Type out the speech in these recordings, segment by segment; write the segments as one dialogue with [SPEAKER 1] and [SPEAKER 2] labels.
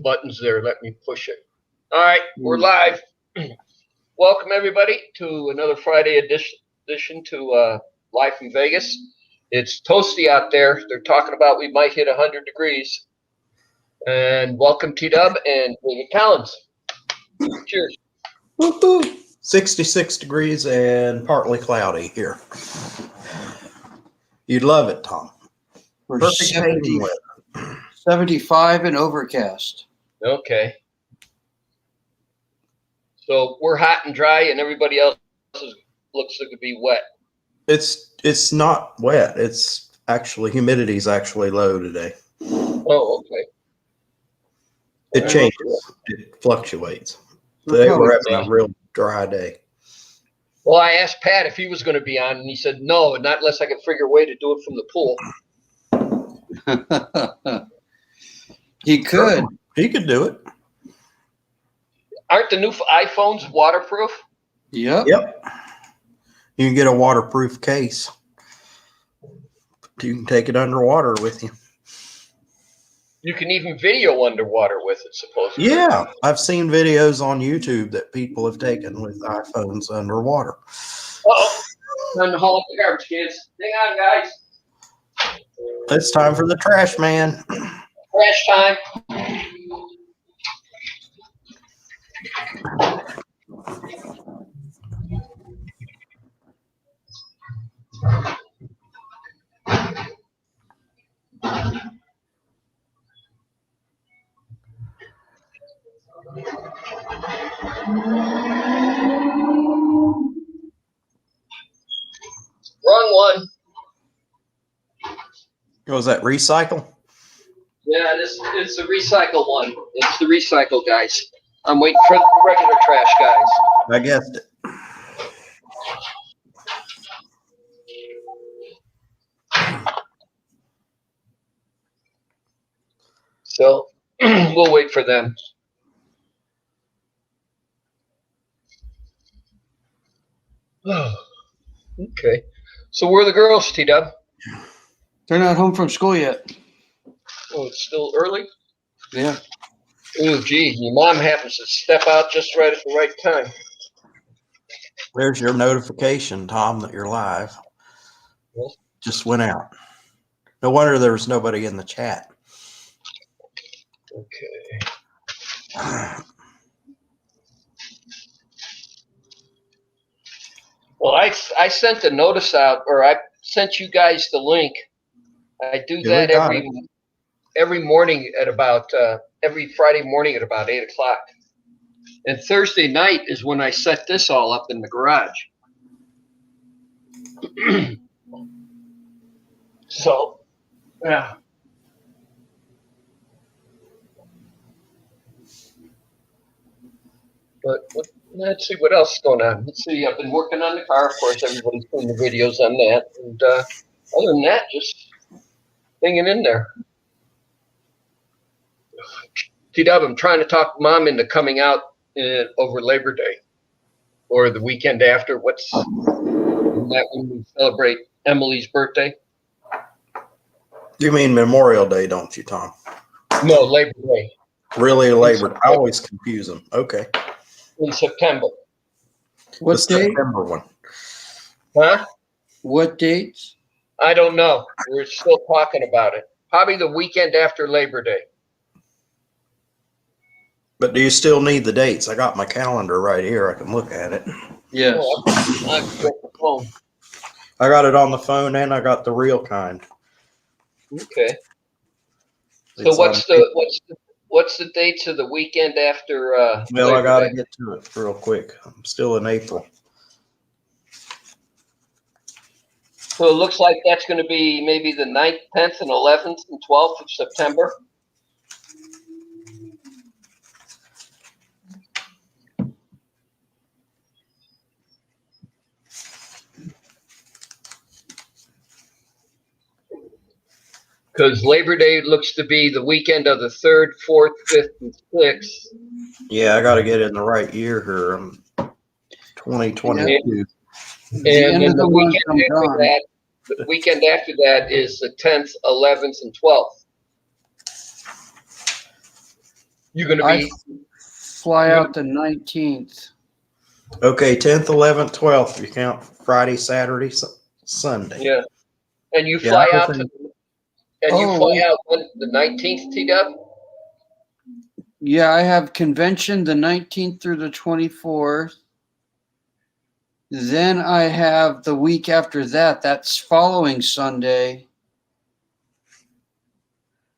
[SPEAKER 1] buttons there. Let me push it. All right, we're live. Welcome everybody to another Friday edition to Live from Vegas. It's toasty out there. They're talking about we might hit 100 degrees. And welcome T-Dub and David Collins. Cheers.
[SPEAKER 2] Woo-hoo. 66 degrees and partly cloudy here. You'd love it, Tom.
[SPEAKER 3] We're
[SPEAKER 2] Perfect painting weather.
[SPEAKER 3] 75 and overcast.
[SPEAKER 1] Okay. So we're hot and dry, and everybody else looks like to be wet.
[SPEAKER 2] It's not wet. It's actually humidity's actually low today.
[SPEAKER 1] Oh, okay.
[SPEAKER 2] It changes. It fluctuates. Today we're having a real dry day.
[SPEAKER 1] Well, I asked Pat if he was going to be on, and he said no, not unless I could figure a way to do it from the pool.
[SPEAKER 3] He could.
[SPEAKER 2] He could do it.
[SPEAKER 1] Aren't the new iPhones waterproof?
[SPEAKER 3] Yep.
[SPEAKER 2] You can get a waterproof case. You can take it underwater with you.
[SPEAKER 1] You can even video underwater with it, supposedly.
[SPEAKER 2] Yeah, I've seen videos on YouTube that people have taken with iPhones underwater.
[SPEAKER 1] Uh-oh. Time to haul up the garbage cans. Hang on, guys.
[SPEAKER 2] It's time for the trash man.
[SPEAKER 1] Trash time. Wrong one.
[SPEAKER 2] Was that recycle?
[SPEAKER 1] Yeah, it's the recycle one. It's the recycle guys. I'm waiting for the regular trash guys.
[SPEAKER 2] I guessed it.
[SPEAKER 1] So we'll wait for them. Okay. So where are the girls, T-Dub?
[SPEAKER 3] They're not home from school yet.
[SPEAKER 1] Oh, it's still early?
[SPEAKER 3] Yeah.
[SPEAKER 1] Oh, gee, your mom happens to step out just right at the right time.
[SPEAKER 2] There's your notification, Tom, that you're live. Just went out. No wonder there was nobody in the chat.
[SPEAKER 1] Okay. Well, I sent a notice out, or I sent you guys the link. I do that every morning at about every Friday morning at about 8 o'clock. And Thursday night is when I set this all up in the garage. So, yeah. But let's see what else is going on. Let's see. I've been working on the car. Of course, everybody's doing the videos on that. And other than that, just hanging in there. T-Dub, I'm trying to talk Mom into coming out over Labor Day or the weekend after. What's that when we celebrate Emily's birthday?
[SPEAKER 2] You mean Memorial Day, don't you, Tom?
[SPEAKER 1] No, Labor Day.
[SPEAKER 2] Really, Labor? I always confuse them. Okay.
[SPEAKER 1] In September.
[SPEAKER 3] What
[SPEAKER 2] the
[SPEAKER 3] date?
[SPEAKER 2] September one.
[SPEAKER 1] Huh?
[SPEAKER 3] What dates?
[SPEAKER 1] I don't know. We're still talking about it. Probably the weekend after Labor Day.
[SPEAKER 2] But do you still need the dates? I got my calendar right here. I can look at it.
[SPEAKER 3] Yes.
[SPEAKER 1] Oh, I've got the phone.
[SPEAKER 2] I got it on the phone and I got the real kind.
[SPEAKER 1] Okay. So
[SPEAKER 2] It's
[SPEAKER 1] what's the dates of the weekend after?
[SPEAKER 2] Well, I got to
[SPEAKER 1] Day?
[SPEAKER 2] get to it real quick. I'm still in April.
[SPEAKER 1] So it looks like that's going to be maybe the 9th, 10th, and 11th, and 12th of September. Because Labor Day looks to be the weekend of the 3rd, 4th, 5th, and 6th.
[SPEAKER 2] Yeah, I got to get it in the right year here. 2022.
[SPEAKER 1] And then the weekend after that is the 10th, 11th, and 12th. You're gonna
[SPEAKER 3] I
[SPEAKER 1] be
[SPEAKER 3] fly out the 19th.
[SPEAKER 2] Okay, 10th, 11th, 12th. You count Friday, Saturday, Sunday.
[SPEAKER 1] yeah, and you
[SPEAKER 2] Yeah,
[SPEAKER 1] fly
[SPEAKER 2] I
[SPEAKER 1] out
[SPEAKER 2] was
[SPEAKER 1] to
[SPEAKER 2] in-
[SPEAKER 1] you
[SPEAKER 3] Oh,
[SPEAKER 1] fly
[SPEAKER 3] wait.
[SPEAKER 1] out on the 19th, T-Dub?
[SPEAKER 3] Yeah, I have convention the 19th through the 24th. Then I have the week after that. That's following Sunday.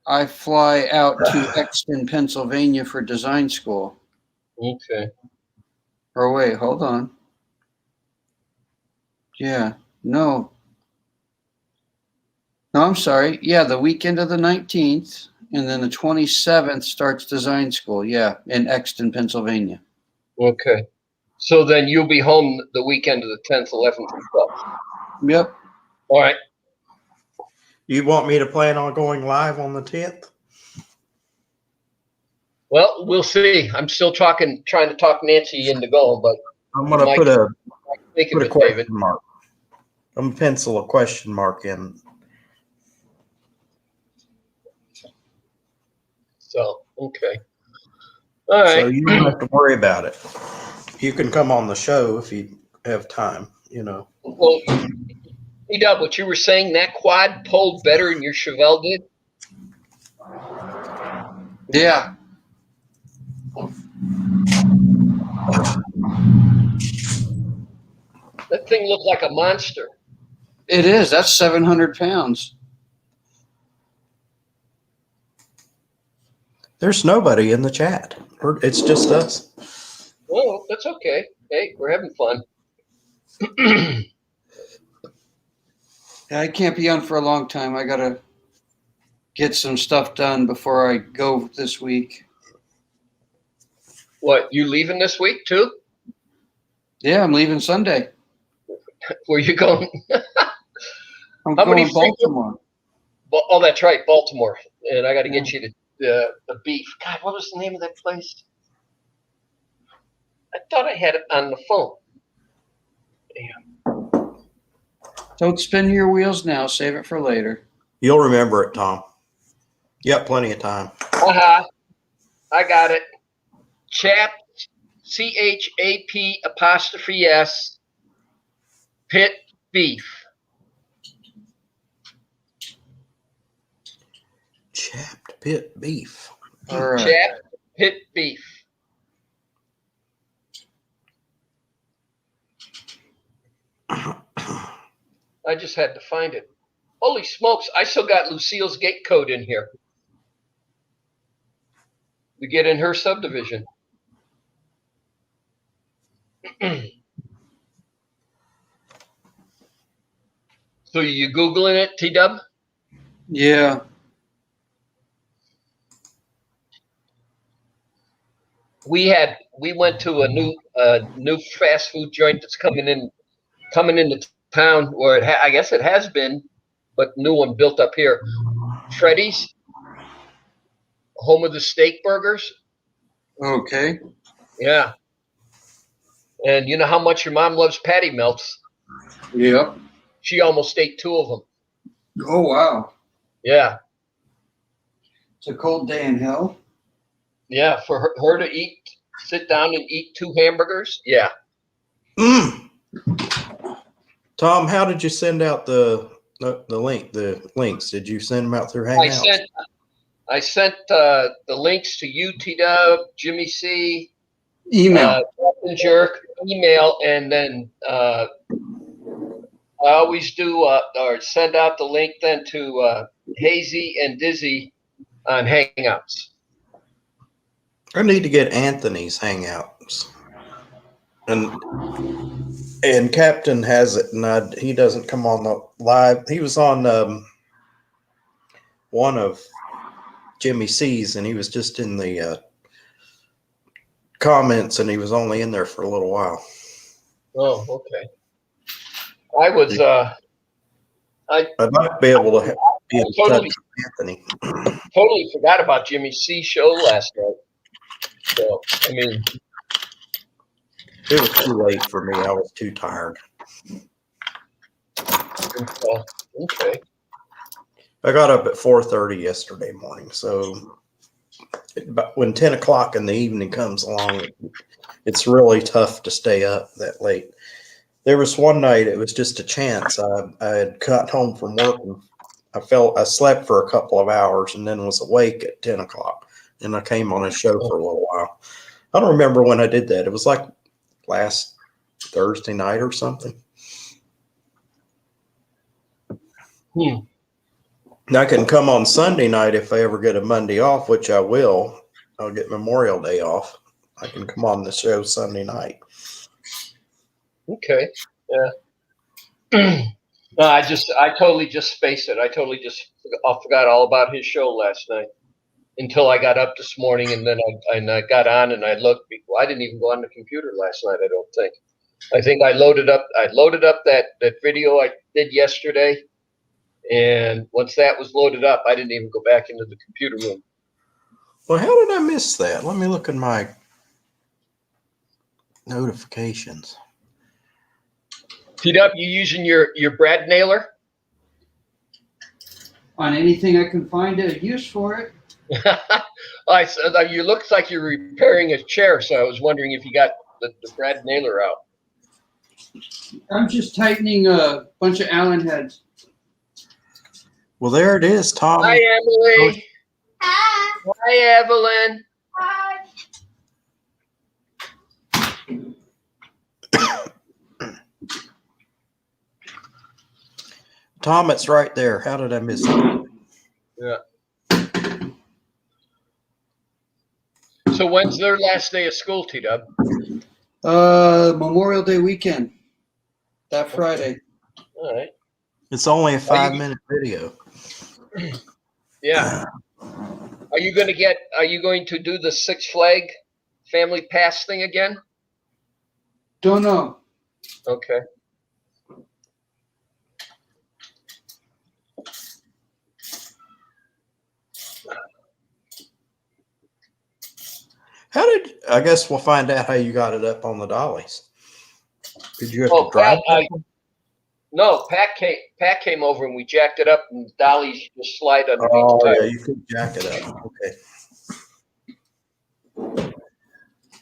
[SPEAKER 3] I fly out to Exton, Pennsylvania for design school.
[SPEAKER 1] Okay.
[SPEAKER 3] Or wait, hold on. Yeah, no. No, I'm sorry. Yeah, the weekend of the 19th, and then the 27th starts design school. Yeah, in Exton, Pennsylvania.
[SPEAKER 1] Okay. So then you'll be home the weekend of the 10th, 11th, and 12th.
[SPEAKER 3] Yep.
[SPEAKER 1] All right.
[SPEAKER 2] You want me to plan on going live on the 10th?
[SPEAKER 1] Well, we'll see. I'm still trying to talk Nancy into going, but
[SPEAKER 2] I'm gonna
[SPEAKER 1] Mike,
[SPEAKER 2] put a
[SPEAKER 1] think of it,
[SPEAKER 2] question
[SPEAKER 1] David.
[SPEAKER 2] mark. I'm gonna pencil a question mark in.
[SPEAKER 1] So, okay. All right.
[SPEAKER 2] So you don't have to worry about it. You can come on the show if you have time, you know.
[SPEAKER 1] Well, T-Dub, what you were saying, that quad pulled better than your Chevelle did?
[SPEAKER 3] Yeah.
[SPEAKER 1] That thing looked like a monster.
[SPEAKER 3] It is. That's 700 pounds.
[SPEAKER 2] There's nobody in the chat. It's just us.
[SPEAKER 1] Well, that's okay. Hey, we're having fun.
[SPEAKER 3] I can't be on for a long time. I got to get some stuff done before I go this week.
[SPEAKER 1] What, you leaving this week too?
[SPEAKER 3] Yeah, I'm leaving Sunday.
[SPEAKER 1] Where you going?
[SPEAKER 3] I'm
[SPEAKER 1] How many
[SPEAKER 3] going Baltimore.
[SPEAKER 1] Oh, that's right, Baltimore. And I got to get you the beef. God, what was the name of that place? I thought I had it on the phone.
[SPEAKER 3] Don't spin your wheels now. Save it for later.
[SPEAKER 2] You'll remember it, Tom. You got plenty of time.
[SPEAKER 1] I got it. Chap, CHAP''S, pit beef.
[SPEAKER 2] Chapped pit beef.
[SPEAKER 3] All right.
[SPEAKER 1] Chap, pit beef. I just had to find it. Holy smokes, I still got Lucille's gate code in here. To get in her subdivision. So you Googling it, T-Dub?
[SPEAKER 3] Yeah.
[SPEAKER 1] We went to a new fast food joint that's coming into town, or I guess it has been, but new one built up here. Freddy's, home of the steak burgers.
[SPEAKER 3] Okay.
[SPEAKER 1] Yeah. And you know how much your mom loves patty melts?
[SPEAKER 3] Yep.
[SPEAKER 1] She almost ate 2 of them.
[SPEAKER 3] Oh, wow.
[SPEAKER 1] Yeah.
[SPEAKER 3] It's a cold day in hell.
[SPEAKER 1] Yeah. For her to sit down and eat 2 hamburgers. Yeah.
[SPEAKER 2] Tom, how did you send out the links? Did you send them out through Hangouts?
[SPEAKER 1] I sent the links to you, T-Dub, Jimmy C,
[SPEAKER 3] Email.
[SPEAKER 1] Captain Jerk, email, and then I always do or send out the link then to Hazy and Dizzy on Hangouts.
[SPEAKER 2] I need to get Anthony's Hangouts, and Captain has it, and he doesn't come on the live. He was on one of Jimmy C's, and he was just in the comments, and he was only in there for a little while.
[SPEAKER 1] Oh, okay. I was
[SPEAKER 2] I'd like to be able to be in touch with Anthony.
[SPEAKER 1] Totally forgot about Jimmy C's show last night. So I mean,
[SPEAKER 2] it was too late for me. I was too tired.
[SPEAKER 1] okay.
[SPEAKER 2] I got up at 4:30 yesterday morning, so But when 10 o'clock in the evening comes along, it's really tough to stay up that late. There was one night, it was just a chance. I had got home from work and I slept for a couple of hours and then was awake at 10 o'clock. And I came on a show for a little while. I don't remember when I did that. It was like last Thursday night or something. I can come on Sunday night if I ever get a Monday off, which I will. I'll get Memorial Day off. I can come on the show Sunday night.
[SPEAKER 1] Okay. Yeah. No, I totally just spaced it. I forgot all about his show last night until I got up this morning, and then I got on and I looked. Well, I didn't even go on the computer last night. I don't think. I think I loaded up that video I did yesterday, and once that was loaded up, I didn't even go back into the computer room.
[SPEAKER 2] Well, how did I miss that? Let me look at my notifications.
[SPEAKER 1] TW, you using your Brad nailer?
[SPEAKER 3] On anything I can find a use for it.
[SPEAKER 1] You looks like you're repairing a chair, so I was wondering if you got the Brad nailer out.
[SPEAKER 3] I'm just tightening a bunch of Allen heads.
[SPEAKER 2] Well, there it is, Tom.
[SPEAKER 1] Hi, Emily. Hi, Evelyn.
[SPEAKER 2] Tom, it's right there. How did I miss it?
[SPEAKER 1] Yeah. So when's their last day of school, T-Dub?
[SPEAKER 3] Memorial Day weekend. That Friday.
[SPEAKER 1] All right.
[SPEAKER 2] It's only a 5-minute video.
[SPEAKER 1] Yeah. Are you going to do the Six Flag family pass thing again?
[SPEAKER 3] Don't know.
[SPEAKER 1] Okay.
[SPEAKER 2] I guess we'll find out how you got it up on the dollies. Did you have to drive?
[SPEAKER 1] No, Pat came over and we jacked it up, and dollies just slide underneath.
[SPEAKER 2] Oh,
[SPEAKER 1] the
[SPEAKER 2] yeah,
[SPEAKER 1] tire.
[SPEAKER 2] you could jack it up. Okay.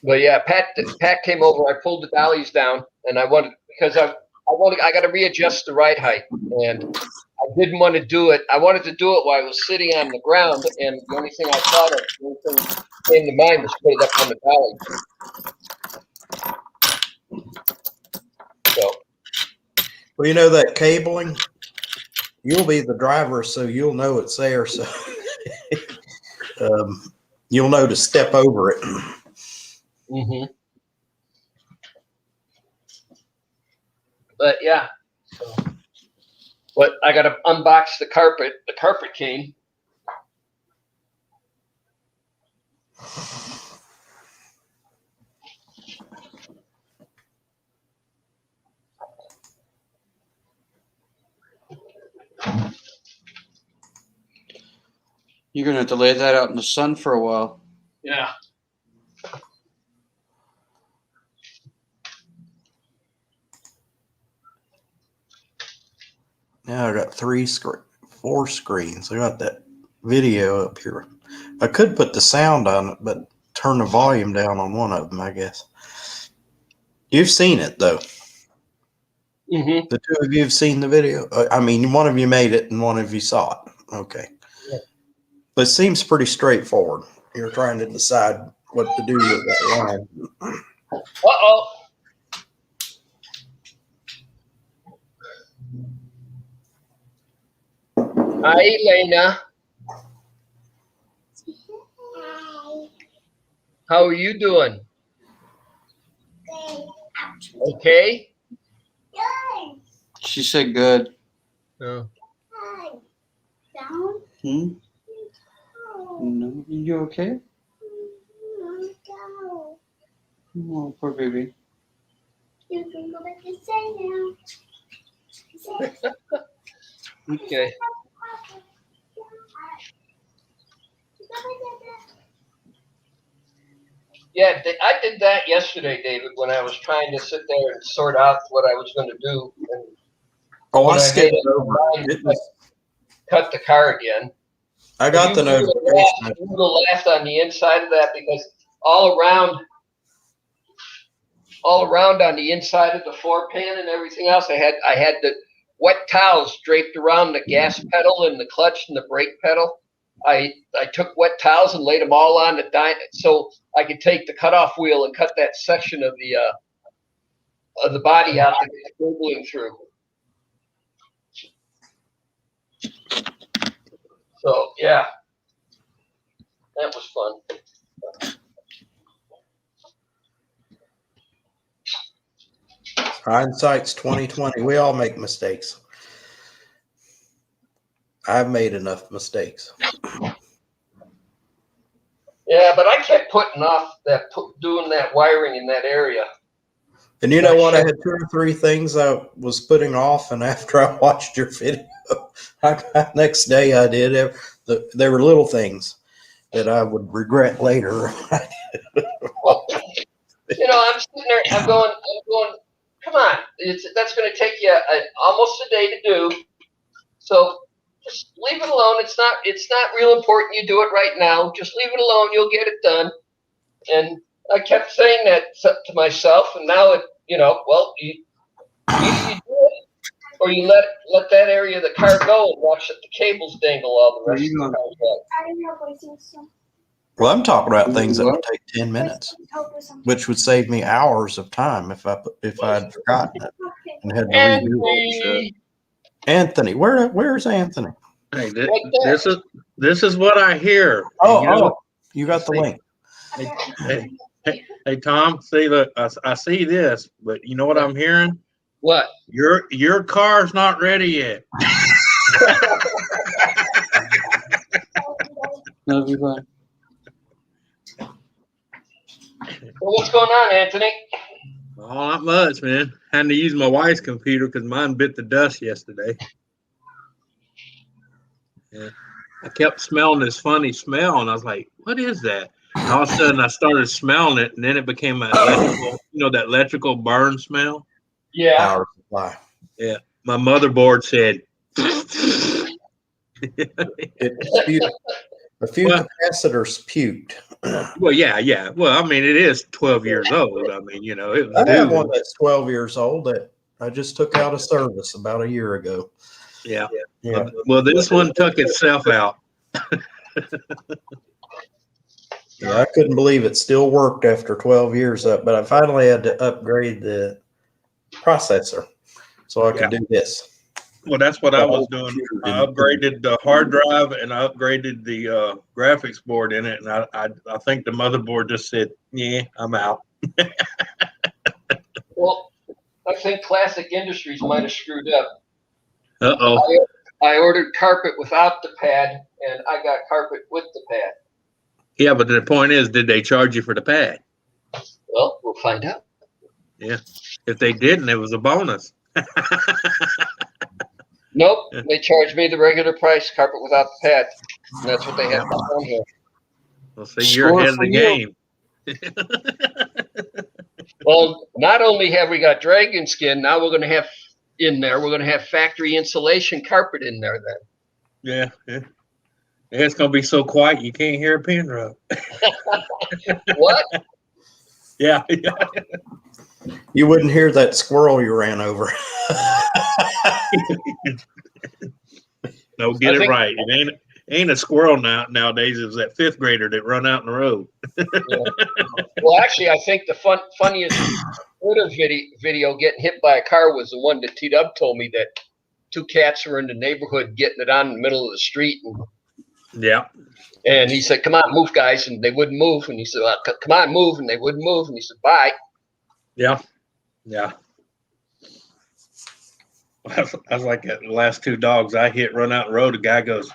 [SPEAKER 1] But yeah, Pat came over. I pulled the dollies down, and I got to readjust the ride height, and I didn't want to do it. I wanted to do it while I was sitting on the ground, and the only thing I thought of, the only thing that came to mind was put it up on the dolly. So.
[SPEAKER 2] Well, you know that cabling, you'll be the driver, so you'll know it's there. So you'll know to step over it.
[SPEAKER 1] Mm-hmm. But yeah, but I got to unbox the carpet. The carpet came.
[SPEAKER 3] You're going to have to lay that out in the sun for a while.
[SPEAKER 1] Yeah.
[SPEAKER 2] Now I got 4 screens. I got that video up here. I could put the sound on it, but turn the volume down on one of them, I guess. You've seen it, though.
[SPEAKER 1] Mm-hmm.
[SPEAKER 2] The two of you have seen the video. I mean, one of you made it and one of you saw it. Okay.
[SPEAKER 1] Yeah.
[SPEAKER 2] But it seems pretty straightforward. You're trying to decide what to do with that line.
[SPEAKER 1] Uh-oh. Hi, Elena.
[SPEAKER 4] Hi.
[SPEAKER 1] How are you doing?
[SPEAKER 4] Good.
[SPEAKER 1] Okay.
[SPEAKER 4] Good.
[SPEAKER 3] She said good.
[SPEAKER 1] Oh.
[SPEAKER 4] Hi. Down.
[SPEAKER 3] Hmm?
[SPEAKER 4] Down.
[SPEAKER 3] No, you okay?
[SPEAKER 4] Down.
[SPEAKER 3] Oh, poor baby.
[SPEAKER 4] You can go back to say now.
[SPEAKER 1] Okay. Yeah, I did that yesterday, David, when I was trying to sit there and sort out what I was going to do. And
[SPEAKER 2] Oh, I
[SPEAKER 1] when
[SPEAKER 2] skipped
[SPEAKER 1] made up
[SPEAKER 2] over.
[SPEAKER 1] my mind
[SPEAKER 2] It was,
[SPEAKER 1] cut the car again.
[SPEAKER 2] I got the
[SPEAKER 1] You would
[SPEAKER 2] notification.
[SPEAKER 1] have laughed on the inside of that because all around on the inside of the floor pan and everything else, I had the wet towels draped around the gas pedal and the clutch and the brake pedal. I took wet towels and laid them all on the dyno so I could take the cutoff wheel and cut that section of the body out that it's bubbling through. So yeah, that was fun.
[SPEAKER 2] Hindsight's 2020. We all make mistakes. I've made enough mistakes.
[SPEAKER 1] Yeah, but I kept putting off doing that wiring in that area.
[SPEAKER 2] And you know what? I had 2 or 3 things I was putting off, and after I watched your video, next day I did. There were little things that I would regret later.
[SPEAKER 1] Well, I'm sitting there. I'm going. Come on, that's going to take you almost a day to do. So just leave it alone. It's not real important. You do it right now. Just leave it alone. You'll get it done. And I kept saying that to myself, and now well, either you do it or you let that area of the car go and watch the cables dangle all the rest of the car.
[SPEAKER 4] I don't know what it is, so
[SPEAKER 2] Well, I'm talking about things that would take 10 minutes,
[SPEAKER 4] hope or something.
[SPEAKER 2] which would save me hours of time if I'd forgotten it
[SPEAKER 4] Okay.
[SPEAKER 2] and had to redo all the shit. Anthony, where's Anthony?
[SPEAKER 5] Hey,
[SPEAKER 1] Right there.
[SPEAKER 5] this is what I hear.
[SPEAKER 2] You got the link.
[SPEAKER 5] Hey, Tom. See, look, I see this, but you know what I'm hearing?
[SPEAKER 1] What?
[SPEAKER 5] Your car's not ready yet.
[SPEAKER 3] Love you, bud.
[SPEAKER 1] Well, what's going on, Anthony?
[SPEAKER 5] Oh, not much, man. Had to use my wife's computer because mine bit the dust yesterday. Yeah. I kept smelling this funny smell, and I was like, "What is that?" And all of a sudden, I started smelling it, and then it became an electrical, that electrical burn smell.
[SPEAKER 1] Yeah.
[SPEAKER 2] Power supply.
[SPEAKER 5] Yeah, my motherboard said.
[SPEAKER 2] It's spewed. A few capacitors puked.
[SPEAKER 5] Well, yeah. Well, I mean, it is 12 years old. I mean, it was
[SPEAKER 2] I have
[SPEAKER 5] due.
[SPEAKER 2] one that's 12 years old that I just took out of service about a year ago.
[SPEAKER 5] Yeah.
[SPEAKER 2] Yeah.
[SPEAKER 5] Well, this one took itself out.
[SPEAKER 2] Yeah, I couldn't believe it still worked after 12 years up, but I finally had to upgrade the processor so I could do this.
[SPEAKER 5] Well, that's what I was doing. I upgraded the hard drive and I upgraded the graphics board in it, and I think the motherboard just said, "Yeah, I'm out."
[SPEAKER 1] Well, I think Classic Industries might have screwed up.
[SPEAKER 5] Uh-oh.
[SPEAKER 1] I ordered carpet without the pad, and I got carpet with the pad.
[SPEAKER 5] Yeah, but the point is, did they charge you for the pad?
[SPEAKER 1] Well, we'll find out.
[SPEAKER 5] Yeah. If they didn't, it was a bonus.
[SPEAKER 1] Nope, they charged me the regular price, carpet without the pad. And that's what they have on here.
[SPEAKER 5] Well, see, you're ahead of the game.
[SPEAKER 1] Well, not only have we got dragon skin, now we're going to have we're going to have factory insulation carpet in there then.
[SPEAKER 5] Yeah. It's going to be so quiet you can't hear a pin drop.
[SPEAKER 1] What?
[SPEAKER 5] Yeah.
[SPEAKER 2] You wouldn't hear that squirrel you ran over.
[SPEAKER 5] No, get it right. It ain't a squirrel nowadays. It was that 5th grader that run out in the road.
[SPEAKER 1] Yeah. Well, actually, I think the funniest Twitter video getting hit by a car was the one that T-Dub told me that 2 cats were in the neighborhood getting it on in the middle of the street.
[SPEAKER 5] Yeah.
[SPEAKER 1] And he said, "Come on, move, guys." And they wouldn't move. And he said, well, "Come on, move." And they wouldn't move. And he said, "Bye."
[SPEAKER 5] Yeah. I was like the last 2 dogs I hit run out the road. The guy goes,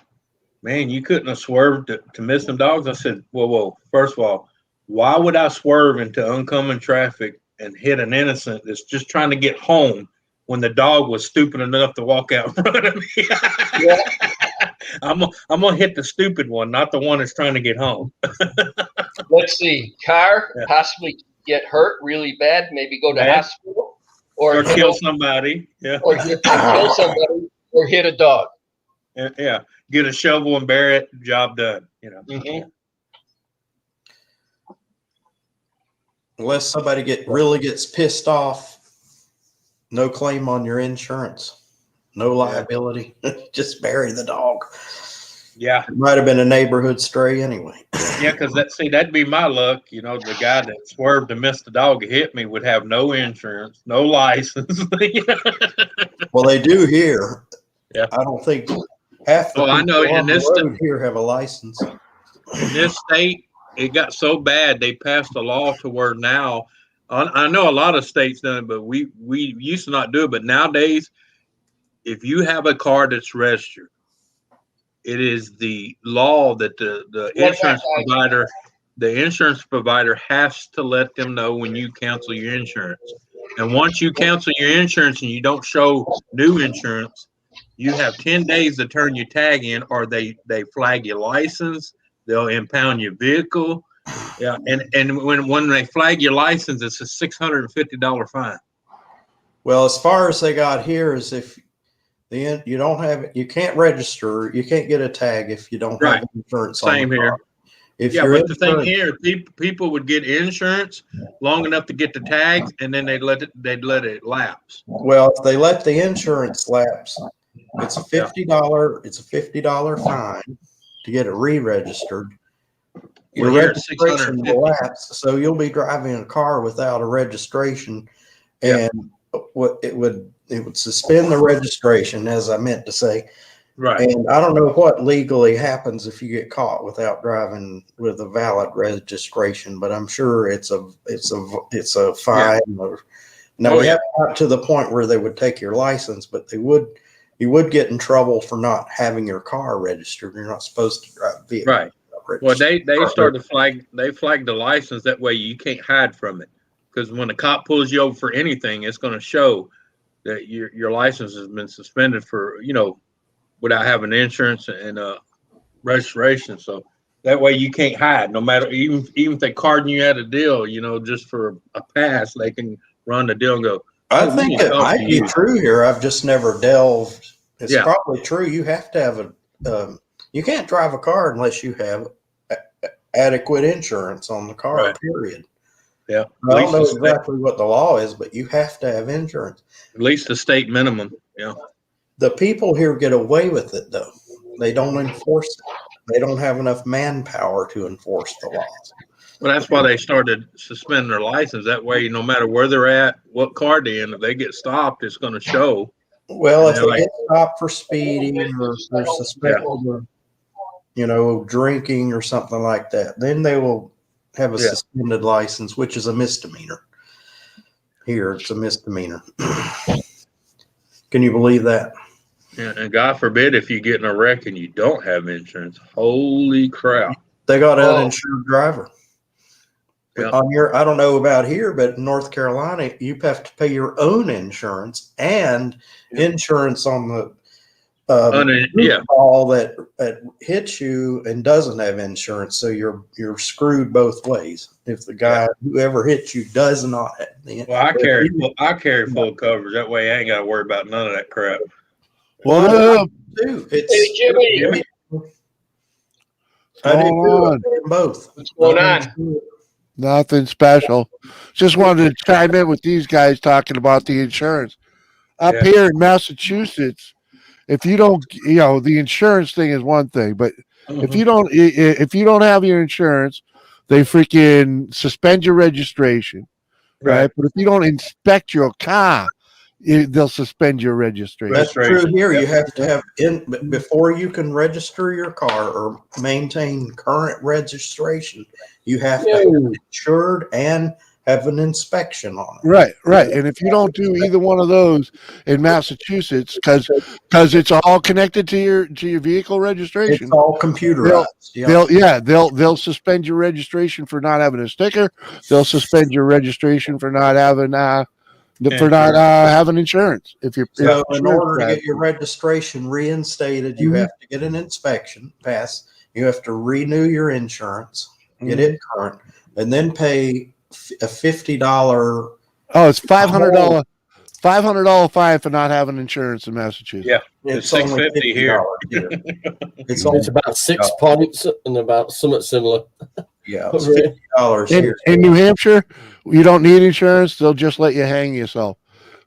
[SPEAKER 5] "Man, you couldn't have swerved to miss them dogs." I said, whoa. First of all, why would I swerve into oncoming traffic and hit an innocent that's just trying to get home when the dog was stupid enough to walk out in front of me?
[SPEAKER 1] Yeah.
[SPEAKER 5] I'm gonna hit the stupid one, not the one that's trying to get home.
[SPEAKER 1] Let's see. Car,
[SPEAKER 5] Yeah.
[SPEAKER 1] possibly get hurt really bad, maybe go to
[SPEAKER 5] Bad.
[SPEAKER 1] hospital.
[SPEAKER 5] Or kill somebody. Yeah.
[SPEAKER 1] Or kill somebody. Or hit a dog.
[SPEAKER 5] Yeah. get a shovel and bury it, job done. You know.
[SPEAKER 1] Mhm.
[SPEAKER 2] Unless somebody really gets pissed off, no claim on your insurance, no liability. Just bury the dog.
[SPEAKER 5] Yeah,
[SPEAKER 2] It might have been a neighborhood stray anyway.
[SPEAKER 5] yeah, because that'd be my luck. You know, the guy that swerved and missed the dog and hit me would have no insurance, no license.
[SPEAKER 2] Well, they do here.
[SPEAKER 5] Yeah.
[SPEAKER 2] I don't think half the
[SPEAKER 5] Oh, I know.
[SPEAKER 2] people on
[SPEAKER 5] In
[SPEAKER 2] the
[SPEAKER 5] this
[SPEAKER 2] road here have a license.
[SPEAKER 5] in this state, it got so bad they passed a law to where now, I know a lot of states done it, but we used to not do it. But nowadays, if you have a car that's registered, it is the law that the insurance provider has to let them know when you cancel your insurance. And once you cancel your insurance and you don't show new insurance, you have 10 days to turn your tag in, or they flag your license. They'll impound your vehicle. Yeah, and when they flag your license, it's a $650 fine.
[SPEAKER 2] Well, as far as they got here is if you don't have, you can't register, you can't get a tag if you don't have insurance.
[SPEAKER 5] Same here.
[SPEAKER 2] If
[SPEAKER 5] Yeah,
[SPEAKER 2] you're
[SPEAKER 5] but the thing here, people would get insurance long enough to get the tags, and then they'd let it lapse.
[SPEAKER 2] well, if they let the insurance lapse, it's a $50 fine to get it re-registered. Your
[SPEAKER 5] Well, here it's
[SPEAKER 2] registration
[SPEAKER 5] $650.
[SPEAKER 2] will lapse, so you'll be driving a car without a registration, and what it would suspend the registration, as I meant to say.
[SPEAKER 5] Right.
[SPEAKER 2] And I don't know what legally happens if you get caught without driving with a valid registration, but I'm sure it's a fine. Now we haven't got to the point where they would take your license, but you would get in trouble for not having your car registered. You're not supposed to drive a vehicle.
[SPEAKER 5] Right. Well, they started flagged the license. That way you can't hide from it. Because when the cop pulls you over for anything, it's going to show that your license has been suspended for, without having insurance and registration. So that way you can't hide. No matter, even if they carding you at a deal, just for a pass, they can run the deal and go.
[SPEAKER 2] I think it might be true here. I've just never delved. It's probably true. You have to have you can't drive a car unless you have adequate insurance on the car,
[SPEAKER 5] right.
[SPEAKER 2] Period.
[SPEAKER 5] Yeah.
[SPEAKER 2] I don't know exactly what the law is, but you have to have insurance.
[SPEAKER 5] At least the state minimum. Yeah.
[SPEAKER 2] The people here get away with it, though. They don't enforce it. They don't have enough manpower to enforce the laws.
[SPEAKER 5] Well, that's why they started suspending their license. That way, no matter where they're at, what car they're in, if they get stopped, it's going to show.
[SPEAKER 2] Well, if they get stopped for speeding or they're suspected of, drinking or something like that, then they will have a suspended license, which is a misdemeanor. Here, it's a misdemeanor. Can you believe that?
[SPEAKER 5] Yeah, and God forbid if you get in a wreck and you don't have insurance. Holy crap.
[SPEAKER 2] They got an uninsured driver.
[SPEAKER 5] Yeah.
[SPEAKER 2] I don't know about here, but in North Carolina, you have to pay your own insurance and insurance on the all that hits you and doesn't have insurance. So you're screwed both ways. If the guy whoever hits you does not have the
[SPEAKER 5] Well, I carry full coverage. That way I ain't got to worry about none of that crap.
[SPEAKER 2] Well,
[SPEAKER 1] Hey, Jimmy.
[SPEAKER 2] I do both.
[SPEAKER 1] What's going on?
[SPEAKER 6] Nothing special. Just wanted to chime in with these guys talking about the insurance. Up here in Massachusetts, if you don't, the insurance thing is one thing, but if you don't have your insurance, they freaking suspend your registration, right? But if you don't inspect your car, they'll suspend your registration.
[SPEAKER 2] That's true here. You have to have before you can register your car or maintain current registration, you have to have insured and have an inspection on it.
[SPEAKER 6] Right. And if you don't do either one of those in Massachusetts, because it's all connected to your vehicle registration,
[SPEAKER 2] it's all computerized.
[SPEAKER 6] They'll suspend your registration for not having a sticker. They'll suspend your registration for not having having insurance.
[SPEAKER 2] So in order to get your registration reinstated, you have to get an inspection pass. You have to renew your insurance, get it current, and then pay a $50.
[SPEAKER 6] Oh, it's $500. $500 fine for not having insurance in Massachusetts.
[SPEAKER 5] Yeah.
[SPEAKER 2] It's
[SPEAKER 5] It's
[SPEAKER 2] only
[SPEAKER 5] $6.50 here.
[SPEAKER 2] $50 here. It's only
[SPEAKER 7] It's about 6 points and about something similar.
[SPEAKER 2] yeah, it's $50
[SPEAKER 6] In,
[SPEAKER 2] here.
[SPEAKER 6] in New Hampshire, you don't need insurance. They'll just let you hang yourself.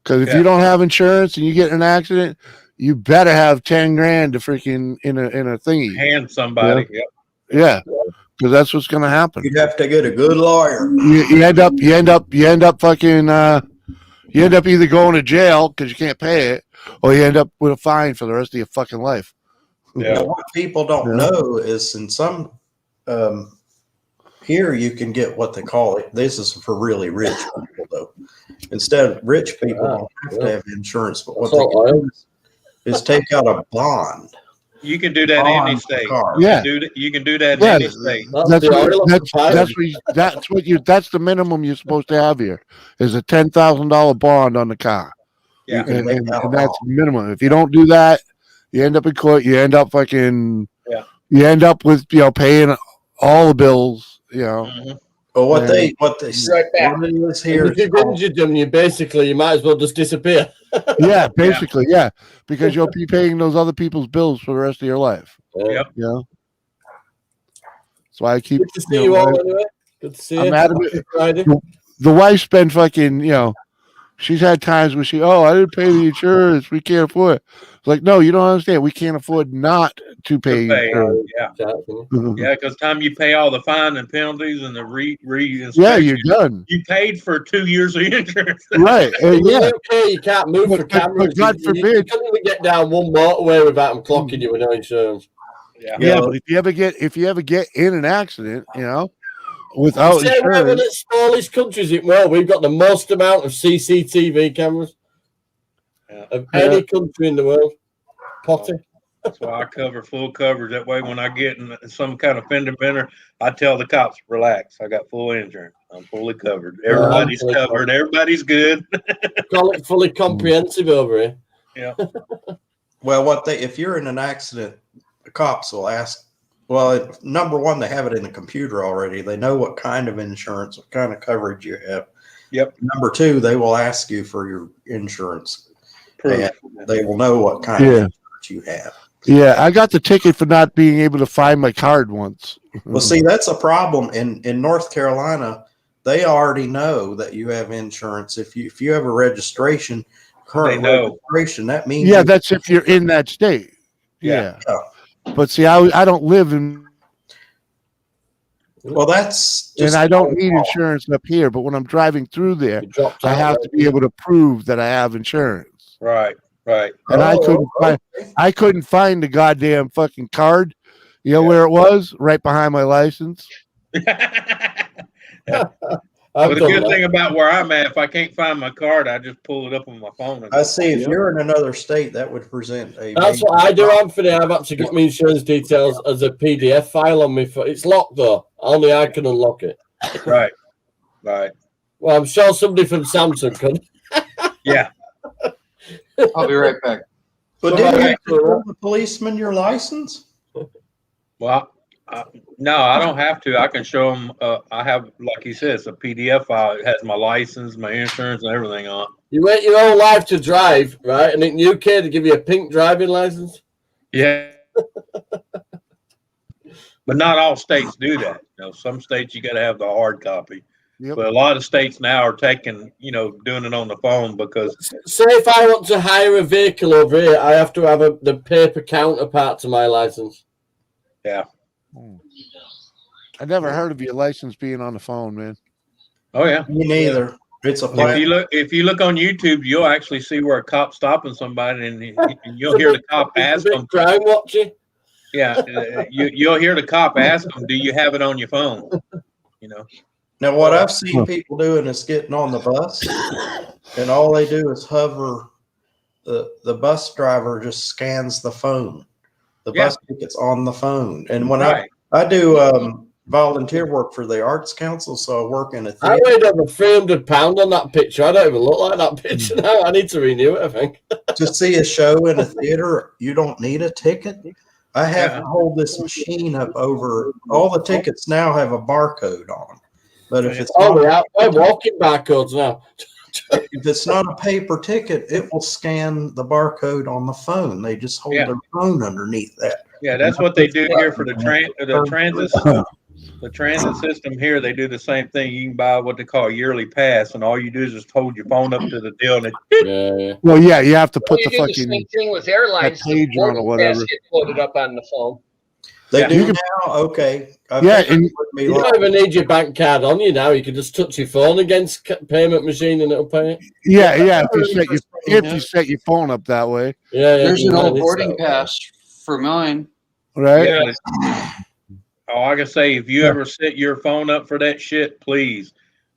[SPEAKER 6] Because if
[SPEAKER 5] Yeah.
[SPEAKER 6] you don't have insurance and you get in an accident, you better have 10 grand to freaking in a thingy.
[SPEAKER 5] Hand somebody. Yep.
[SPEAKER 6] Yeah, because that's what's going to happen.
[SPEAKER 2] You'd have to get a good lawyer.
[SPEAKER 6] You end up fucking you end up either going to jail because you can't pay it, or you end up with a fine for the rest of your fucking life.
[SPEAKER 5] Yeah.
[SPEAKER 2] Now, what people don't
[SPEAKER 6] Yeah.
[SPEAKER 2] know is in some here you can get what they call it. This is for really rich people though. Instead, rich people don't have to have insurance, but what
[SPEAKER 7] That's all
[SPEAKER 2] they can do is take out a bond.
[SPEAKER 5] You can do that in any
[SPEAKER 2] on the
[SPEAKER 5] state.
[SPEAKER 2] car.
[SPEAKER 6] Yeah.
[SPEAKER 5] You can do that in
[SPEAKER 6] Yeah.
[SPEAKER 5] any state.
[SPEAKER 6] That's
[SPEAKER 7] the oil
[SPEAKER 6] what,
[SPEAKER 7] of the fire.
[SPEAKER 6] that's the minimum you're supposed to have here is a $10,000 bond on the car.
[SPEAKER 5] Yeah.
[SPEAKER 2] You can
[SPEAKER 6] And,
[SPEAKER 2] make
[SPEAKER 6] and,
[SPEAKER 2] out a
[SPEAKER 6] and that's
[SPEAKER 2] bond.
[SPEAKER 6] minimum. If you don't do that, you end up in court. You end up fucking.
[SPEAKER 5] Yeah.
[SPEAKER 6] You end up with paying all the bills.
[SPEAKER 5] Mhm.
[SPEAKER 2] But what
[SPEAKER 6] Yeah.
[SPEAKER 2] they
[SPEAKER 1] Right back.
[SPEAKER 2] what it is
[SPEAKER 7] And
[SPEAKER 2] here
[SPEAKER 7] if you've injured them, you might as well just disappear.
[SPEAKER 6] yeah, basically, yeah, because you'll be paying those other people's bills for the rest of your life.
[SPEAKER 5] Yep.
[SPEAKER 6] You know. So I keep.
[SPEAKER 7] Good to see you all anyway. Good to see
[SPEAKER 6] I'm
[SPEAKER 7] you.
[SPEAKER 6] adamant-
[SPEAKER 7] Happy Friday.
[SPEAKER 6] The wife's been fucking. She's had times where I didn't pay the insurance. We can't afford it. It's like, no, you don't understand. We can't afford not to pay.
[SPEAKER 5] To pay,
[SPEAKER 6] insurance.
[SPEAKER 5] Yeah.
[SPEAKER 6] Mhm.
[SPEAKER 5] Yeah. Because time you pay all the fine and penalties and the
[SPEAKER 6] Yeah, you're done.
[SPEAKER 5] You paid for 2 years of insurance.
[SPEAKER 6] Right.
[SPEAKER 7] Yeah. Okay, you can't move for
[SPEAKER 6] But
[SPEAKER 7] cameras.
[SPEAKER 6] God
[SPEAKER 7] You
[SPEAKER 6] forbid.
[SPEAKER 7] can't even get down one motorway without them clocking you with no insurance.
[SPEAKER 5] Yeah.
[SPEAKER 6] Yeah,
[SPEAKER 2] Yeah.
[SPEAKER 6] but if you ever get in an accident, without
[SPEAKER 7] Say we're in
[SPEAKER 6] insurance,
[SPEAKER 7] the smallest countries in the world. We've got the most amount of CCTV cameras
[SPEAKER 5] Yeah.
[SPEAKER 7] of any country in the world. Potty.
[SPEAKER 5] That's why I cover full coverage. That way, when I get in some kind of fender bender, I tell the cops, relax. I got full insurance. I'm fully covered. Everybody's
[SPEAKER 7] fully
[SPEAKER 5] covered. Everybody's good.
[SPEAKER 7] Call it fully comprehensive over here.
[SPEAKER 5] Yeah.
[SPEAKER 2] Well, if you're in an accident, the cops will ask. Well, number one, they have it in the computer already. They know what kind of insurance, what kind of coverage you have.
[SPEAKER 5] Yep.
[SPEAKER 2] Number two, they will ask you for your insurance.
[SPEAKER 5] Proof.
[SPEAKER 2] And they will know what kind of
[SPEAKER 6] Yeah.
[SPEAKER 2] insurance you have.
[SPEAKER 6] yeah, I got the ticket for not being able to find my card once.
[SPEAKER 2] Well, see, that's a problem in North Carolina. They already know that you have insurance. If you have a registration, current
[SPEAKER 5] They know.
[SPEAKER 2] registration, that means
[SPEAKER 6] Yeah, that's if you're in that state.
[SPEAKER 5] Yeah.
[SPEAKER 6] Yeah. But see, I don't live in,
[SPEAKER 2] well, that's
[SPEAKER 6] and
[SPEAKER 2] just
[SPEAKER 6] I don't need insurance up here. But when I'm driving through there,
[SPEAKER 7] You dropped
[SPEAKER 6] I
[SPEAKER 7] out,
[SPEAKER 6] have
[SPEAKER 7] right?
[SPEAKER 6] to be able to prove that I have insurance.
[SPEAKER 5] Right. Right.
[SPEAKER 6] And
[SPEAKER 2] Oh,
[SPEAKER 6] I couldn't find the goddamn fucking card. You know
[SPEAKER 5] Yeah.
[SPEAKER 6] where it was? Right behind my license.
[SPEAKER 7] I've
[SPEAKER 5] But the
[SPEAKER 7] done
[SPEAKER 5] good
[SPEAKER 7] that.
[SPEAKER 5] thing about where I'm at, if I can't find my card, I just pull it up on my phone.
[SPEAKER 2] I see. If you're in another state, that would present a.
[SPEAKER 7] That's
[SPEAKER 2] major
[SPEAKER 7] what I do,
[SPEAKER 2] problem.
[SPEAKER 7] Anthony. I've actually got my insurance details as a PDF file on me. It's locked though. Only I can unlock it.
[SPEAKER 5] Right. Right.
[SPEAKER 7] Well, I'm sure somebody from Samsung can.
[SPEAKER 5] Yeah.
[SPEAKER 3] I'll be right back.
[SPEAKER 2] But
[SPEAKER 7] So
[SPEAKER 2] did you
[SPEAKER 7] I-
[SPEAKER 2] have to tell the policeman your license?
[SPEAKER 5] Well, no, I don't have to. I can show them. I have, like you said, it's a PDF file. It has my license, my insurance, and everything on.
[SPEAKER 7] You wait your whole life to drive, right? And in the UK, they give you a pink driving license.
[SPEAKER 5] Yeah. But not all states do that. Some states you got to have the hard copy.
[SPEAKER 6] Yep.
[SPEAKER 5] But a lot of states now are taking, doing it on the phone because
[SPEAKER 7] Say if I want to hire a vehicle over here, I have to have the paper counterpart to my license.
[SPEAKER 6] I never heard of your license being on the phone, man.
[SPEAKER 5] oh yeah.
[SPEAKER 2] Me neither. It's a
[SPEAKER 5] If
[SPEAKER 2] plan.
[SPEAKER 5] you look on YouTube, you'll actually see where a cop's stopping somebody, and you'll hear the cop ask
[SPEAKER 7] It's a
[SPEAKER 5] them.
[SPEAKER 7] bit crime watching.
[SPEAKER 5] Yeah, you'll hear the cop ask them, "Do you have it on your phone?"
[SPEAKER 2] Now, what I've seen people doing is getting on the bus, and all they do is hover. The bus driver just scans the phone. The
[SPEAKER 5] Yeah.
[SPEAKER 2] bus ticket's on the phone. And when
[SPEAKER 5] Right.
[SPEAKER 2] I do volunteer work for the Arts Council, so I work in a
[SPEAKER 7] I
[SPEAKER 2] theater.
[SPEAKER 7] weighed over 300 pounds on that picture. I don't even look like that picture now. I need to renew it, I think.
[SPEAKER 2] To see a show in a theater, you don't need a ticket. I have
[SPEAKER 5] Yeah.
[SPEAKER 2] to hold this machine up over. All the tickets now have a barcode on them. But if it's
[SPEAKER 7] Oh,
[SPEAKER 2] on,
[SPEAKER 7] we're walking barcodes now.
[SPEAKER 2] if it's not a paper ticket, it will scan the barcode on the phone. They just hold
[SPEAKER 5] Yeah.
[SPEAKER 2] their phone underneath that.
[SPEAKER 5] Yeah, that's what they do here for the transit. The transit system here, they do the same thing. You can buy what they call a yearly pass, and all you do is just hold your phone up to the deal, and it,
[SPEAKER 7] Yeah.
[SPEAKER 6] Well, yeah, you have to put
[SPEAKER 1] You
[SPEAKER 6] the
[SPEAKER 1] do the same
[SPEAKER 6] fucking
[SPEAKER 1] thing with airlines.
[SPEAKER 6] that page
[SPEAKER 1] the
[SPEAKER 6] on or
[SPEAKER 1] boarding pass
[SPEAKER 6] whatever.
[SPEAKER 1] get loaded up on the phone.
[SPEAKER 2] They
[SPEAKER 5] Yeah.
[SPEAKER 2] do
[SPEAKER 6] You can-
[SPEAKER 2] now. Okay. I
[SPEAKER 6] Yeah,
[SPEAKER 2] figured
[SPEAKER 6] and-
[SPEAKER 2] it would be
[SPEAKER 7] You
[SPEAKER 2] like-
[SPEAKER 7] don't even need your bank card on you now. You can just touch your phone against payment machine and it'll pay it.
[SPEAKER 6] yeah. If you
[SPEAKER 7] Yeah.
[SPEAKER 6] set your phone up that way,
[SPEAKER 7] Yeah, yeah.
[SPEAKER 3] There's an old
[SPEAKER 7] it's
[SPEAKER 3] boarding
[SPEAKER 7] that way.
[SPEAKER 3] pass for mine.
[SPEAKER 6] right?
[SPEAKER 5] yeah. Oh, I can say, if you ever set your phone up for that shit, please,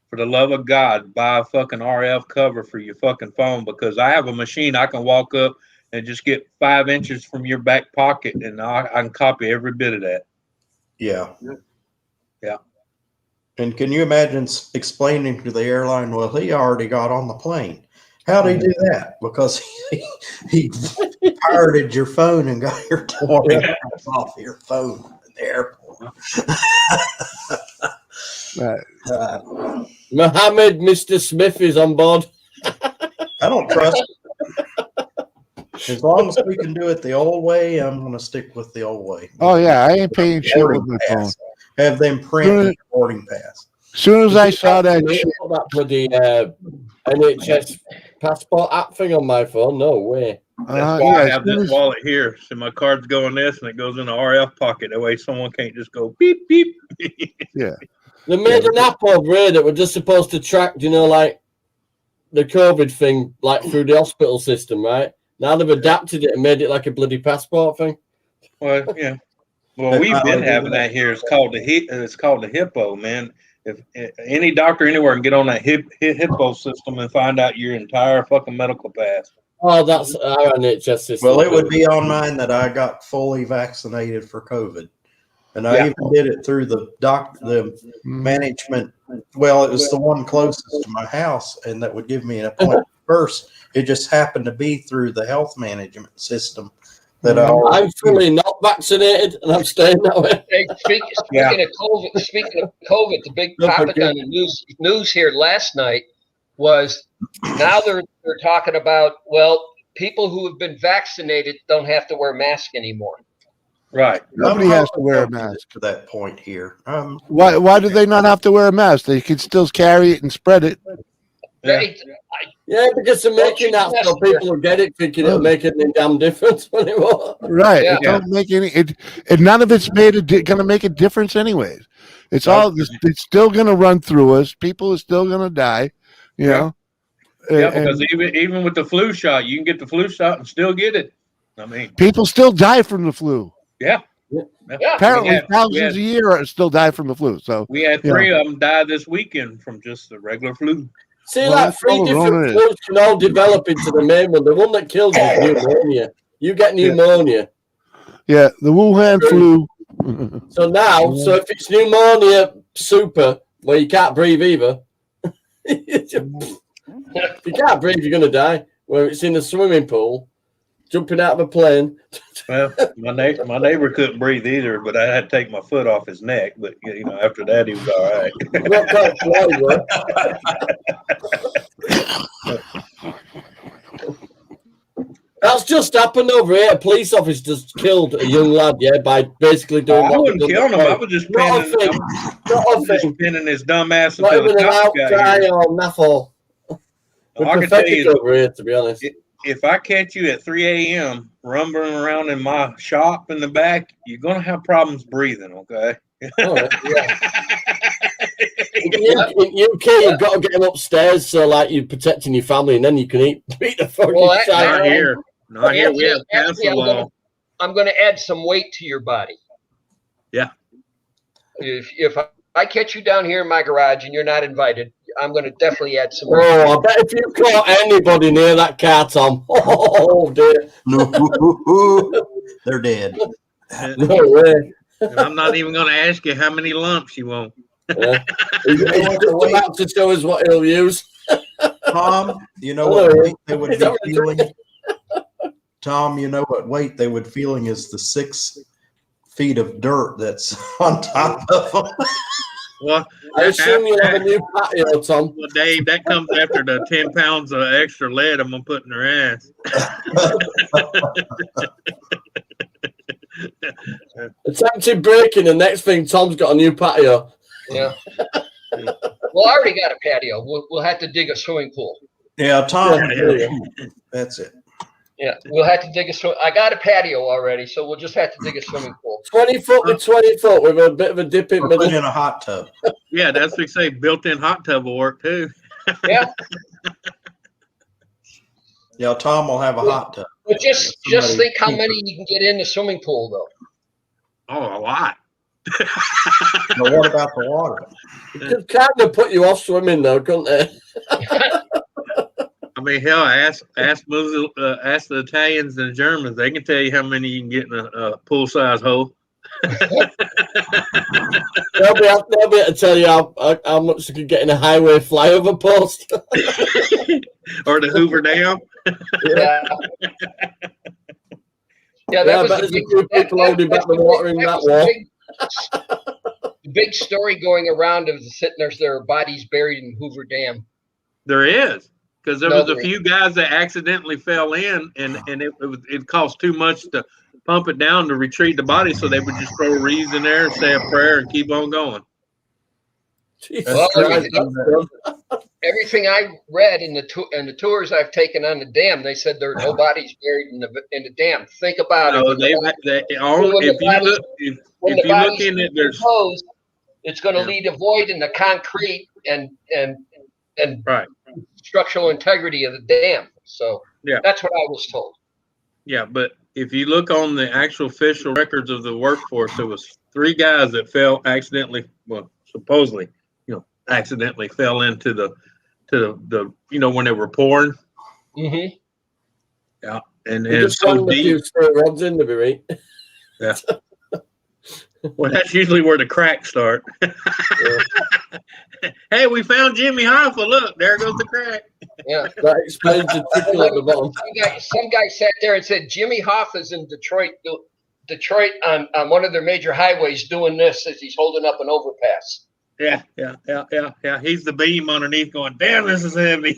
[SPEAKER 5] for the love of God, buy a fucking RF cover for your fucking phone, because I have a machine I can walk up and just get 5 inches from your back pocket, and I can copy every bit of that.
[SPEAKER 2] Yeah.
[SPEAKER 5] Yeah.
[SPEAKER 2] And can you imagine explaining to the airline, well, he already got on the plane. How'd he do that? Because he pirated your phone and got your $20 off your phone at the airport.
[SPEAKER 6] Right.
[SPEAKER 7] Mohammed, Mr. Smith is on board.
[SPEAKER 2] I don't trust it. As long as we can do it the old way, I'm going to stick with the old way.
[SPEAKER 6] Oh yeah, I ain't paying shit with
[SPEAKER 2] Boarding
[SPEAKER 6] my phone.
[SPEAKER 2] pass. Have them print the boarding pass.
[SPEAKER 6] As soon as I saw that shit,
[SPEAKER 7] That bloody NHS passport app thing on my phone. No way.
[SPEAKER 5] That's why I
[SPEAKER 6] as
[SPEAKER 5] have
[SPEAKER 6] soon
[SPEAKER 5] this
[SPEAKER 6] as-
[SPEAKER 5] wallet here. So my cards go in this, and it goes in the RF pocket. That way someone can't just go beep, beep.
[SPEAKER 7] They made an app over here that were just supposed to track, like the COVID thing, like through the hospital system, right? Now they've adapted it and made it like a bloody passport thing.
[SPEAKER 5] Well, yeah. Well, we've been having that here. It's called the Hippo, man. If any doctor anywhere can get on that Hippo system and find out your entire fucking medical pass.
[SPEAKER 7] Oh, that's our NHS system.
[SPEAKER 2] Well, it would be on mine that I got fully vaccinated for COVID. And I
[SPEAKER 5] Yeah.
[SPEAKER 2] even did it through the management. Well, it was the one closest to my house, and that would give me an appointment first. It just happened to be through the health management system that
[SPEAKER 7] I'm fully not vaccinated and I'm staying that way.
[SPEAKER 1] Hey, speaking of COVID, the big
[SPEAKER 2] No,
[SPEAKER 1] topic
[SPEAKER 2] forget-
[SPEAKER 1] on the news here last night was now they're talking about, well, people who have been vaccinated don't have to wear masks anymore.
[SPEAKER 5] Right.
[SPEAKER 6] Nobody has to wear a mask.
[SPEAKER 2] to that point here.
[SPEAKER 6] Why do they not have to wear a mask? They can still carry it and spread it.
[SPEAKER 5] Yeah.
[SPEAKER 7] Yeah, because they're making that so people will get it thinking it'll make any damn difference when it won't.
[SPEAKER 6] Right.
[SPEAKER 1] Yeah.
[SPEAKER 6] It don't make any. And none of it's going to make a difference anyways. It's all. It's still going to run through us. People are still going to die. You know.
[SPEAKER 5] Yeah,
[SPEAKER 6] And
[SPEAKER 5] because even with the flu shot, you can get the flu shot and still get it. I mean,
[SPEAKER 6] people still die from the flu.
[SPEAKER 5] yeah.
[SPEAKER 1] Yeah.
[SPEAKER 6] Apparently,
[SPEAKER 5] we
[SPEAKER 6] thousands
[SPEAKER 5] had-
[SPEAKER 6] a year still die from the flu. So
[SPEAKER 5] We had 3 of them die this weekend from just the regular flu.
[SPEAKER 7] See,
[SPEAKER 6] Well,
[SPEAKER 7] like
[SPEAKER 6] that's
[SPEAKER 7] 3
[SPEAKER 6] all the
[SPEAKER 7] different
[SPEAKER 6] Rona is.
[SPEAKER 7] flus can all develop into the main one. The one that kills you is pneumonia. You get pneumonia.
[SPEAKER 6] yeah, the Wuhan flu.
[SPEAKER 7] So now, if it's pneumonia super, where you can't breathe either, if you can't breathe, you're going to die. Where it's in a swimming pool, jumping out of a plane.
[SPEAKER 5] Well, my neighbor couldn't breathe either, but I had to take my foot off his neck. But after that, he was all right.
[SPEAKER 7] Not quite fly, That's just happened over here. A police officer just killed a young lad, by basically doing
[SPEAKER 5] I
[SPEAKER 7] what
[SPEAKER 5] wouldn't
[SPEAKER 7] he
[SPEAKER 5] kill
[SPEAKER 7] done
[SPEAKER 5] him. I was just
[SPEAKER 7] Not a
[SPEAKER 5] pinning,
[SPEAKER 7] thing. Not a thing.
[SPEAKER 5] pinning his dumb ass
[SPEAKER 7] Not
[SPEAKER 5] until
[SPEAKER 7] even
[SPEAKER 5] the
[SPEAKER 7] an
[SPEAKER 5] cops got
[SPEAKER 7] outcry
[SPEAKER 5] here.
[SPEAKER 7] or naffle. We're
[SPEAKER 5] I can tell
[SPEAKER 7] pathetic
[SPEAKER 5] you,
[SPEAKER 7] over here, to be honest.
[SPEAKER 5] if I catch you at 3 a.m. rumbling around in my shop in the back, you're gonna have problems breathing. Okay.
[SPEAKER 7] All right, yeah. In UK, you've got to get them upstairs, so like you're protecting your family, and then you can eat the fucking
[SPEAKER 1] Well,
[SPEAKER 7] shit.
[SPEAKER 5] Not here. Not here. We have
[SPEAKER 1] Anthony,
[SPEAKER 5] council law.
[SPEAKER 1] I'm going to add some weight to your body.
[SPEAKER 5] Yeah.
[SPEAKER 1] If I catch you down here in my garage and you're not invited, I'm going to definitely add some weight.
[SPEAKER 7] Oh, I bet if you caught anybody near that car, Tom, oh dear,
[SPEAKER 2] They're dead.
[SPEAKER 7] no way.
[SPEAKER 5] And I'm not even gonna ask you how many lumps you want.
[SPEAKER 7] Yeah. He's just about to show us what he'll use.
[SPEAKER 2] Tom, you know what weight they would be feeling? Tom, you know what weight they would feeling is the 6 feet of dirt that's on top of them.
[SPEAKER 5] Well,
[SPEAKER 7] I assume you'll have a new patio, Tom.
[SPEAKER 5] well, Dave, that comes after the 10 pounds of extra lead I'm gonna put in their ass.
[SPEAKER 7] Attempted breaking, the next thing, Tom's got a new patio.
[SPEAKER 1] Yeah. Well, I already got a patio. We'll have to dig a swimming pool.
[SPEAKER 2] Yeah, Tom.
[SPEAKER 7] Yeah.
[SPEAKER 2] That's it.
[SPEAKER 1] Yeah, we'll have to dig a swim. I got a patio already, so we'll just have to dig a swimming pool.
[SPEAKER 7] 20 foot with 20 foot with a bit of a dip in
[SPEAKER 2] Or put
[SPEAKER 7] middle.
[SPEAKER 2] in a hot tub.
[SPEAKER 5] Yeah, that's what we say. Built-in hot tub will work too.
[SPEAKER 1] Yeah,
[SPEAKER 2] Yeah, Tom will have a hot tub.
[SPEAKER 1] but just
[SPEAKER 2] Somebody-
[SPEAKER 1] think how many you can get in the swimming pool, though.
[SPEAKER 5] Oh, a lot.
[SPEAKER 2] But what about the water?
[SPEAKER 7] It could kind of put you off swimming, though, couldn't it?
[SPEAKER 5] I mean, hell, ask the Italians and Germans. They can tell you how many you can get in a pool-size hole.
[SPEAKER 7] They'll be able to tell you how much you could get in a highway flyover post.
[SPEAKER 5] Or the Hoover Dam.
[SPEAKER 1] Yeah. Yeah, that
[SPEAKER 7] Yeah,
[SPEAKER 1] was
[SPEAKER 7] but
[SPEAKER 1] the
[SPEAKER 7] there's a few people holding back the water in that
[SPEAKER 1] was the
[SPEAKER 7] wall.
[SPEAKER 1] the big story going around of sitting there bodies buried in Hoover Dam.
[SPEAKER 5] There is. Because there
[SPEAKER 1] No,
[SPEAKER 5] was a
[SPEAKER 1] there
[SPEAKER 5] few guys that accidentally fell in, and it cost too much to pump it down to retrieve the body, so they would just throw wreaths in there and say a prayer and keep on going.
[SPEAKER 7] Jesus
[SPEAKER 1] Well,
[SPEAKER 7] Christ,
[SPEAKER 1] Everything I read in the tours I've taken on the dam, they said there are no bodies buried in the dam. Think about
[SPEAKER 5] No,
[SPEAKER 1] it. When the
[SPEAKER 5] if you look, if you look
[SPEAKER 1] bodies
[SPEAKER 5] in it, there's
[SPEAKER 1] decompose, it's going to
[SPEAKER 5] Yeah.
[SPEAKER 1] leave a void in the concrete and
[SPEAKER 5] right.
[SPEAKER 1] structural integrity of the dam. So
[SPEAKER 5] Yeah.
[SPEAKER 1] that's what I was told.
[SPEAKER 5] Yeah, but if you look on the actual official records of the workforce, there was 3 guys that fell accidentally, well, supposedly, accidentally fell into the when they were pouring,
[SPEAKER 1] Mm-hmm.
[SPEAKER 5] and
[SPEAKER 7] you
[SPEAKER 5] it's
[SPEAKER 7] just
[SPEAKER 5] so
[SPEAKER 7] run a few
[SPEAKER 5] deep.
[SPEAKER 7] straight rods in to be right.
[SPEAKER 5] Well, that's usually where the cracks start. Hey, we found Jimmy Hoffa. Look, there goes the crack.
[SPEAKER 1] Yeah.
[SPEAKER 7] That explains the tickle at the bottom.
[SPEAKER 1] Some guy sat there and said Jimmy Hoffa's in Detroit on one of their major highways doing this as he's holding up an overpass.
[SPEAKER 5] Yeah. He's the beam underneath going, damn, this is heavy.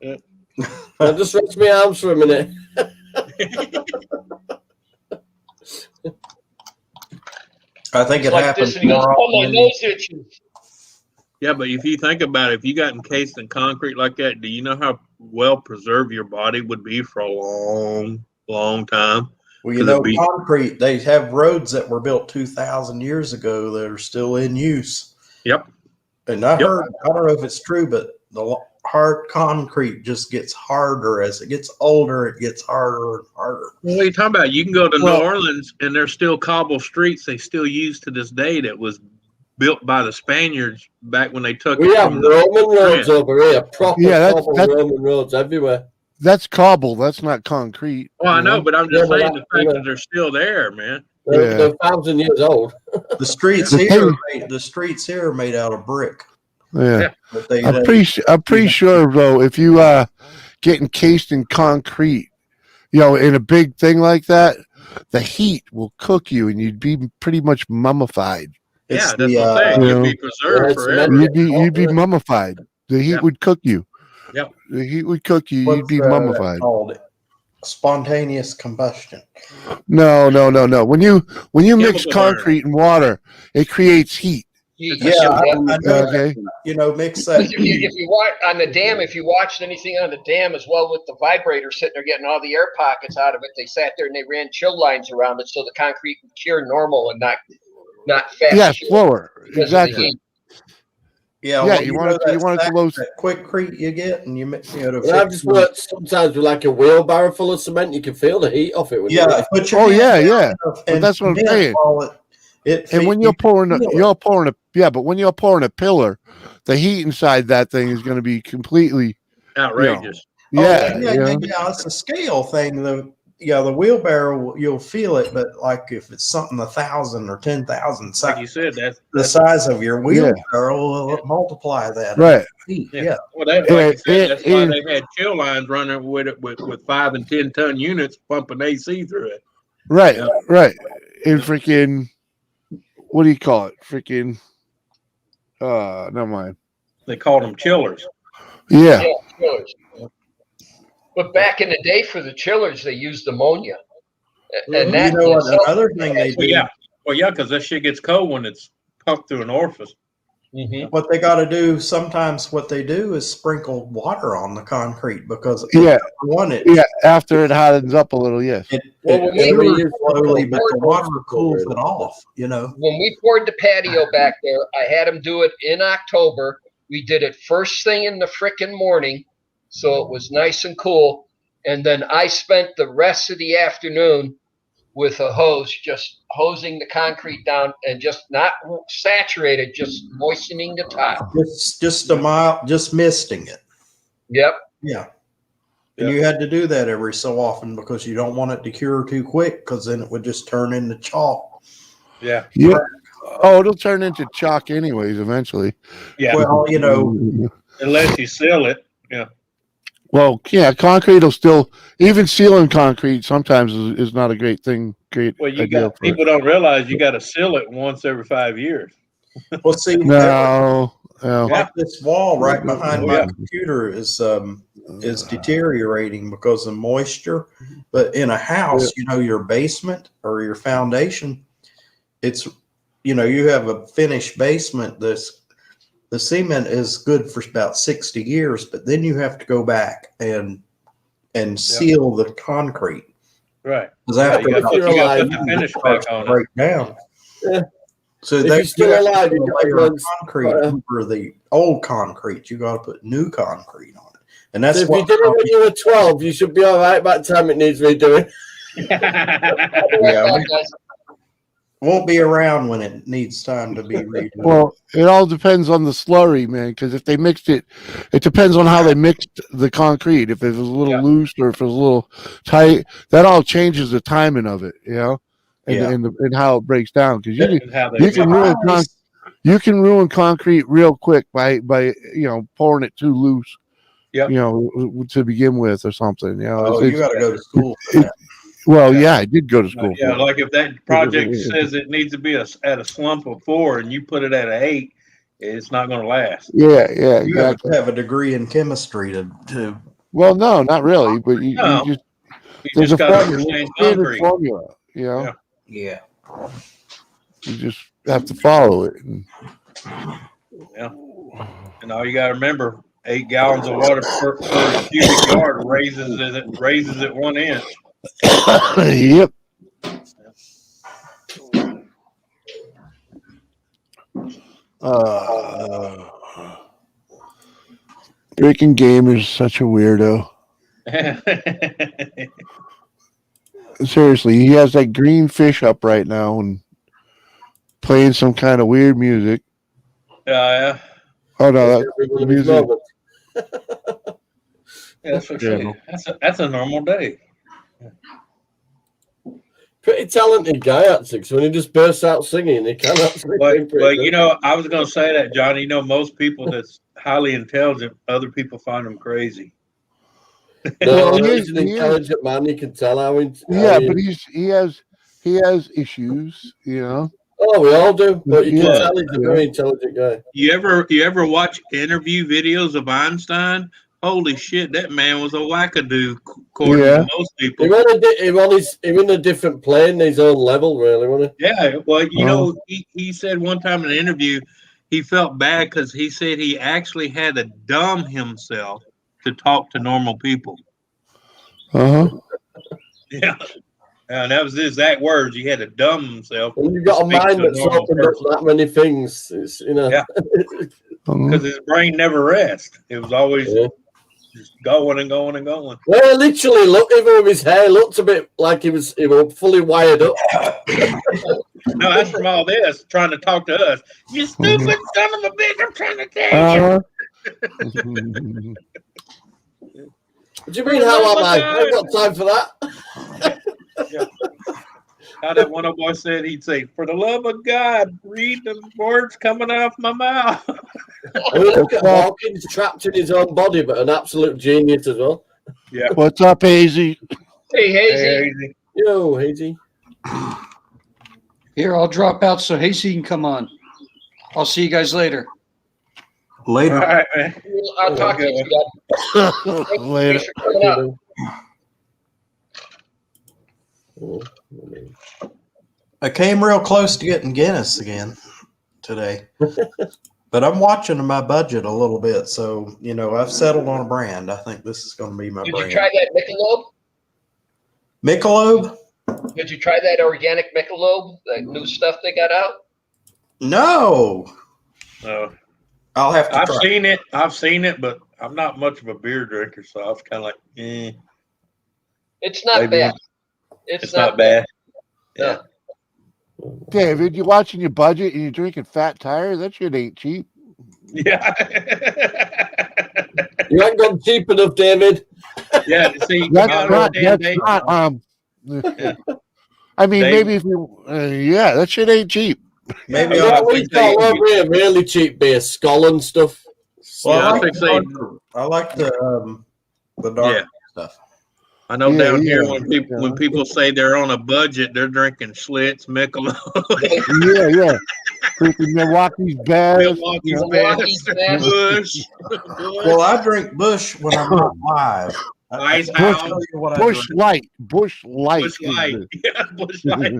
[SPEAKER 1] Yeah.
[SPEAKER 7] I'll just rest my arms for a minute.
[SPEAKER 2] I think it
[SPEAKER 1] Like
[SPEAKER 2] happens
[SPEAKER 1] this, and he goes,
[SPEAKER 2] more
[SPEAKER 1] "Oh, my
[SPEAKER 2] often.
[SPEAKER 1] nose itches."
[SPEAKER 5] Yeah, but if you think about it, if you got encased in concrete like that, do you know how well preserved your body would be for a long, long time?
[SPEAKER 2] Well, you know, concrete, they have roads that were built 2,000 years ago that are still in use.
[SPEAKER 5] Yep.
[SPEAKER 2] And I heard, I don't know if it's true, but the hard concrete just gets harder as it gets older. It gets harder and harder.
[SPEAKER 5] What are you talking about? You can go to
[SPEAKER 6] Well-
[SPEAKER 5] New Orleans and there's still cobble streets they still use to this day that was built by the Spaniards back when they took
[SPEAKER 7] We
[SPEAKER 5] it
[SPEAKER 7] have
[SPEAKER 5] from the
[SPEAKER 7] Roman roads over here, proper
[SPEAKER 6] Yeah,
[SPEAKER 7] proper Roman roads everywhere.
[SPEAKER 6] That's cobble. That's not concrete.
[SPEAKER 5] Well, I know, but I'm just
[SPEAKER 7] Yeah, but
[SPEAKER 5] saying the
[SPEAKER 7] that-
[SPEAKER 5] fact that they're still there, man.
[SPEAKER 7] They're,
[SPEAKER 6] Yeah.
[SPEAKER 7] they're 1,000 years old.
[SPEAKER 2] The streets
[SPEAKER 6] The
[SPEAKER 2] here,
[SPEAKER 6] thing-
[SPEAKER 2] the streets here are made out of brick.
[SPEAKER 6] Yeah.
[SPEAKER 2] But they,
[SPEAKER 6] I'm pretty sure though, if you get encased in concrete, in a big thing like that, the heat will cook you and you'd be pretty much mummified.
[SPEAKER 2] it's
[SPEAKER 5] Yeah, that's
[SPEAKER 2] the,
[SPEAKER 5] what I'm saying. You'd be
[SPEAKER 7] Yeah,
[SPEAKER 5] preserved
[SPEAKER 7] it's
[SPEAKER 5] forever.
[SPEAKER 7] meant-
[SPEAKER 6] You'd be mummified. The heat
[SPEAKER 5] Yeah.
[SPEAKER 6] would cook you.
[SPEAKER 5] Yeah.
[SPEAKER 6] The heat would cook you. You'd
[SPEAKER 2] what's
[SPEAKER 6] be
[SPEAKER 2] that
[SPEAKER 6] mummified.
[SPEAKER 2] called? Spontaneous combustion.
[SPEAKER 6] No. When you mix
[SPEAKER 5] Chemical
[SPEAKER 6] concrete and water, it creates heat.
[SPEAKER 2] Yeah, I know.
[SPEAKER 6] Okay.
[SPEAKER 2] Mix that.
[SPEAKER 1] If you watch on the dam, if you watched anything on the dam as well with the vibrator sitting there getting all the air pockets out of it, they sat there and they ran chill lines around it so the concrete would cure normal and not fast.
[SPEAKER 6] Yeah,
[SPEAKER 1] cure
[SPEAKER 6] slower.
[SPEAKER 1] because of the
[SPEAKER 6] Exactly.
[SPEAKER 1] heat.
[SPEAKER 2] Yeah,
[SPEAKER 6] Yeah,
[SPEAKER 2] well,
[SPEAKER 6] you want it to low.
[SPEAKER 2] that quickcrete you get, and you mix
[SPEAKER 7] Well, I've just worked sometimes with like a wheelbarrow full of cement. You can feel the heat off it.
[SPEAKER 2] Yeah, put your
[SPEAKER 6] Oh,
[SPEAKER 2] hand
[SPEAKER 6] yeah,
[SPEAKER 2] down
[SPEAKER 6] yeah.
[SPEAKER 2] and
[SPEAKER 6] that's what I'm
[SPEAKER 2] then
[SPEAKER 6] saying.
[SPEAKER 2] while it
[SPEAKER 6] And when
[SPEAKER 2] you
[SPEAKER 6] you're pouring,
[SPEAKER 2] feel it.
[SPEAKER 6] but when you're pouring a pillar, the heat inside that thing is going to be completely,
[SPEAKER 5] Outrageous.
[SPEAKER 6] yeah.
[SPEAKER 2] yeah, it's a scale thing. The wheelbarrow, you'll feel it, but like if it's something 1,000 or 10,000,
[SPEAKER 5] Like you said, that's
[SPEAKER 2] the size of your wheelbarrow will multiply that.
[SPEAKER 6] Right.
[SPEAKER 2] Heat.
[SPEAKER 5] Yeah.
[SPEAKER 2] Yeah.
[SPEAKER 5] well, like you said, that's why
[SPEAKER 6] and-
[SPEAKER 5] they had chill lines running with it with 5 and 10 ton units pumping AC through it.
[SPEAKER 6] Right,
[SPEAKER 5] Yeah.
[SPEAKER 6] right. And freaking, what do you call it? Freaking never mind.
[SPEAKER 5] They called them chillers.
[SPEAKER 6] Yeah.
[SPEAKER 1] Yeah, chillers. But back in the day for the chillers, they used ammonia. And that
[SPEAKER 2] You know what?
[SPEAKER 1] itself-
[SPEAKER 2] Another thing they
[SPEAKER 5] Well,
[SPEAKER 2] do,
[SPEAKER 5] yeah. Well, yeah, because that shit gets cold when it's pumped through an orifice.
[SPEAKER 1] Mhm.
[SPEAKER 2] what they got to do sometimes, what they do is sprinkle water on the concrete because
[SPEAKER 6] Yeah.
[SPEAKER 2] one, it
[SPEAKER 6] Yeah. After it hardens up a little, yes.
[SPEAKER 1] Well, when we
[SPEAKER 2] cures
[SPEAKER 7] use
[SPEAKER 2] slowly, but the water
[SPEAKER 7] water
[SPEAKER 2] cools it off. You know.
[SPEAKER 1] When we poured the patio back there, I had them do it in October. We did it first thing in the frickin' morning, so it was nice and cool. And then I spent the rest of the afternoon with a hose, just hosing the concrete down and just not saturated, just moistening the top.
[SPEAKER 2] Just a mile, just misting it.
[SPEAKER 1] Yep.
[SPEAKER 2] Yeah. And you had to do that every so often because you don't want it to cure too quick because then it would just turn into chalk.
[SPEAKER 5] Yeah.
[SPEAKER 6] Yeah. Oh, it'll turn into chalk anyways eventually.
[SPEAKER 5] Yeah.
[SPEAKER 2] Well, you know,
[SPEAKER 5] Unless you seal it. Yeah.
[SPEAKER 6] Well, yeah, concrete will still, even sealing concrete sometimes is not a great thing. Great
[SPEAKER 5] Well, you
[SPEAKER 6] idea
[SPEAKER 5] got
[SPEAKER 6] for it.
[SPEAKER 5] people don't realize you got to seal it once every 5 years.
[SPEAKER 2] well, see,
[SPEAKER 6] No.
[SPEAKER 2] like this wall right behind my
[SPEAKER 5] Yeah.
[SPEAKER 2] computer is deteriorating because of moisture. But in a house, you know, your basement or your foundation, it's, you know, you have a finished basement. The cement is good for about 60 years, but then you have to go back and seal the concrete.
[SPEAKER 5] Right.
[SPEAKER 2] Because
[SPEAKER 5] Yeah,
[SPEAKER 2] after
[SPEAKER 5] you got
[SPEAKER 2] about
[SPEAKER 5] to put
[SPEAKER 7] alive,
[SPEAKER 5] the
[SPEAKER 2] it
[SPEAKER 5] finish
[SPEAKER 2] starts
[SPEAKER 5] back on
[SPEAKER 2] to
[SPEAKER 5] it.
[SPEAKER 2] break down.
[SPEAKER 7] Yeah.
[SPEAKER 2] So
[SPEAKER 7] If
[SPEAKER 2] they
[SPEAKER 7] you're still
[SPEAKER 2] you have to
[SPEAKER 7] alive,
[SPEAKER 2] put
[SPEAKER 7] you
[SPEAKER 2] a
[SPEAKER 7] got
[SPEAKER 2] layer
[SPEAKER 7] to
[SPEAKER 2] of concrete over the old concrete. You got to put new concrete on it, and that's
[SPEAKER 7] So if
[SPEAKER 2] what
[SPEAKER 7] you did it when you were 12, you should be all right by the time it needs redoing.
[SPEAKER 2] Yeah, won't be around when it needs time to be redone.
[SPEAKER 6] Well, it all depends on the slurry, man. Because if they mixed it, it depends on how they mixed the concrete. If it was a little
[SPEAKER 5] Yeah.
[SPEAKER 6] loose or if it was a little tight, that all changes the timing of it, you know, and
[SPEAKER 2] Yeah.
[SPEAKER 6] and how it breaks down. Because
[SPEAKER 5] And how they
[SPEAKER 6] you can ruin you can ruin concrete real quick by you know pouring it too loose.
[SPEAKER 5] Yep.
[SPEAKER 6] You know, to begin with or something. You know,
[SPEAKER 2] Oh, you got to go to school for that.
[SPEAKER 6] well, yeah, I did go to school.
[SPEAKER 5] Yeah,
[SPEAKER 6] for it.
[SPEAKER 5] like if that project says it needs to be at a slump of 4 and you put it at an 8, it's not going to last.
[SPEAKER 6] Yeah,
[SPEAKER 2] You have
[SPEAKER 6] exactly.
[SPEAKER 2] to have a degree in chemistry to
[SPEAKER 6] Well, no, not really, but you
[SPEAKER 5] No.
[SPEAKER 6] just
[SPEAKER 5] You
[SPEAKER 6] there's
[SPEAKER 5] just
[SPEAKER 6] a
[SPEAKER 5] got to
[SPEAKER 6] formula,
[SPEAKER 5] understand
[SPEAKER 6] standard
[SPEAKER 5] concrete.
[SPEAKER 6] formula. You know,
[SPEAKER 5] Yeah.
[SPEAKER 2] yeah.
[SPEAKER 6] you just have to follow it. And,
[SPEAKER 5] And all you got to remember, 8 gallons of water per cubic yard raises it 1 inch.
[SPEAKER 6] yep. Freaking Gamer's such a weirdo. Seriously, he has that green fish up right now and playing some kind of weird music.
[SPEAKER 5] Yeah.
[SPEAKER 6] Oh no,
[SPEAKER 7] Every one
[SPEAKER 6] the
[SPEAKER 7] of his
[SPEAKER 6] music.
[SPEAKER 7] moments.
[SPEAKER 5] Yeah, that's what I'm saying. That's a normal day.
[SPEAKER 7] Pretty talented guy, actually. So when he just bursts out singing, he can actually sing pretty
[SPEAKER 5] But
[SPEAKER 7] good.
[SPEAKER 5] you know, I was going to say that, Johnny. You know, most people that's highly intelligent, other people find them crazy.
[SPEAKER 7] No,
[SPEAKER 6] Well,
[SPEAKER 7] he's an
[SPEAKER 6] he is.
[SPEAKER 7] intelligent man. You can tell how.
[SPEAKER 6] Yeah, but he has issues, you know.
[SPEAKER 7] Oh, we all do. But you can
[SPEAKER 6] Yeah.
[SPEAKER 7] tell he's a very intelligent guy.
[SPEAKER 5] You ever watch interview videos of Einstein? Holy shit, that man was a wackadoo, according
[SPEAKER 6] Yeah.
[SPEAKER 5] to most people.
[SPEAKER 7] He in a different plane, his own level, really, wasn't
[SPEAKER 5] Yeah, well, you know, he said one time in an interview he felt bad because he said he actually had to dumb himself to talk to normal people.
[SPEAKER 6] Uh huh.
[SPEAKER 5] Yeah. And that was his exact words. He had to dumb himself
[SPEAKER 7] he? When you've got a
[SPEAKER 5] Speak
[SPEAKER 7] mind
[SPEAKER 5] to a
[SPEAKER 7] that's
[SPEAKER 5] normal
[SPEAKER 7] opened up
[SPEAKER 5] person.
[SPEAKER 7] that many things, it's, you know.
[SPEAKER 5] Yeah. because his brain never rests. It was always
[SPEAKER 7] Yeah.
[SPEAKER 5] just going and going and going.
[SPEAKER 7] Well, literally, look, even with his hair, looked a bit like he was fully wired up.
[SPEAKER 5] No, that's from all this trying to talk to us. You stupid son of a bitch! I'm trying to tell you.
[SPEAKER 7] What do you mean, how am I? I ain't got time for that.
[SPEAKER 5] How that one old boy said, he'd say, "For the love of God, read the words coming off my mouth."
[SPEAKER 7] I mean, look at Hawkins trapped in his own body, but an absolute genius as well.
[SPEAKER 5] Yeah.
[SPEAKER 6] What's up, Hazy?
[SPEAKER 1] Hey, Hazy.
[SPEAKER 5] Crazy.
[SPEAKER 7] Yo, Hazy.
[SPEAKER 3] Here, I'll drop out so Hasty can come on. I'll see you guys later.
[SPEAKER 5] All
[SPEAKER 2] Later.
[SPEAKER 5] right, man.
[SPEAKER 1] I'll talk to you. Scott.
[SPEAKER 6] Later.
[SPEAKER 1] Thanks for coming up.
[SPEAKER 2] I came real close to getting Guinness again today, but I'm watching my budget a little bit. So, I've settled on a brand. I think this is going to be my
[SPEAKER 1] Did
[SPEAKER 2] brand.
[SPEAKER 1] you try that Michelob?
[SPEAKER 2] Michelob?
[SPEAKER 1] Did you try that organic Michelob? That new stuff they got out?
[SPEAKER 2] No.
[SPEAKER 5] No.
[SPEAKER 2] I'll have to
[SPEAKER 5] I've
[SPEAKER 2] try.
[SPEAKER 5] seen it. I've seen it, but I'm not much of a beer drinker, so I was kind of like, eh.
[SPEAKER 1] It's not
[SPEAKER 5] Maybe.
[SPEAKER 1] bad.
[SPEAKER 5] It's not bad.
[SPEAKER 1] Yeah.
[SPEAKER 6] David, you watching your budget and you're drinking Fat Tire? That shit ain't cheap.
[SPEAKER 5] Yeah.
[SPEAKER 7] You ain't gone cheap enough, David.
[SPEAKER 5] Yeah. See,
[SPEAKER 6] That's
[SPEAKER 5] I
[SPEAKER 6] not.
[SPEAKER 5] understand,
[SPEAKER 6] That's
[SPEAKER 5] Dave.
[SPEAKER 6] not. I mean,
[SPEAKER 5] Dave-
[SPEAKER 6] maybe if you, yeah, that shit ain't cheap.
[SPEAKER 2] Maybe
[SPEAKER 5] Yeah,
[SPEAKER 7] You know
[SPEAKER 2] I'll
[SPEAKER 7] what we call over here really cheap beer, Scotland stuff.
[SPEAKER 2] Well,
[SPEAKER 5] Yeah,
[SPEAKER 2] I
[SPEAKER 5] I
[SPEAKER 2] like
[SPEAKER 5] think
[SPEAKER 2] the
[SPEAKER 5] so.
[SPEAKER 2] darker- I like the dark
[SPEAKER 5] Yeah.
[SPEAKER 2] stuff.
[SPEAKER 5] I know
[SPEAKER 6] Yeah,
[SPEAKER 5] down here
[SPEAKER 6] yeah,
[SPEAKER 5] when people say they're on a budget, they're drinking Schlitz, Michelob,
[SPEAKER 6] Yeah. Freaking Milwaukee's best.
[SPEAKER 5] Milwaukee's
[SPEAKER 1] Milwaukee's
[SPEAKER 5] best,
[SPEAKER 1] Best.
[SPEAKER 5] Bush,
[SPEAKER 2] Well, I drink Bush when I'm not live.
[SPEAKER 5] Ice
[SPEAKER 2] I'll
[SPEAKER 5] House,
[SPEAKER 2] tell you what I
[SPEAKER 6] Bush
[SPEAKER 2] drink.
[SPEAKER 6] Light. Bush Light.
[SPEAKER 5] Bush Light, yeah, Bush Light.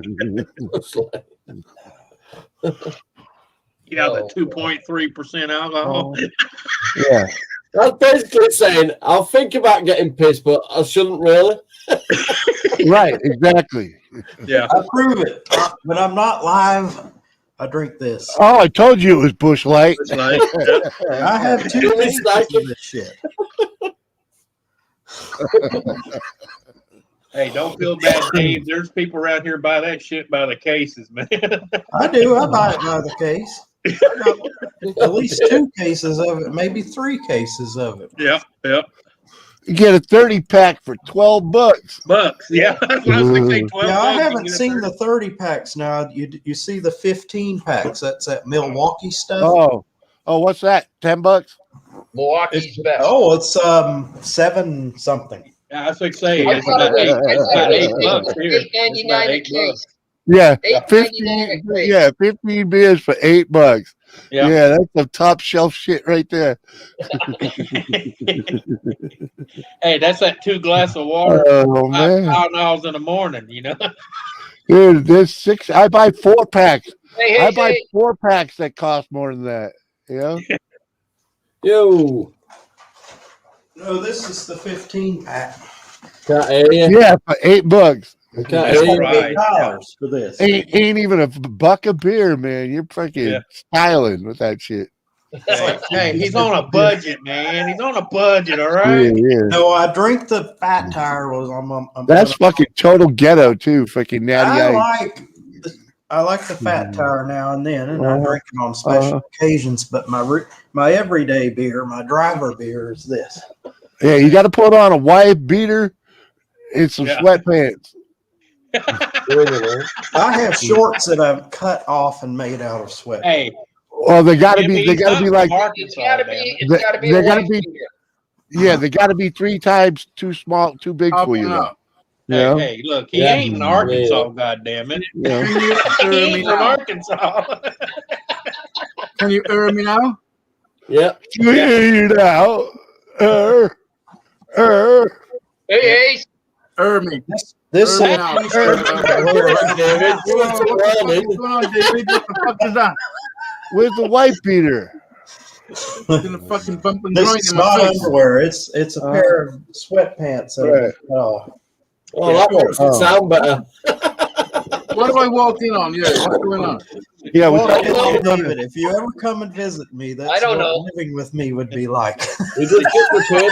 [SPEAKER 5] Yeah, the 2.3% alcohol.
[SPEAKER 6] Yeah.
[SPEAKER 7] That's basically saying I'll think about getting pissed, but I shouldn't really.
[SPEAKER 6] Right. Exactly.
[SPEAKER 5] Yeah,
[SPEAKER 2] I prove it. When I'm not live, I drink this.
[SPEAKER 6] Oh, I told you it was Bush Light.
[SPEAKER 5] Bush Light.
[SPEAKER 2] I have two
[SPEAKER 7] Really
[SPEAKER 2] cases
[SPEAKER 7] like
[SPEAKER 2] of this shit.
[SPEAKER 5] Hey, don't feel bad, Dave. There's people around here buy that shit by the cases, man.
[SPEAKER 2] I do. I buy it by the case. I got at least 2 cases of it, maybe 3 cases of it.
[SPEAKER 5] Yep.
[SPEAKER 6] You get a 30 pack for $12.
[SPEAKER 5] Bucks. Yeah, that's what I was going to say. 12
[SPEAKER 2] Yeah, I
[SPEAKER 5] bucks, you
[SPEAKER 2] haven't
[SPEAKER 5] get a
[SPEAKER 2] seen
[SPEAKER 5] 30.
[SPEAKER 2] the 30 packs now. You see the 15 packs. That's that Milwaukee stuff.
[SPEAKER 6] Oh, what's that? $10?
[SPEAKER 1] Milwaukee's best.
[SPEAKER 2] Oh, it's 7 something.
[SPEAKER 5] Yeah, I was going to say
[SPEAKER 1] I
[SPEAKER 5] it's
[SPEAKER 1] thought
[SPEAKER 5] about
[SPEAKER 1] it was
[SPEAKER 5] about $8 here. It's about
[SPEAKER 1] $8.99 a
[SPEAKER 5] $8.
[SPEAKER 1] case.
[SPEAKER 6] Yeah.
[SPEAKER 1] $8.99
[SPEAKER 6] 15.
[SPEAKER 1] a case.
[SPEAKER 6] Yeah, 15 beers for $8.
[SPEAKER 5] Yeah.
[SPEAKER 6] Yeah, that's some top shelf shit right there.
[SPEAKER 5] Hey, that's that 2 glass of water.
[SPEAKER 6] Oh man,
[SPEAKER 5] $5 in the morning, you know.
[SPEAKER 6] dude, there's 6. I buy 4 packs.
[SPEAKER 1] Hey,
[SPEAKER 6] I buy
[SPEAKER 1] hey,
[SPEAKER 6] 4 packs that cost more than that. You know?
[SPEAKER 7] Yo,
[SPEAKER 2] No, this is the 15 pack.
[SPEAKER 7] can't hear you.
[SPEAKER 6] Yeah, for $8.
[SPEAKER 7] I can't
[SPEAKER 5] That's
[SPEAKER 7] hear you.
[SPEAKER 5] right.
[SPEAKER 2] $8 for this.
[SPEAKER 6] Ain't even a buck of beer, man. You're fucking
[SPEAKER 5] Yeah.
[SPEAKER 6] styling with that shit.
[SPEAKER 5] Hey, he's on a budget, man. He's on a budget, all
[SPEAKER 6] Yeah,
[SPEAKER 5] right?
[SPEAKER 6] yeah.
[SPEAKER 2] No, I drink the Fat Tire.
[SPEAKER 6] That's fucking total ghetto too. Fucking natty ice.
[SPEAKER 2] I like the Fat Tire now and then, and I
[SPEAKER 6] Uh-huh.
[SPEAKER 2] drink it on special occasions. But my everyday beer, my driver beer, is this.
[SPEAKER 6] Yeah, you got to put on a white beater and some
[SPEAKER 5] Yeah.
[SPEAKER 6] sweatpants.
[SPEAKER 2] I have shorts that I've cut off and made out of sweat.
[SPEAKER 5] Hey,
[SPEAKER 6] Well, they got to
[SPEAKER 5] Jimmy,
[SPEAKER 6] be. They got to be
[SPEAKER 5] he's
[SPEAKER 6] like.
[SPEAKER 5] up from
[SPEAKER 1] It's
[SPEAKER 5] Arkansas,
[SPEAKER 1] gotta
[SPEAKER 5] damn
[SPEAKER 1] be.
[SPEAKER 5] it.
[SPEAKER 1] It's gotta be.
[SPEAKER 6] They
[SPEAKER 1] a
[SPEAKER 6] gotta
[SPEAKER 1] white
[SPEAKER 6] be-
[SPEAKER 1] beer.
[SPEAKER 6] Yeah, they got to be 3 times too small, too big for you. Though.
[SPEAKER 5] Hey,
[SPEAKER 6] Yeah.
[SPEAKER 5] hey, look, he
[SPEAKER 7] Yeah.
[SPEAKER 5] ain't in Arkansas, goddammit.
[SPEAKER 6] Yeah.
[SPEAKER 5] He ain't from Arkansas.
[SPEAKER 8] Can you hear me now?
[SPEAKER 7] Yeah.
[SPEAKER 6] You know.
[SPEAKER 1] Hey,
[SPEAKER 8] Hear me.
[SPEAKER 2] This
[SPEAKER 8] Hear me
[SPEAKER 2] is
[SPEAKER 8] now.
[SPEAKER 7] David.
[SPEAKER 8] What's going on, David? What the fuck is that?
[SPEAKER 6] Where's the white beater?
[SPEAKER 8] Gonna fucking bump and
[SPEAKER 2] this
[SPEAKER 8] joint
[SPEAKER 2] is
[SPEAKER 8] in my
[SPEAKER 2] not
[SPEAKER 8] face.
[SPEAKER 2] underwear. It's a pair of sweatpants.
[SPEAKER 6] Right.
[SPEAKER 2] Oh,
[SPEAKER 7] Well, that makes it sound better.
[SPEAKER 8] What do I walk in on? Yeah, what's going on?
[SPEAKER 6] Yeah, we
[SPEAKER 2] well, David, if you ever come and visit me, that's
[SPEAKER 1] I don't
[SPEAKER 2] what
[SPEAKER 1] know.
[SPEAKER 2] living with me would be like.
[SPEAKER 7] We just get prepared.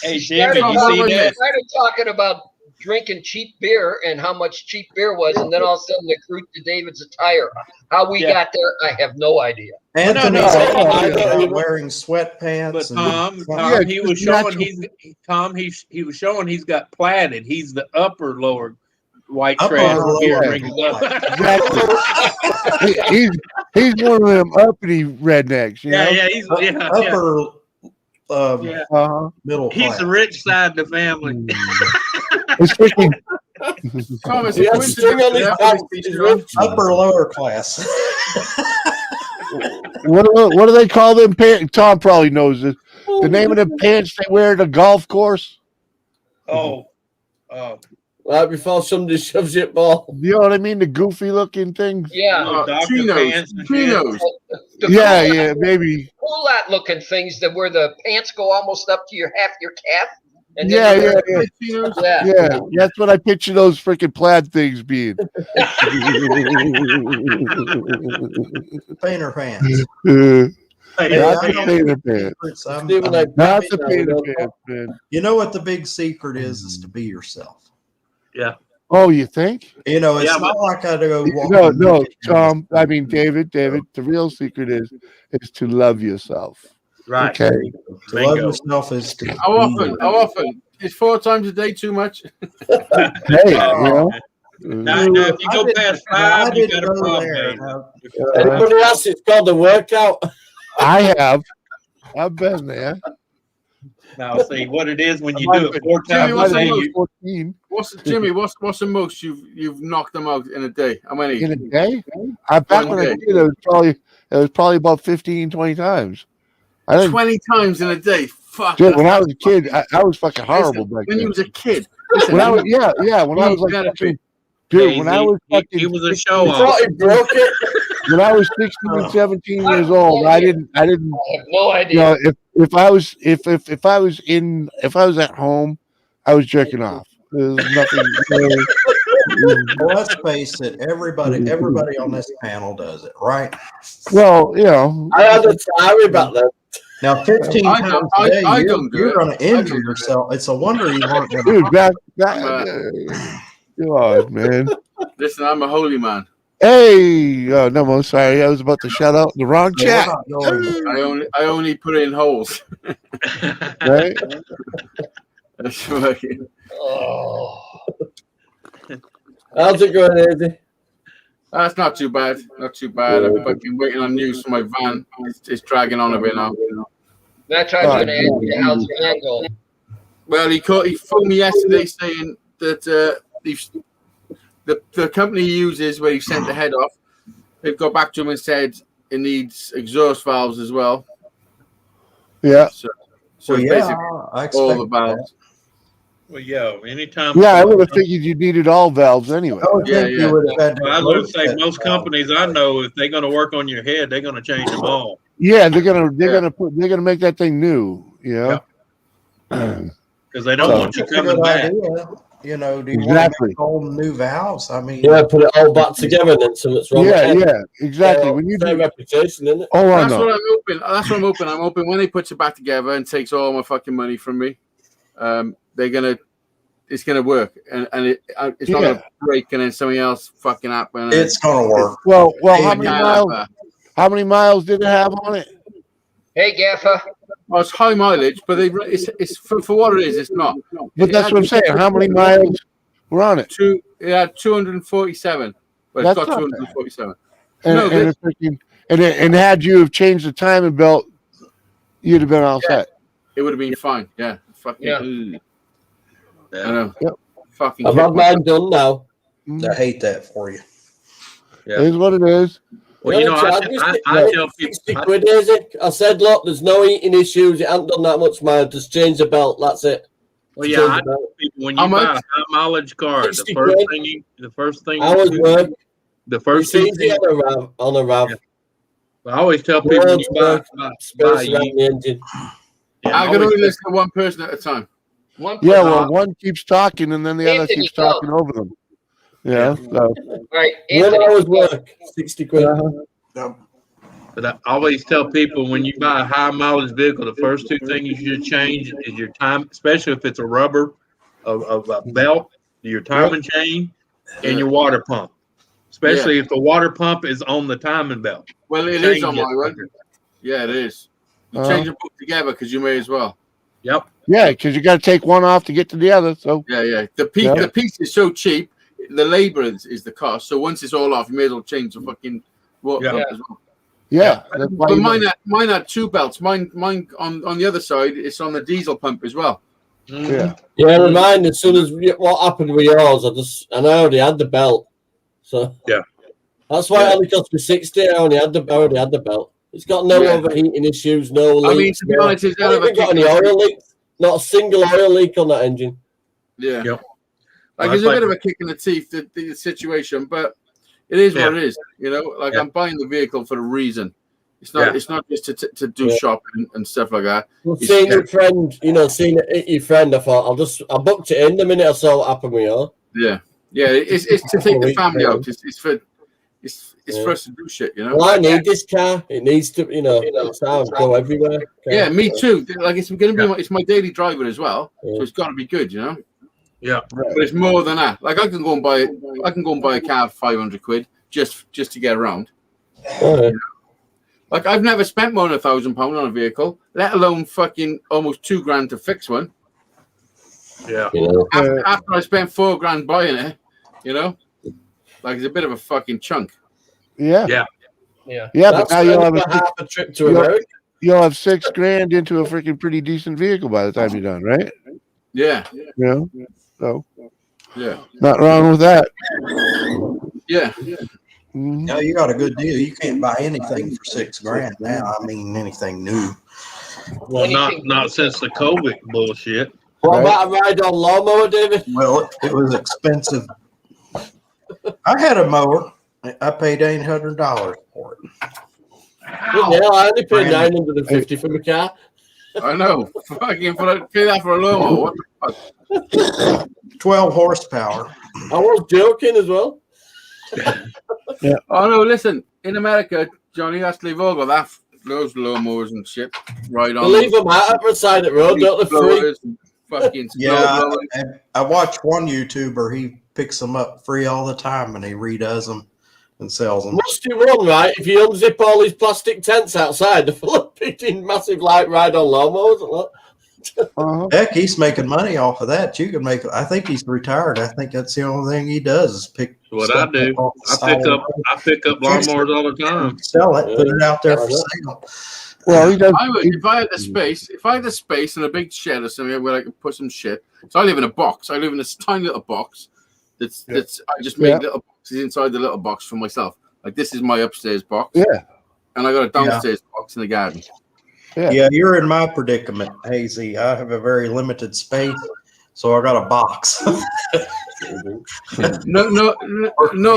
[SPEAKER 5] Hey,
[SPEAKER 1] started,
[SPEAKER 5] Jimmy, you see that?
[SPEAKER 1] started talking about drinking cheap beer and how much cheap beer was, and then all of a sudden it grew to David's attire. How we
[SPEAKER 5] Yeah.
[SPEAKER 1] got there, I have no idea.
[SPEAKER 2] Anthony
[SPEAKER 5] no,
[SPEAKER 2] said
[SPEAKER 7] no,
[SPEAKER 2] about
[SPEAKER 7] no.
[SPEAKER 2] wearing sweatpants.
[SPEAKER 5] But
[SPEAKER 2] and
[SPEAKER 5] Tom, he was showing
[SPEAKER 6] natural.
[SPEAKER 5] he was showing he's got platted. He's the upper lower white
[SPEAKER 2] Upper
[SPEAKER 5] trash
[SPEAKER 2] lower
[SPEAKER 5] beer
[SPEAKER 2] white.
[SPEAKER 5] drinking.
[SPEAKER 6] Exactly. He's one of them uppity rednecks. You know?
[SPEAKER 5] Yeah, he's yeah.
[SPEAKER 2] upper
[SPEAKER 5] Yeah.
[SPEAKER 6] Uh-huh.
[SPEAKER 2] middle
[SPEAKER 5] He's
[SPEAKER 2] class.
[SPEAKER 5] the rich side of the family.
[SPEAKER 6] It's freaking
[SPEAKER 8] Thomas,
[SPEAKER 7] He has string on his pants. He's rich.
[SPEAKER 2] Upper lower class.
[SPEAKER 6] What do they call them pants? Tom probably knows this. The name of the pants they wear at the golf course.
[SPEAKER 5] Oh,
[SPEAKER 7] Right before somebody shoves your ball.
[SPEAKER 6] You know what I mean? The goofy looking things.
[SPEAKER 1] Yeah.
[SPEAKER 5] doctor
[SPEAKER 8] chinos,
[SPEAKER 5] pants and
[SPEAKER 8] chinos.
[SPEAKER 1] The
[SPEAKER 6] Yeah,
[SPEAKER 1] cool-
[SPEAKER 6] yeah, maybe.
[SPEAKER 1] Cool that looking things that where the pants go almost up to your half your calf. And
[SPEAKER 6] Yeah,
[SPEAKER 1] then
[SPEAKER 6] yeah, yeah.
[SPEAKER 8] Chinos.
[SPEAKER 1] yeah.
[SPEAKER 6] Yeah, that's what I picture those freaking plaid things being.
[SPEAKER 2] Painter pants.
[SPEAKER 5] Hey,
[SPEAKER 2] Yeah,
[SPEAKER 6] Not
[SPEAKER 2] I
[SPEAKER 6] the
[SPEAKER 2] don't-
[SPEAKER 6] painter pants.
[SPEAKER 7] Even like
[SPEAKER 6] Not
[SPEAKER 7] rabbit
[SPEAKER 6] the
[SPEAKER 7] now,
[SPEAKER 6] painter
[SPEAKER 7] you know.
[SPEAKER 6] pants, man.
[SPEAKER 2] You know what the big secret is to be yourself.
[SPEAKER 6] Oh, you think?
[SPEAKER 2] You know, it's
[SPEAKER 5] Yeah,
[SPEAKER 2] not like I go walk
[SPEAKER 6] No,
[SPEAKER 2] in
[SPEAKER 6] no,
[SPEAKER 2] the kitchen
[SPEAKER 6] Tom.
[SPEAKER 2] and
[SPEAKER 6] I mean, David. The real secret is to love yourself.
[SPEAKER 5] right.
[SPEAKER 6] Okay.
[SPEAKER 2] to love
[SPEAKER 5] Bingo.
[SPEAKER 2] yourself is to
[SPEAKER 8] How often? How often? Is 4 times a day too much?
[SPEAKER 6] Hey, you know.
[SPEAKER 5] Now, if you go past
[SPEAKER 2] I
[SPEAKER 5] 5, you
[SPEAKER 2] didn't
[SPEAKER 5] got a
[SPEAKER 2] go
[SPEAKER 5] problem.
[SPEAKER 2] there.
[SPEAKER 5] man.
[SPEAKER 7] Everybody else, it's called a workout.
[SPEAKER 6] I have. I've been there.
[SPEAKER 5] Now, see what it is when you
[SPEAKER 6] I
[SPEAKER 5] do
[SPEAKER 6] might
[SPEAKER 5] it 4
[SPEAKER 8] Jimmy,
[SPEAKER 5] times
[SPEAKER 8] what's
[SPEAKER 5] a
[SPEAKER 8] the
[SPEAKER 5] day.
[SPEAKER 8] most?
[SPEAKER 5] You,
[SPEAKER 6] 14
[SPEAKER 8] Jimmy? What's the most you've knocked them out in a day? How many?
[SPEAKER 6] in a day. Back when I
[SPEAKER 8] One
[SPEAKER 6] did, it was probably about 15, 20 times. I didn't.
[SPEAKER 8] 20 times in a day. Fuck.
[SPEAKER 6] Dude,
[SPEAKER 8] that's
[SPEAKER 6] when I
[SPEAKER 8] not
[SPEAKER 6] was a kid,
[SPEAKER 8] fucking-
[SPEAKER 6] I was fucking horrible
[SPEAKER 8] Listen,
[SPEAKER 6] back
[SPEAKER 8] when you
[SPEAKER 6] then.
[SPEAKER 8] was a kid. Listen,
[SPEAKER 6] When I was, when I was like,
[SPEAKER 8] benefit.
[SPEAKER 6] fucking, dude, when I was
[SPEAKER 5] he
[SPEAKER 6] fucking,
[SPEAKER 5] was a
[SPEAKER 6] 16
[SPEAKER 5] show
[SPEAKER 7] I
[SPEAKER 5] off.
[SPEAKER 7] thought he broke it.
[SPEAKER 6] when I was 16 and 17 years old, I didn't,
[SPEAKER 1] I have no idea.
[SPEAKER 6] you know, if I was, if I was at home, I was jerking off. There's nothing.
[SPEAKER 2] Well, let's face it, everybody on this panel does it, right?
[SPEAKER 6] Well, you know,
[SPEAKER 7] I had a diary back then.
[SPEAKER 2] Now, 15
[SPEAKER 8] I
[SPEAKER 2] times
[SPEAKER 8] don't-
[SPEAKER 2] a day,
[SPEAKER 8] I don't do
[SPEAKER 2] you're
[SPEAKER 8] it.
[SPEAKER 2] going to
[SPEAKER 8] I
[SPEAKER 2] injure
[SPEAKER 8] don't do it.
[SPEAKER 2] yourself. It's a wonder you weren't going
[SPEAKER 6] dude,
[SPEAKER 2] to.
[SPEAKER 6] God, man.
[SPEAKER 8] Listen, I'm a holy man.
[SPEAKER 6] Hey, oh, no, I'm sorry. I was about to shout out the wrong chat.
[SPEAKER 8] I only put in holes.
[SPEAKER 6] Right?
[SPEAKER 8] That's fucking-
[SPEAKER 1] Oh.
[SPEAKER 7] How's it going, Eddie?
[SPEAKER 8] That's not too bad. Not too bad. I'm fucking waiting on news for my van. It's dragging on a bit now.
[SPEAKER 1] That's how I'm going to ask you how's the van going.
[SPEAKER 8] Well, he phoned me yesterday saying that the company he uses where he sent the head off, they've got back to him and said it needs exhaust valves as well.
[SPEAKER 6] Yeah.
[SPEAKER 8] So
[SPEAKER 2] Well,
[SPEAKER 8] it's
[SPEAKER 2] yeah,
[SPEAKER 8] basically
[SPEAKER 2] I
[SPEAKER 8] all
[SPEAKER 2] expect
[SPEAKER 8] the valves.
[SPEAKER 5] Well, yeah, anytime.
[SPEAKER 6] Yeah, I would have figured you needed all valves anyway.
[SPEAKER 2] I would
[SPEAKER 8] Yeah,
[SPEAKER 2] think
[SPEAKER 8] yeah.
[SPEAKER 2] you would have had to
[SPEAKER 5] Well, I was going to
[SPEAKER 2] close
[SPEAKER 5] say
[SPEAKER 2] that
[SPEAKER 5] most
[SPEAKER 2] valve.
[SPEAKER 5] companies I know, if they're going to work on your head, they're going to change them all.
[SPEAKER 6] Yeah, they're gonna make that thing new. You know.
[SPEAKER 5] Because they don't
[SPEAKER 6] So-
[SPEAKER 5] want you
[SPEAKER 2] That's a
[SPEAKER 5] coming
[SPEAKER 2] good
[SPEAKER 5] back.
[SPEAKER 2] idea. You know, do you want
[SPEAKER 6] Exactly.
[SPEAKER 2] to make all new valves? I mean,
[SPEAKER 7] Yeah, put it all back together and then something's wrong.
[SPEAKER 6] Yeah,
[SPEAKER 7] with it.
[SPEAKER 6] yeah, exactly. When you
[SPEAKER 7] Same
[SPEAKER 6] do,
[SPEAKER 7] reputation, isn't it?
[SPEAKER 6] oh, I
[SPEAKER 8] That's
[SPEAKER 6] know.
[SPEAKER 8] what I'm hoping. That's what I'm hoping. I'm hoping when they put it back together and takes all my fucking money from me, it's gonna work, and it's not
[SPEAKER 6] Yeah.
[SPEAKER 8] gonna break, and then something else fucking happen.
[SPEAKER 2] it's going to work.
[SPEAKER 6] Well,
[SPEAKER 2] Hey,
[SPEAKER 6] how many miles? How many miles did it have on it?
[SPEAKER 1] Hey, Gaffer.
[SPEAKER 8] Well, it's high mileage, but it's for what it is. It's not.
[SPEAKER 6] But that's what I'm saying. How many miles were on it?
[SPEAKER 8] It had 247. But
[SPEAKER 6] That's
[SPEAKER 8] it's got
[SPEAKER 6] not bad.
[SPEAKER 8] 247.
[SPEAKER 6] And,
[SPEAKER 8] No,
[SPEAKER 6] and, and had you have changed the timing belt, you'd have been all
[SPEAKER 8] Yeah.
[SPEAKER 6] set.
[SPEAKER 8] It would have been fine. Yeah. Fucking.
[SPEAKER 1] Yeah.
[SPEAKER 8] I know.
[SPEAKER 6] Yep.
[SPEAKER 8] Fucking.
[SPEAKER 7] I've had mine done now.
[SPEAKER 2] I hate that for you.
[SPEAKER 5] Yeah.
[SPEAKER 6] It is what it is.
[SPEAKER 5] Well, you know, I tell
[SPEAKER 7] 60
[SPEAKER 5] people,
[SPEAKER 7] quid, is it? I said, look, there's no eating issues. It hasn't done that much miles. Just change the belt. That's it.
[SPEAKER 5] well, yeah,
[SPEAKER 7] Change
[SPEAKER 5] I
[SPEAKER 7] the
[SPEAKER 5] tell
[SPEAKER 7] belt.
[SPEAKER 5] people when
[SPEAKER 8] How
[SPEAKER 5] you buy a
[SPEAKER 8] much?
[SPEAKER 5] high mileage car,
[SPEAKER 7] 60 quid.
[SPEAKER 5] the first thing,
[SPEAKER 7] Hours work.
[SPEAKER 5] the first
[SPEAKER 7] It's
[SPEAKER 5] two
[SPEAKER 7] easy
[SPEAKER 5] things,
[SPEAKER 7] on a RAV.
[SPEAKER 5] I always tell people when you buy,
[SPEAKER 7] Space around the engine.
[SPEAKER 5] yeah,
[SPEAKER 8] I can only listen to one person at a time.
[SPEAKER 1] One
[SPEAKER 6] Yeah,
[SPEAKER 1] person.
[SPEAKER 6] well, one keeps talking and then the other
[SPEAKER 1] Anthony,
[SPEAKER 6] keeps talking over them. Yeah. So,
[SPEAKER 1] All right,
[SPEAKER 7] When
[SPEAKER 1] Anthony.
[SPEAKER 7] hours work, 60 quid.
[SPEAKER 5] But I always tell people when you buy a high mileage vehicle, the first two things you should change is your time, especially if it's a rubber of a belt, your timing chain, and your water pump. Especially if the water pump is on the timing belt.
[SPEAKER 8] Well, it
[SPEAKER 5] Change
[SPEAKER 8] is on my
[SPEAKER 5] it.
[SPEAKER 8] one. Yeah, it is. You
[SPEAKER 6] Uh-huh.
[SPEAKER 8] change them both together because you may as well.
[SPEAKER 5] Yep.
[SPEAKER 6] yeah, because you got to take one off to get to the other. So,
[SPEAKER 8] Yeah, yeah.
[SPEAKER 6] Yeah.
[SPEAKER 8] The piece is so cheap. The labor is the cost. So once it's all off, you may as well change the fucking water
[SPEAKER 5] Yeah.
[SPEAKER 8] pump as well.
[SPEAKER 6] yeah. That's why
[SPEAKER 8] But
[SPEAKER 6] you-
[SPEAKER 8] mine had two belts. Mine on the other side, it's on the diesel pump as well.
[SPEAKER 6] Yeah.
[SPEAKER 7] Yeah, remind me as soon as what happened with yours. I already had the belt, so
[SPEAKER 5] Yeah.
[SPEAKER 7] that's why
[SPEAKER 5] Yeah.
[SPEAKER 7] it only cost me 60. I already had the belt. It's got no
[SPEAKER 8] Yeah.
[SPEAKER 7] overheating issues, no leaks.
[SPEAKER 8] I mean, to be honest, it's
[SPEAKER 7] not
[SPEAKER 8] kind of a
[SPEAKER 7] even got
[SPEAKER 8] kick
[SPEAKER 7] any
[SPEAKER 8] in the teeth.
[SPEAKER 7] oil leaks. Not a single oil leak on that engine.
[SPEAKER 8] Yeah.
[SPEAKER 5] Yep.
[SPEAKER 8] Like,
[SPEAKER 5] Well,
[SPEAKER 8] it's a
[SPEAKER 5] that's
[SPEAKER 8] bit of a kick in the teeth, the situation, but it is
[SPEAKER 5] Yeah.
[SPEAKER 8] what it is. You know, like
[SPEAKER 5] Yeah.
[SPEAKER 8] I'm buying the vehicle for a reason. It's not.
[SPEAKER 5] Yeah.
[SPEAKER 8] It's not just to do
[SPEAKER 7] Yeah.
[SPEAKER 8] shopping and stuff like that.
[SPEAKER 7] Well,
[SPEAKER 8] It's-
[SPEAKER 7] seeing your friend, seeing it hit your friend, I thought I booked it in the minute I saw what happened with you.
[SPEAKER 8] Yeah, yeah. It's to take the family out. It's for
[SPEAKER 7] Yeah.
[SPEAKER 8] us to do shit. You know.
[SPEAKER 7] Well, I need this car. It needs to, it's how I go everywhere.
[SPEAKER 8] Yeah, me too. Like it's going to be
[SPEAKER 5] Yeah.
[SPEAKER 8] it's my daily driver as well,
[SPEAKER 7] Yeah.
[SPEAKER 8] so it's got to be good. You know.
[SPEAKER 5] Yeah.
[SPEAKER 8] But it's more than that. Like I can go and buy a car for 500 quid just to get around.
[SPEAKER 7] Yeah.
[SPEAKER 8] Like I've never spent more than £1,000 on a vehicle, let alone fucking almost £2,000 to fix one.
[SPEAKER 5] Yeah.
[SPEAKER 8] After I spent £4,000 buying it, like it's a bit of a fucking chunk.
[SPEAKER 6] Yeah.
[SPEAKER 5] Yeah.
[SPEAKER 1] Yeah.
[SPEAKER 6] Yeah, but
[SPEAKER 7] That's
[SPEAKER 6] now you'll have
[SPEAKER 7] for half a trip to
[SPEAKER 6] you'll-
[SPEAKER 7] America.
[SPEAKER 6] you'll have $6,000 into a freaking pretty decent vehicle by the time you're done, right?
[SPEAKER 8] Yeah,
[SPEAKER 6] You know, so
[SPEAKER 8] yeah,
[SPEAKER 6] not wrong with that.
[SPEAKER 8] yeah.
[SPEAKER 6] Mhm.
[SPEAKER 2] No, you got a good deal. You can't buy anything for $6,000 now. I mean, anything new.
[SPEAKER 5] Well, not since the COVID bullshit.
[SPEAKER 7] What
[SPEAKER 6] Right.
[SPEAKER 7] about a ride on lawnmower, David?
[SPEAKER 2] Well, it was expensive. I had a mower. I paid $800 for it.
[SPEAKER 7] Yeah, I only paid $950 for my car.
[SPEAKER 8] I know. Fucking pay that for a lawnmower. What the fuck?
[SPEAKER 2] 12 horsepower.
[SPEAKER 7] I was joking as well.
[SPEAKER 8] Oh no! Listen, in America, Johnny, that's they've all got that those lawnmowers and shit. Right on.
[SPEAKER 7] They leave them out at the side of the road, don't they? Free.
[SPEAKER 8] Blowers and fucking
[SPEAKER 2] Yeah,
[SPEAKER 8] snow blowers.
[SPEAKER 2] I watched one YouTuber. He picks them up free all the time and he redoes them and sells them.
[SPEAKER 7] Must you run, right? If you unzip all these plastic tents outside, they're full of pitching massive light ride on lawnmowers. And that.
[SPEAKER 6] Uh-huh.
[SPEAKER 2] Heck, he's making money off of that. You can make. I think he's retired. I think that's the only thing he does is pick.
[SPEAKER 5] What
[SPEAKER 2] stuff
[SPEAKER 5] I do,
[SPEAKER 2] up off the
[SPEAKER 5] I
[SPEAKER 2] side
[SPEAKER 5] pick
[SPEAKER 2] of
[SPEAKER 5] up
[SPEAKER 2] the
[SPEAKER 5] lawnmowers all the time.
[SPEAKER 2] road, sell it, put it out there for sale.
[SPEAKER 6] Well, he does.
[SPEAKER 8] I would if I had the space and a big shed or something where I could put some shit. So I live in a box. I live in this tiny little box. That's I just made little boxes inside the little box for myself. Like this is my upstairs box.
[SPEAKER 6] Yeah.
[SPEAKER 8] And I got a downstairs box in the garden.
[SPEAKER 2] Yeah, you're in my predicament, Hazy. I have a very limited space, so I got a box.
[SPEAKER 8] No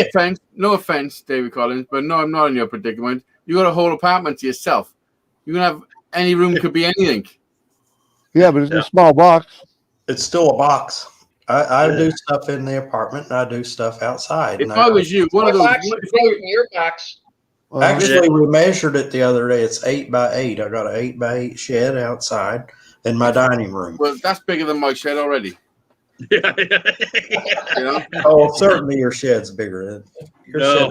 [SPEAKER 8] offense, David Collins, but no, I'm not in your predicament. You got a whole apartment to yourself. You can have any room could be anything.
[SPEAKER 6] Yeah, but it's a small box.
[SPEAKER 2] It's still a box. I do stuff in the apartment and I do stuff outside.
[SPEAKER 8] If
[SPEAKER 2] And
[SPEAKER 8] I was you, one of those.
[SPEAKER 1] Your box.
[SPEAKER 2] Actually, we measured it the other day. It's 8 by 8. I got an 8 by 8 shed outside in my dining room.
[SPEAKER 8] Well, that's bigger than my shed already.
[SPEAKER 5] Yeah.
[SPEAKER 8] You know.
[SPEAKER 2] Oh, certainly your shed's bigger than your
[SPEAKER 5] No.
[SPEAKER 2] shed.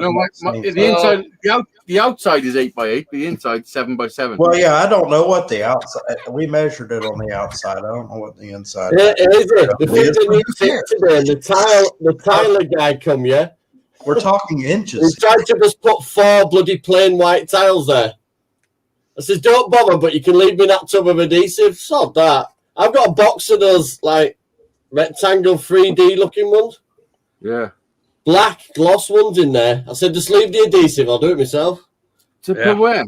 [SPEAKER 8] No, the outside is 8 by 8. The inside 7 by 7.
[SPEAKER 2] Well, yeah, I don't know what the outside. We measured it on the outside. I don't know what the inside.
[SPEAKER 7] Yeah, it is. The thing they need to fix today, the Tyler guy come, yeah?
[SPEAKER 2] We're talking
[SPEAKER 7] He
[SPEAKER 2] inches.
[SPEAKER 7] tried to just put 4 bloody plain white tiles there. I says, don't bother, but you can leave me that tub of adhesive. Sod that. I've got a box of those, like, rectangle 3D looking ones.
[SPEAKER 8] Yeah.
[SPEAKER 7] Black gloss ones in there. I said, just leave the adhesive. I'll do it myself.
[SPEAKER 8] To put where?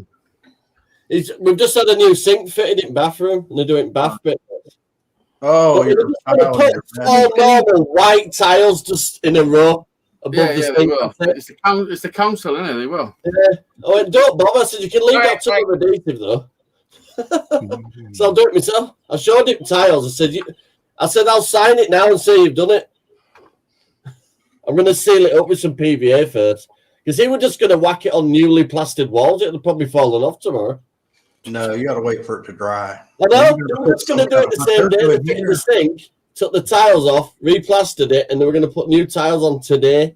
[SPEAKER 7] We've just had a new sink fitted in bathroom, and they're doing bath bit.
[SPEAKER 2] Oh,
[SPEAKER 7] But
[SPEAKER 2] you're
[SPEAKER 7] they're just gonna put 4 normal white tiles just in a row above
[SPEAKER 8] Yeah,
[SPEAKER 7] the
[SPEAKER 8] they
[SPEAKER 7] sink.
[SPEAKER 8] will. It's the council, isn't it? They will.
[SPEAKER 7] I went, don't bother. I said, you can leave that tub of adhesive, though. So I'll do it myself. I showed him tiles. I said, I'll sign it now and say you've done it. I'm going to seal it up with some PVA first. Because he was just going to whack it on newly plastered walls. It'll probably fallen off tomorrow.
[SPEAKER 2] No, you got to wait for it to dry.
[SPEAKER 7] I know. We're just going to do it the same day. They fitted the sink, took the tiles off, replastered it, and they were going to put new tiles on today.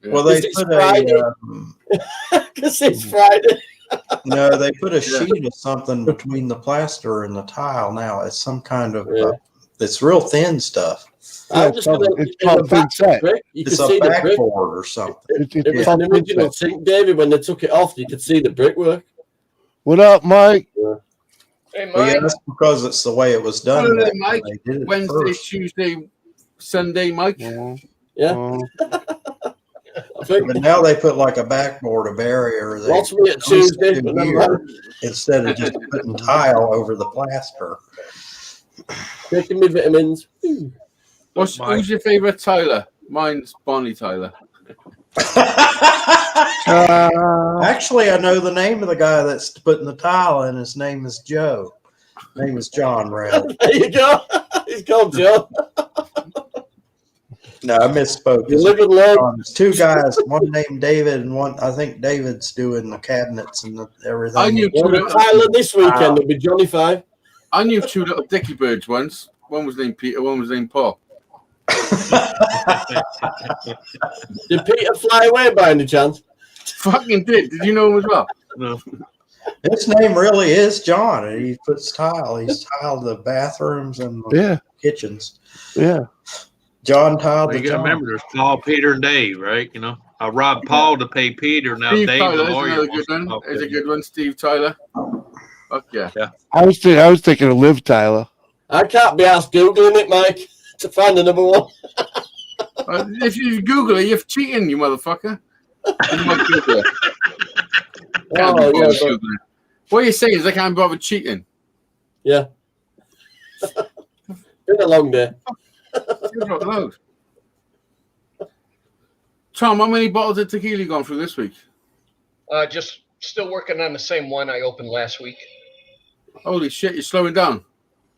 [SPEAKER 2] Well, they
[SPEAKER 7] It's
[SPEAKER 2] put
[SPEAKER 7] Friday. Because it's Friday.
[SPEAKER 2] no, they put a sheet of something between the plaster and the tile. Now it's some kind of it's real thin stuff.
[SPEAKER 7] I'm just going to.
[SPEAKER 6] It's called thin set.
[SPEAKER 7] You can
[SPEAKER 2] It's a
[SPEAKER 7] see the brick.
[SPEAKER 2] backboard or something.
[SPEAKER 7] It was an original sink, David. When they took it off, you could see the brickwork.
[SPEAKER 6] What up, Mike?
[SPEAKER 1] Hey,
[SPEAKER 2] Well, yeah,
[SPEAKER 1] mine.
[SPEAKER 2] that's because it's the way it was done.
[SPEAKER 8] What are they,
[SPEAKER 2] back when
[SPEAKER 8] Mike?
[SPEAKER 2] they did it
[SPEAKER 8] Wednesday,
[SPEAKER 2] first.
[SPEAKER 8] Tuesday, Sunday, Mike.
[SPEAKER 6] Yeah.
[SPEAKER 7] Yeah. I think
[SPEAKER 2] But now they put like a backboard, a barrier. They
[SPEAKER 7] lots of me at Tuesday, but never mind.
[SPEAKER 2] instead of just putting tile over the plaster.
[SPEAKER 7] Taking me vitamins.
[SPEAKER 8] Who's your favorite Tyler? Mine's Bonnie Tyler.
[SPEAKER 2] Actually, I know the name of the guy that's putting the tile in. His name is Joe. His name is John, rather.
[SPEAKER 7] There you go. He's called Joe.
[SPEAKER 2] No, I misspoke.
[SPEAKER 7] You live and learn.
[SPEAKER 2] There's two guys, one named David, and one I think David's doing the cabinets and everything.
[SPEAKER 8] I knew
[SPEAKER 7] Well, the Tyler this weekend will be Johnny Five.
[SPEAKER 8] I knew two little dicky birds once. One was named Peter, one was named Paul.
[SPEAKER 7] Did Peter fly away by any chance?
[SPEAKER 8] Fucking did. Did you know him as well?
[SPEAKER 5] No.
[SPEAKER 2] His name really is John, and he puts tile. He's tiled the bathrooms and the
[SPEAKER 6] Yeah.
[SPEAKER 2] kitchens.
[SPEAKER 6] Yeah.
[SPEAKER 2] John tiled
[SPEAKER 5] Well,
[SPEAKER 2] the
[SPEAKER 5] you got to
[SPEAKER 2] John.
[SPEAKER 5] remember, there's Paul, Peter, and Dave, right? You know, I robbed Paul to pay Peter. Now
[SPEAKER 8] Steve
[SPEAKER 5] Dave, the
[SPEAKER 8] Tyler is
[SPEAKER 5] lawyer,
[SPEAKER 8] another
[SPEAKER 5] wants
[SPEAKER 8] good
[SPEAKER 5] to
[SPEAKER 8] one.
[SPEAKER 5] talk
[SPEAKER 8] Is
[SPEAKER 5] to
[SPEAKER 8] a
[SPEAKER 5] you.
[SPEAKER 8] good one, Steve Tyler. Fuck yeah.
[SPEAKER 6] I was thinking of Liv Tyler.
[SPEAKER 7] I can't be asked Googling it, Mike, to find another one.
[SPEAKER 8] If you Google it, you're cheating, you motherfucker. You might Google it. Can't be
[SPEAKER 7] Oh,
[SPEAKER 8] bothered
[SPEAKER 7] yeah, but-
[SPEAKER 8] Googling it. What you're saying is I can't bother cheating.
[SPEAKER 7] Yeah. Been a long day.
[SPEAKER 8] You've got loads. Tom, how many bottles of tequila you gone through this week?
[SPEAKER 1] Just still working on the same one I opened last week.
[SPEAKER 8] Holy shit, you're slowing down.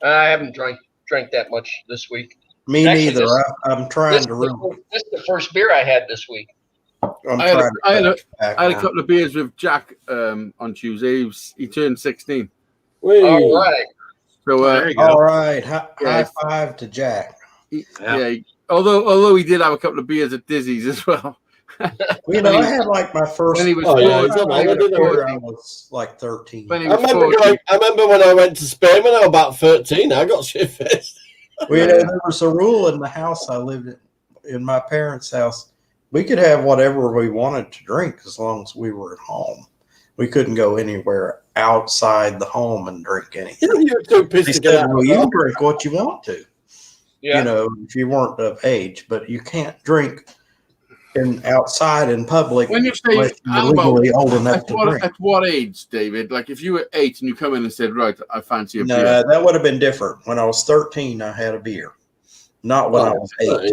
[SPEAKER 1] I haven't drank that much this week.
[SPEAKER 2] Me
[SPEAKER 1] Actually,
[SPEAKER 2] neither. I'm trying
[SPEAKER 1] This,
[SPEAKER 2] to ruin.
[SPEAKER 1] this is the first beer I had this week.
[SPEAKER 2] I'm
[SPEAKER 8] I had a-
[SPEAKER 2] trying
[SPEAKER 8] I had a-
[SPEAKER 2] to back
[SPEAKER 8] I had a
[SPEAKER 2] now.
[SPEAKER 8] couple of beers with Jack on Tuesday. He turned 16.
[SPEAKER 7] Whee.
[SPEAKER 1] All right.
[SPEAKER 8] So
[SPEAKER 5] There you go.
[SPEAKER 2] All right, high
[SPEAKER 8] Yeah.
[SPEAKER 2] five to Jack.
[SPEAKER 8] yeah. Although he did have a couple of beers at Dizzy's as well.
[SPEAKER 2] You know, I had like my first.
[SPEAKER 8] When he was
[SPEAKER 7] Oh, yeah,
[SPEAKER 8] four-
[SPEAKER 7] it's
[SPEAKER 2] I
[SPEAKER 7] not bad.
[SPEAKER 2] was like 13.
[SPEAKER 8] when he
[SPEAKER 7] I
[SPEAKER 8] was
[SPEAKER 7] remember,
[SPEAKER 8] 14.
[SPEAKER 7] I remember when I went to Spain when I was about 13. I got shit faced.
[SPEAKER 2] There was a rule in the house I lived in my parents' house. We could have whatever we wanted to drink as long as we were at home. We couldn't go anywhere outside the home and drink anything.
[SPEAKER 7] You were too pissed
[SPEAKER 2] They
[SPEAKER 7] to get
[SPEAKER 2] said,
[SPEAKER 7] out.
[SPEAKER 2] well, you can drink what you want to,
[SPEAKER 1] Yeah.
[SPEAKER 2] you know, if you weren't of age, but you can't drink outside in public
[SPEAKER 8] When you say
[SPEAKER 2] unless you're
[SPEAKER 8] how about-
[SPEAKER 2] legally old enough
[SPEAKER 8] At
[SPEAKER 2] to
[SPEAKER 8] what,
[SPEAKER 2] drink.
[SPEAKER 8] at what age, David? Like if you were 8 and you come in and said, right, I fancy a
[SPEAKER 2] No,
[SPEAKER 8] beer.
[SPEAKER 2] that would have been different. When I was 13, I had a beer. Not when I was 8.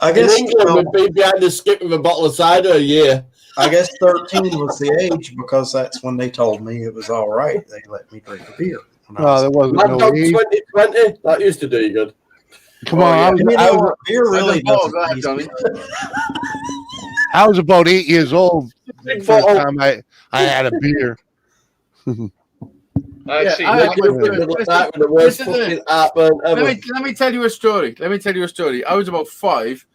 [SPEAKER 2] I
[SPEAKER 7] In
[SPEAKER 2] guess
[SPEAKER 7] England, we'd be behind the skip with a bottle of cider a year.
[SPEAKER 2] I guess 13 was the age because that's when they told me it was all right. They let me drink a beer. when I
[SPEAKER 6] No,
[SPEAKER 2] was-
[SPEAKER 6] there wasn't
[SPEAKER 7] Mad
[SPEAKER 6] no
[SPEAKER 7] Dog
[SPEAKER 6] age.
[SPEAKER 7] 2020, that used to do you good.
[SPEAKER 6] Come
[SPEAKER 8] Oh,
[SPEAKER 6] on,
[SPEAKER 8] yeah.
[SPEAKER 6] I was,
[SPEAKER 2] You
[SPEAKER 6] I
[SPEAKER 2] know
[SPEAKER 6] was,
[SPEAKER 2] what? Beer really
[SPEAKER 8] Oh,
[SPEAKER 2] doesn't taste
[SPEAKER 8] Johnny.
[SPEAKER 2] good.
[SPEAKER 6] I was about 8 years old the first
[SPEAKER 7] Oh,
[SPEAKER 6] time I had a beer.
[SPEAKER 1] I
[SPEAKER 8] Yeah,
[SPEAKER 1] see.
[SPEAKER 8] I
[SPEAKER 1] Well,
[SPEAKER 8] agree.
[SPEAKER 7] middle of the night with the worst
[SPEAKER 8] Listen to
[SPEAKER 7] fucking heartburn ever.
[SPEAKER 8] Let me tell you a story. I was about 5,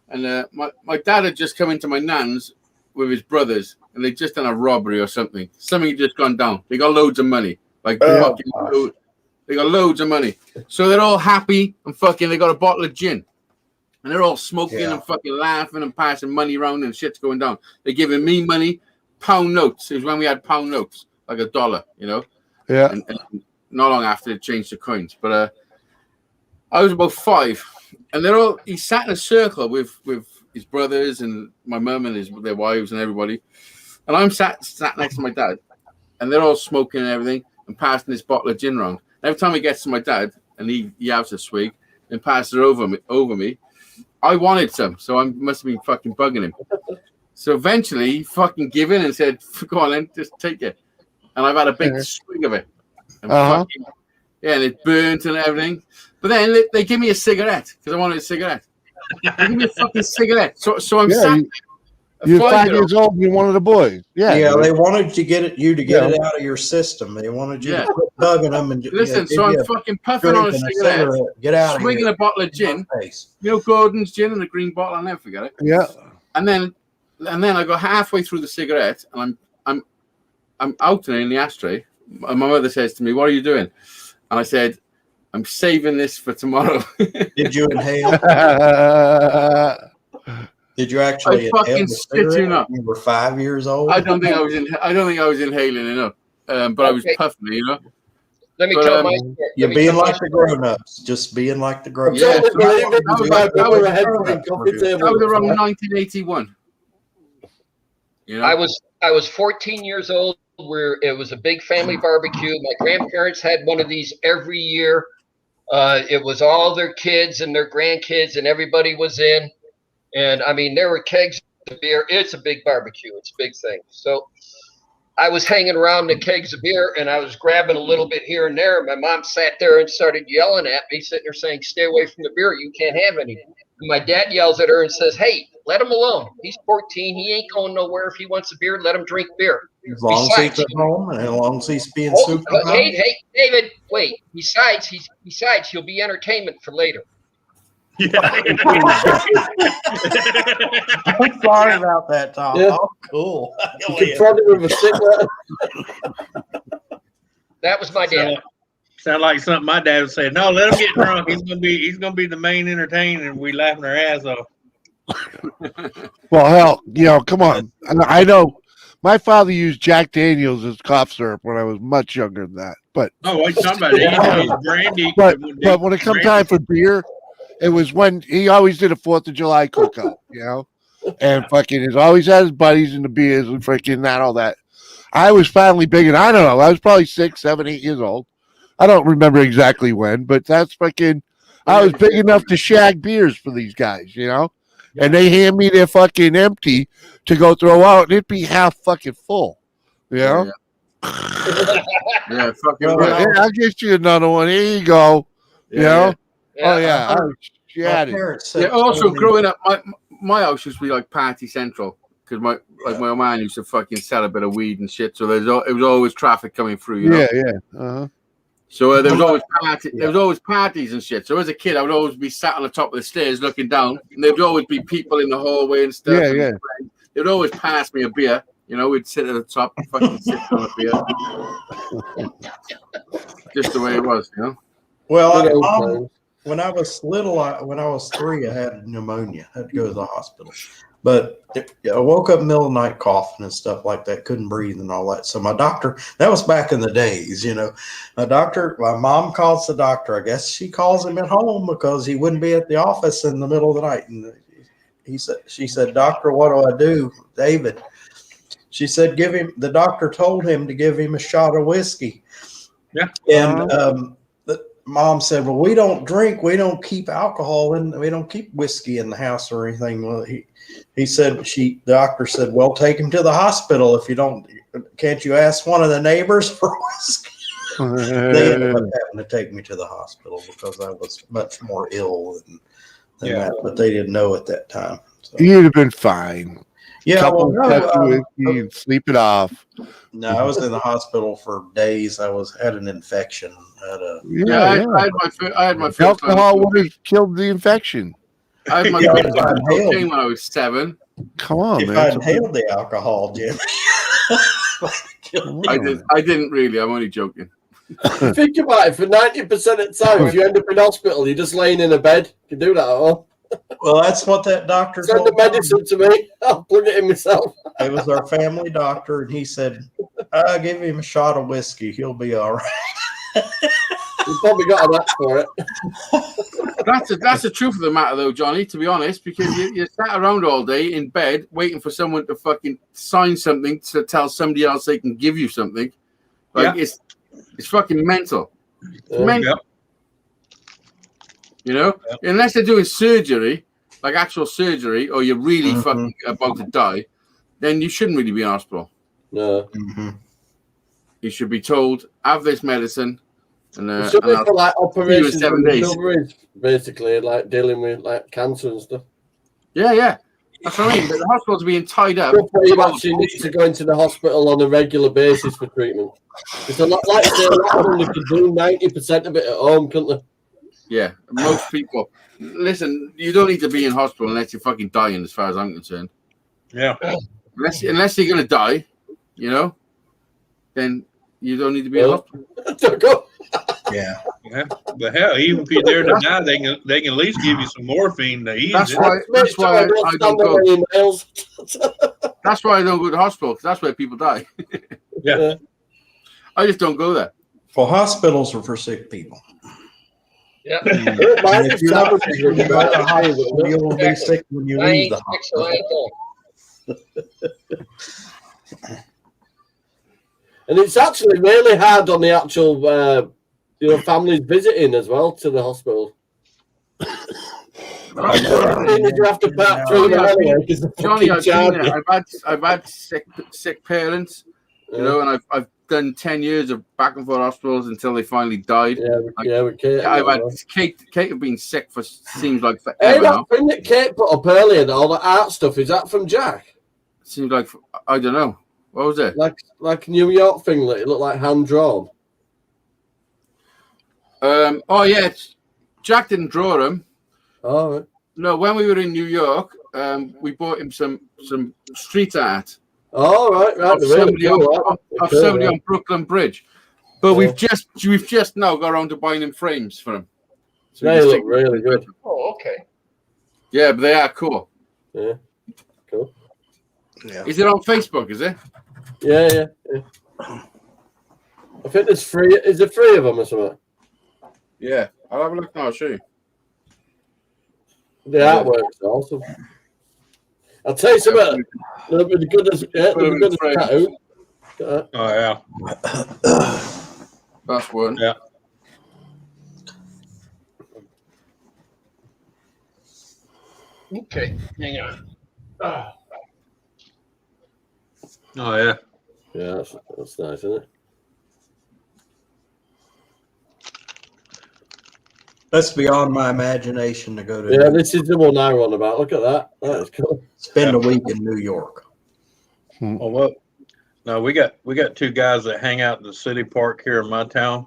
[SPEAKER 8] and my dad had just come into my nan's with his brothers, and they'd just done a robbery or something. Something had just gone down. They got loads of money, like
[SPEAKER 2] Oh,
[SPEAKER 8] fucking they got loads of money. So they're all happy and fucking. They got a bottle of gin, and they're all smoking
[SPEAKER 2] Yeah.
[SPEAKER 8] and fucking laughing and passing money around, and shit's going down. They're giving me money, pound notes. It was when we had pound notes, like $1, you know.
[SPEAKER 6] Yeah.
[SPEAKER 8] And not long after it changed to coins. But I was about 5, and they're all. He sat in a circle with his brothers and my mum and their wives and everybody, and I'm sat next to my dad, and they're all smoking and everything and passing this bottle of gin round. Every time he gets to my dad and he has a swig and passes it over me, I wanted some, so I must have been fucking bugging him. So eventually, he fucking gave in and said, "Go on, then, just take it." And I've had a big swig of it. And fucking, yeah, and it burnt and everything. But then they give me a cigarette because I wanted a cigarette. They give me a fucking cigarette. So I'm
[SPEAKER 6] Yeah,
[SPEAKER 8] sat.
[SPEAKER 6] You're 5 years old and you're one of the boys. Yeah.
[SPEAKER 2] Yeah, they wanted you to get it out of your system. They wanted you
[SPEAKER 8] Yeah.
[SPEAKER 2] to quit bugging them and
[SPEAKER 8] Listen,
[SPEAKER 2] give
[SPEAKER 8] so I'm
[SPEAKER 2] you a
[SPEAKER 8] fucking puffing on a
[SPEAKER 2] drink and
[SPEAKER 8] cigarette,
[SPEAKER 2] Get out of
[SPEAKER 8] swinging
[SPEAKER 2] here.
[SPEAKER 8] a bottle of gin.
[SPEAKER 2] Face.
[SPEAKER 8] You know, Gordon's gin in a green bottle. I'll never forget it.
[SPEAKER 6] Yeah.
[SPEAKER 8] And then I go halfway through the cigarette, and I'm out in the ashtray. And my mother says to me, "What are you doing?" And I said, "I'm saving this for tomorrow."
[SPEAKER 2] Did you inhale? Did you actually
[SPEAKER 8] I fucking
[SPEAKER 2] inhale the
[SPEAKER 8] spit you
[SPEAKER 2] cigarette
[SPEAKER 8] up.
[SPEAKER 2] when you were 5 years old?
[SPEAKER 8] I don't think I was inhaling enough. but I was
[SPEAKER 1] Okay.
[SPEAKER 8] puffing, you know.
[SPEAKER 1] Let me
[SPEAKER 8] But,
[SPEAKER 1] tell
[SPEAKER 8] um,
[SPEAKER 1] my story.
[SPEAKER 2] You're
[SPEAKER 1] Let me
[SPEAKER 2] being
[SPEAKER 1] tell my
[SPEAKER 2] like the grown-ups, just being like the grown-ups.
[SPEAKER 8] Yeah,
[SPEAKER 7] Totally believe it.
[SPEAKER 8] that was
[SPEAKER 7] Like,
[SPEAKER 8] like- that
[SPEAKER 7] we
[SPEAKER 8] was-
[SPEAKER 7] were ahead of the coffee table.
[SPEAKER 8] That was around 1981. You know?
[SPEAKER 1] I was 14 years old. Where it was a big family barbecue. My grandparents had one of these every year. It was all their kids and their grandkids, and everybody was in. And I mean, there were kegs of beer. It's a big barbecue. It's a big thing. So I was hanging around the kegs of beer, and I was grabbing a little bit here and there. My mom sat there and started yelling at me, sitting there saying, "Stay away from the beer. You can't have any." And my dad yells at her and says, "Hey, let him alone. He's 14. He ain't going nowhere. If he wants a beer, let him drink beer."
[SPEAKER 2] As long as
[SPEAKER 1] Besides-
[SPEAKER 2] he's at home and as long as he's being
[SPEAKER 1] Oh,
[SPEAKER 2] super.
[SPEAKER 1] hey, David, wait. Besides, he'll be entertainment for later.
[SPEAKER 2] I'm sorry about that, Tom.
[SPEAKER 7] Yeah.
[SPEAKER 2] Oh, cool.
[SPEAKER 7] You confronted him with a stick there.
[SPEAKER 1] That was my dad.
[SPEAKER 5] Sound like something my dad would say. No, let him get drunk. He's gonna be the main entertainer, and we laughing our ass off.
[SPEAKER 6] Well, hell, come on. I know my father used Jack Daniels as cough syrup when I was much younger than that. But
[SPEAKER 5] Oh, what you talking about? He used to use brandy.
[SPEAKER 6] but when it come time for beer, it was when he always did a 4th of July cookout, and fucking he's always had his buddies and the beers and freaking that, all that. I was finally big, and I don't know, I was probably 6, 7, 8 years old. I don't remember exactly when, but that's fucking, I was big enough to shag beers for these guys, and they hand me their fucking empty to go throw out, and it'd be half fucking full,
[SPEAKER 8] Yeah, fucking
[SPEAKER 2] Well,
[SPEAKER 8] right.
[SPEAKER 6] Yeah, I'll get you another one. Here you go.
[SPEAKER 8] Yeah,
[SPEAKER 6] Oh yeah, I was
[SPEAKER 2] My
[SPEAKER 6] chatting.
[SPEAKER 2] parents
[SPEAKER 8] yeah.
[SPEAKER 2] said
[SPEAKER 8] Also,
[SPEAKER 2] told me-
[SPEAKER 8] growing up, my house used to be like party central because my old man used to fucking sell a bit of weed and shit. So it was always traffic coming through. You know?
[SPEAKER 6] Yeah. Uh-huh.
[SPEAKER 8] So there was always parties and shit. So as a kid, I would always be sat on the top of the stairs looking down, and there would always be people in the hallway and stuff.
[SPEAKER 6] Yeah.
[SPEAKER 8] They would always pass me a beer. We'd sit at the top, fucking sit on a beer. Just the way it was,
[SPEAKER 2] Well,
[SPEAKER 7] Good old
[SPEAKER 2] Mom,
[SPEAKER 7] times.
[SPEAKER 2] when I was little, when I was 3, I had pneumonia. I had to go to the hospital. But I woke up in the middle of the night coughing and stuff like that, couldn't breathe and all that. So my doctor, that was back in the days, my mom calls the doctor. I guess she calls him at home because he wouldn't be at the office in the middle of the night. And she said, "Doctor, what do I do?" David. She said, the doctor told him to give him a shot of whiskey.
[SPEAKER 5] Yeah.
[SPEAKER 2] And the mom said, "Well, we don't drink. We don't keep alcohol and we don't keep whiskey in the house or anything." Well, the doctor said, "Well, take him to the hospital. If you don't, can't you ask one of the neighbors for whiskey?" They ended up having to take me to the hospital because I was much more ill than that, but they didn't know at that time. So,
[SPEAKER 6] You'd have been fine.
[SPEAKER 2] yeah, well,
[SPEAKER 6] Couple of
[SPEAKER 2] no,
[SPEAKER 6] whiskey and sleep it off.
[SPEAKER 2] no, I was in the hospital for days. Had an infection.
[SPEAKER 6] Yeah.
[SPEAKER 8] I had my first
[SPEAKER 6] Alcohol would have killed the infection.
[SPEAKER 8] I had my
[SPEAKER 2] Yeah,
[SPEAKER 8] first
[SPEAKER 2] if
[SPEAKER 8] time
[SPEAKER 2] I inhaled-
[SPEAKER 8] cocaine when I was 7.
[SPEAKER 6] Come on,
[SPEAKER 2] If I
[SPEAKER 6] man.
[SPEAKER 2] inhaled the alcohol, Jim.
[SPEAKER 6] Come
[SPEAKER 8] I
[SPEAKER 6] on.
[SPEAKER 8] didn't really. I'm only joking.
[SPEAKER 7] Think about it. For 90% of the time, if you end up in hospital, you're just laying in a bed. You can do that at all.
[SPEAKER 2] Well, that's what that doctor
[SPEAKER 7] Send the
[SPEAKER 2] told me.
[SPEAKER 7] medicine to me. I'll plug it in myself.
[SPEAKER 2] It was our family doctor, and he said, "Give him a shot of whiskey. He'll be all right."
[SPEAKER 7] You probably got an app for it.
[SPEAKER 8] That's the truth of the matter, though, Johnny. To be honest, because you sat around all day in bed waiting for someone to fucking sign something to tell somebody else they can give you something. Like it's fucking mental. It's mental. Unless they're doing surgery, like actual surgery, or you're really fucking about to die, then you shouldn't really be in hospital.
[SPEAKER 7] No.
[SPEAKER 2] Mm-hmm.
[SPEAKER 8] You should be told, have this medicine, and
[SPEAKER 7] Something for like operations
[SPEAKER 8] 7
[SPEAKER 7] and
[SPEAKER 8] days.
[SPEAKER 7] recoveries, basically, like dealing with like cancer and stuff.
[SPEAKER 8] Yeah. That's what I mean. But the hospital's being tied up.
[SPEAKER 7] Stuff where you actually need to go into the hospital on a regular basis for treatment. It's a lot like I say, a lot of them could do 90% of it at home, couldn't they?
[SPEAKER 8] Yeah, most people. Listen, you don't need to be in hospital unless you're fucking dying, as far as I'm concerned.
[SPEAKER 5] Yeah.
[SPEAKER 8] Unless you're gonna die, then you don't need to be in hospital.
[SPEAKER 7] Don't go.
[SPEAKER 2] Yeah.
[SPEAKER 5] But hell, even if you're there to die, they can at least give you some morphine to ease
[SPEAKER 8] That's
[SPEAKER 5] it.
[SPEAKER 8] why. That's why I don't go.
[SPEAKER 7] Nails.
[SPEAKER 8] That's why I don't go to hospital. 'Cause that's where people die.
[SPEAKER 5] Yeah.
[SPEAKER 8] I just don't go there.
[SPEAKER 2] Well, hospitals are for sick people.
[SPEAKER 1] Yeah.
[SPEAKER 2] And if you're not sick when you go to the hospital, you'll be sick when you
[SPEAKER 1] I
[SPEAKER 2] leave
[SPEAKER 1] ain't
[SPEAKER 2] the
[SPEAKER 1] sick, so I
[SPEAKER 2] hospital.
[SPEAKER 1] ain't going.
[SPEAKER 7] And it's actually really hard on the actual, families visiting as well to the hospital. You have to back through them anyway, 'cause the
[SPEAKER 8] Johnny,
[SPEAKER 7] fucking
[SPEAKER 8] I've been
[SPEAKER 7] charge
[SPEAKER 8] there.
[SPEAKER 7] you.
[SPEAKER 8] I've had sick parents, you know, and I've done 10 years of back and forth hospitals until they finally died.
[SPEAKER 7] We Kate.
[SPEAKER 8] I've had Kate have been sick for seems like
[SPEAKER 7] Hey,
[SPEAKER 8] forever
[SPEAKER 7] that
[SPEAKER 8] now.
[SPEAKER 7] thing that Kate put up earlier, all the art stuff, is that from Jack?
[SPEAKER 8] Seems like I don't know. What was it?
[SPEAKER 7] Like a New York thing that it looked like hand drawn.
[SPEAKER 8] Oh yeah, Jack didn't draw them.
[SPEAKER 7] Oh, right.
[SPEAKER 8] No, when we were in New York, we bought him some street art
[SPEAKER 7] Oh, right.
[SPEAKER 8] of
[SPEAKER 7] Really
[SPEAKER 8] somebody,
[SPEAKER 7] cool,
[SPEAKER 8] of
[SPEAKER 7] cool,
[SPEAKER 8] somebody
[SPEAKER 7] yeah.
[SPEAKER 8] on Brooklyn Bridge. But
[SPEAKER 7] Yeah.
[SPEAKER 8] we've just now got around to buying him frames for him. So we
[SPEAKER 7] They
[SPEAKER 8] just
[SPEAKER 7] look
[SPEAKER 8] take-
[SPEAKER 7] really good.
[SPEAKER 1] Oh, okay.
[SPEAKER 8] Yeah, but they are cool.
[SPEAKER 7] Yeah. Cool.
[SPEAKER 2] Yeah.
[SPEAKER 8] Is it on Facebook? Is it?
[SPEAKER 7] Yeah. I think there's three. Is there three of them or something?
[SPEAKER 8] Yeah, I'll have a look now. I'll show you.
[SPEAKER 7] The artwork's awesome. I'll tell you something. They'll be good as tattoo.
[SPEAKER 5] Oh yeah.
[SPEAKER 8] That's one.
[SPEAKER 5] Yeah.
[SPEAKER 1] Okay. Hang on.
[SPEAKER 5] Oh yeah.
[SPEAKER 7] Yeah, that's nice, isn't it?
[SPEAKER 2] That's beyond my imagination to go to.
[SPEAKER 7] Yeah, this is the one I want about. Look at that. That is cool.
[SPEAKER 2] Spend a week in New York.
[SPEAKER 5] Well, what? No, we got two guys that hang out in the city park here in my town,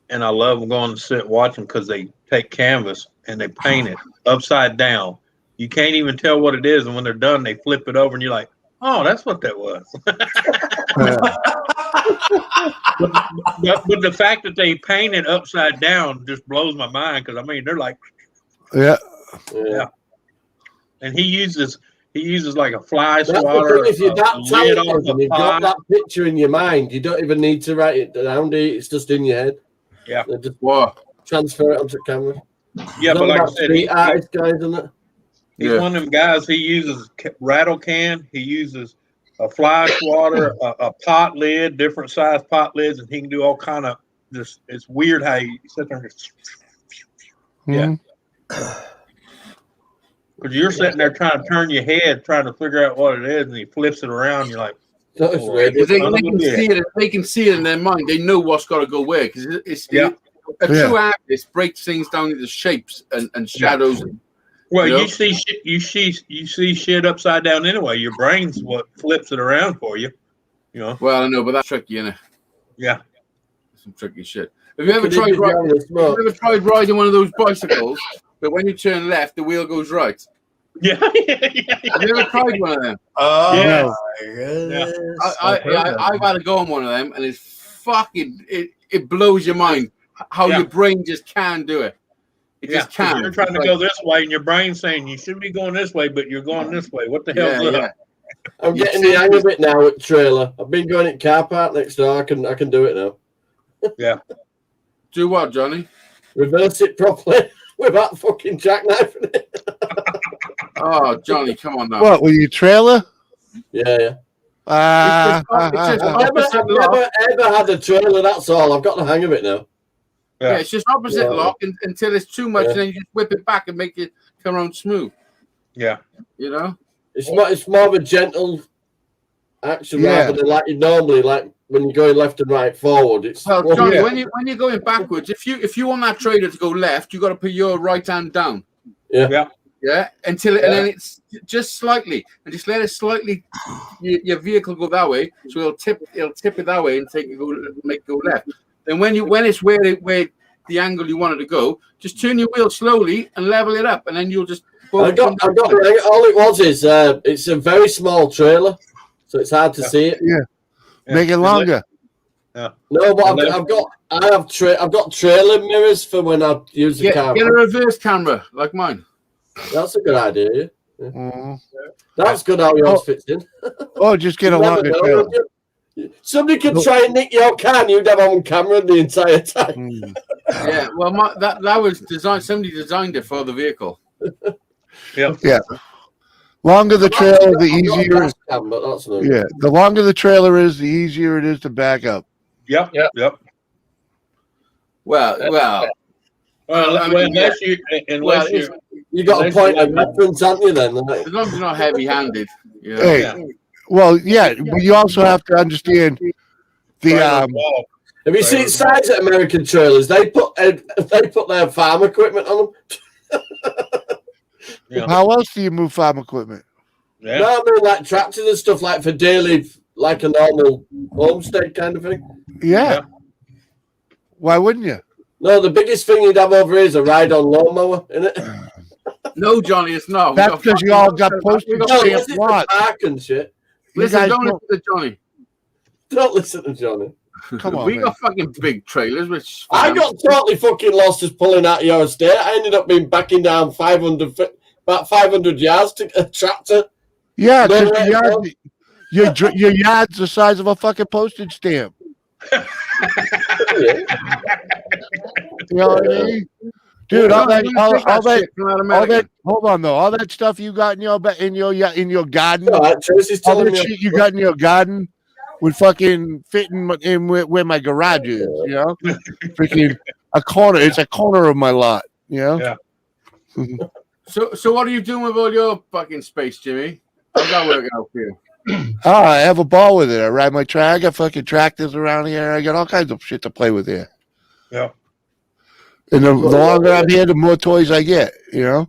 [SPEAKER 5] and I love going to sit and watch them because they take canvas and they paint it upside down. You can't even tell what it is, and when they're done, they flip it over, and you're like, "Oh, that's what that was." But the fact that they paint it upside down just blows my mind because I mean they're like,
[SPEAKER 6] Yeah.
[SPEAKER 7] Yeah.
[SPEAKER 5] and he uses like a fly
[SPEAKER 7] That's the
[SPEAKER 5] swatter,
[SPEAKER 7] thing, if you're that
[SPEAKER 5] lid on
[SPEAKER 7] talented and
[SPEAKER 5] the
[SPEAKER 7] you've got
[SPEAKER 5] pot.
[SPEAKER 7] that picture in your mind, you don't even need to write it down, do you? It's just in your head.
[SPEAKER 5] Yeah.
[SPEAKER 7] They just
[SPEAKER 8] What?
[SPEAKER 7] transfer it onto camera.
[SPEAKER 5] Yeah, but like I said,
[SPEAKER 7] street artist guys, isn't it?
[SPEAKER 5] he's
[SPEAKER 8] Yeah.
[SPEAKER 5] one of them guys. He uses rattle can. He uses a fly swatter, a pot lid, different size pot lids, and he can do all kind of this. It's weird how you sit there and just,
[SPEAKER 6] Mhm.
[SPEAKER 5] because you're sitting there trying to turn your head, trying to figure out what it is, and he flips it around. You're like,
[SPEAKER 7] That is
[SPEAKER 5] Oh,
[SPEAKER 7] weird.
[SPEAKER 8] Because they
[SPEAKER 5] Son of
[SPEAKER 8] can
[SPEAKER 5] a bitch.
[SPEAKER 8] see it. They can see it in their mind. They know what's got to go where. Because
[SPEAKER 5] Yeah.
[SPEAKER 8] a true
[SPEAKER 6] Yeah.
[SPEAKER 8] artist breaks things down into shapes and shadows.
[SPEAKER 5] well,
[SPEAKER 8] You know?
[SPEAKER 5] you see shit, you see shit upside down anyway. Your brain's what flips it around for you. You know.
[SPEAKER 8] Well, I know, but that's tricky, isn't it?
[SPEAKER 5] Yeah.
[SPEAKER 8] Some tricky shit. Have you ever
[SPEAKER 7] Could it
[SPEAKER 8] tried
[SPEAKER 7] be
[SPEAKER 8] riding?
[SPEAKER 7] down the smoke?
[SPEAKER 8] Have you ever tried riding one of those bicycles? But when you turn left, the wheel goes right.
[SPEAKER 5] Yeah.
[SPEAKER 8] Have you ever tried one of them?
[SPEAKER 2] Oh,
[SPEAKER 5] Yeah.
[SPEAKER 2] my goodness.
[SPEAKER 8] I've had to go on one of them, and it's fucking. It blows your mind how
[SPEAKER 5] Yeah.
[SPEAKER 8] your brain just can't do it. It
[SPEAKER 5] Yeah,
[SPEAKER 8] just
[SPEAKER 5] 'cause
[SPEAKER 8] can't.
[SPEAKER 5] you're trying to
[SPEAKER 8] It's
[SPEAKER 5] go
[SPEAKER 8] like-
[SPEAKER 5] this way, and your brain's saying you should be going this way, but you're going this way. What the hell's
[SPEAKER 8] Yeah,
[SPEAKER 5] up?
[SPEAKER 8] yeah.
[SPEAKER 7] I'm getting the hang of it now at trailer. I've been going at car park next door. I can do it now.
[SPEAKER 8] Do what, Johnny?
[SPEAKER 7] Reverse it properly without fucking jackknifing it.
[SPEAKER 8] Oh, Johnny, come on now.
[SPEAKER 6] What, with your trailer?
[SPEAKER 7] Yeah.
[SPEAKER 6] Ah,
[SPEAKER 8] It's just-
[SPEAKER 7] I've never had a trailer. That's all. I've got the hang of it now.
[SPEAKER 8] Yeah, it's just opposite
[SPEAKER 7] Yeah.
[SPEAKER 8] lock until it's too much,
[SPEAKER 7] Yeah.
[SPEAKER 8] and then you just whip it back and make it come around smooth.
[SPEAKER 5] Yeah.
[SPEAKER 8] You know?
[SPEAKER 7] It's more of a gentle action
[SPEAKER 6] Yeah.
[SPEAKER 7] rather than like you normally like when you're going left and right forward. It's
[SPEAKER 8] Well,
[SPEAKER 7] well,
[SPEAKER 8] Johnny,
[SPEAKER 5] yeah.
[SPEAKER 8] when you're going backwards, if you want that trailer to go left, you got to put your right hand down.
[SPEAKER 7] Yeah.
[SPEAKER 8] Yeah, until and then it's just slightly, and just let it slightly. Your vehicle go that way, so it'll tip it that way and make it go left. And when it's where the angle you wanted to go, just turn your wheel slowly and level it up, and then you'll just.
[SPEAKER 7] I got all it was is it's a very small trailer, so it's hard to see it.
[SPEAKER 6] make it longer.
[SPEAKER 7] No, but I've got trailer mirrors for when I use the
[SPEAKER 8] Get
[SPEAKER 7] camera.
[SPEAKER 8] a reverse camera like mine.
[SPEAKER 7] That's a good idea. Yeah.
[SPEAKER 6] Mhm.
[SPEAKER 7] That's good how yours fits in.
[SPEAKER 6] Oh, just get a
[SPEAKER 7] You never
[SPEAKER 6] longer
[SPEAKER 7] know,
[SPEAKER 6] trailer.
[SPEAKER 7] would you? Somebody could try and nick your car and you'd have on camera the entire time.
[SPEAKER 6] Mm.
[SPEAKER 8] Yeah, well, that was designed. Somebody designed it for the vehicle.
[SPEAKER 6] Longer the trailer, the
[SPEAKER 7] I've got a
[SPEAKER 6] easier.
[SPEAKER 7] dash cam, but that's no.
[SPEAKER 6] Yeah, the longer the trailer is, the easier it is to back up.
[SPEAKER 5] Yep.
[SPEAKER 1] Yep.
[SPEAKER 5] Yep.
[SPEAKER 8] Well,
[SPEAKER 5] Well,
[SPEAKER 8] I mean,
[SPEAKER 5] unless you, unless you,
[SPEAKER 7] You got a point of reference, haven't you? Then
[SPEAKER 8] as long as you're not heavy-handed. Yeah.
[SPEAKER 6] Hey,
[SPEAKER 5] Yeah.
[SPEAKER 6] well, yeah, but you also have to understand the
[SPEAKER 5] have
[SPEAKER 7] have you seen size at American trailers? They put their farm equipment on them.
[SPEAKER 5] Yeah.
[SPEAKER 6] How else do you move farm equipment?
[SPEAKER 5] Yeah.
[SPEAKER 7] No, I mean like tractors and stuff like for daily, like a normal homestead kind of thing.
[SPEAKER 6] Yeah. Why wouldn't you?
[SPEAKER 7] No, the biggest thing you'd have over here is a ride-on lawnmower, isn't it?
[SPEAKER 8] No, Johnny, it's not.
[SPEAKER 6] That's because you all got postage
[SPEAKER 7] No,
[SPEAKER 6] stamp
[SPEAKER 7] this is the
[SPEAKER 6] lots.
[SPEAKER 7] park and shit.
[SPEAKER 6] You
[SPEAKER 8] Listen,
[SPEAKER 6] guys
[SPEAKER 8] don't
[SPEAKER 6] don't-
[SPEAKER 8] listen to Johnny.
[SPEAKER 7] Don't listen to Johnny.
[SPEAKER 6] Come on,
[SPEAKER 8] We
[SPEAKER 6] man.
[SPEAKER 8] got fucking big trailers, which
[SPEAKER 7] I got totally fucking lost just pulling out of your estate. I ended up being backing down 500 about 500 yards to a tractor.
[SPEAKER 6] Yeah, because
[SPEAKER 7] No,
[SPEAKER 6] your yard's the size of a fucking postage stamp.
[SPEAKER 7] Yeah.
[SPEAKER 6] You know what I mean? Dude, all that, hold on though, all that stuff you got in your garden,
[SPEAKER 7] All right, Tracy's
[SPEAKER 6] all
[SPEAKER 7] telling
[SPEAKER 6] that
[SPEAKER 7] me.
[SPEAKER 6] shit you got in your garden would fucking fit in where my garage is, you know? Freaking a corner. It's a corner of my lot, you know?
[SPEAKER 5] Yeah.
[SPEAKER 8] So what are you doing with all your fucking space, Jimmy? How's that working out for you?
[SPEAKER 6] Oh, I have a ball with it. I ride my track. I got fucking tractors around here. I got all kinds of shit to play with here.
[SPEAKER 5] Yeah.
[SPEAKER 6] And the longer I'm here, the more toys I get, you know?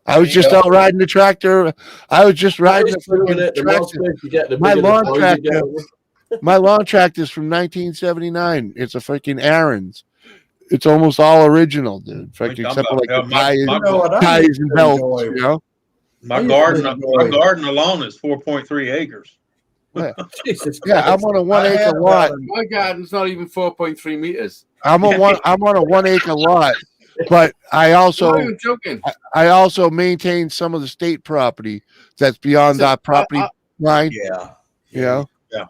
[SPEAKER 6] I was just out riding the tractor. I was just riding the freaking tractor. My lawn tractor. My lawn tractor is from 1979. It's a freaking Aaron's. It's almost all original, dude. Freaking except for like the tires and belts, you know?
[SPEAKER 5] My garden alone is 4.3 acres.
[SPEAKER 7] Jesus
[SPEAKER 6] Yeah,
[SPEAKER 7] Christ.
[SPEAKER 6] I'm on a 1 acre lot.
[SPEAKER 8] My garden's not even 4.3 meters.
[SPEAKER 6] I'm on a 1 acre lot, but I
[SPEAKER 8] I'm
[SPEAKER 6] also
[SPEAKER 8] not even joking.
[SPEAKER 6] I also maintain some of the state property that's beyond
[SPEAKER 8] Listen,
[SPEAKER 6] our property line.
[SPEAKER 2] Yeah.
[SPEAKER 6] You know,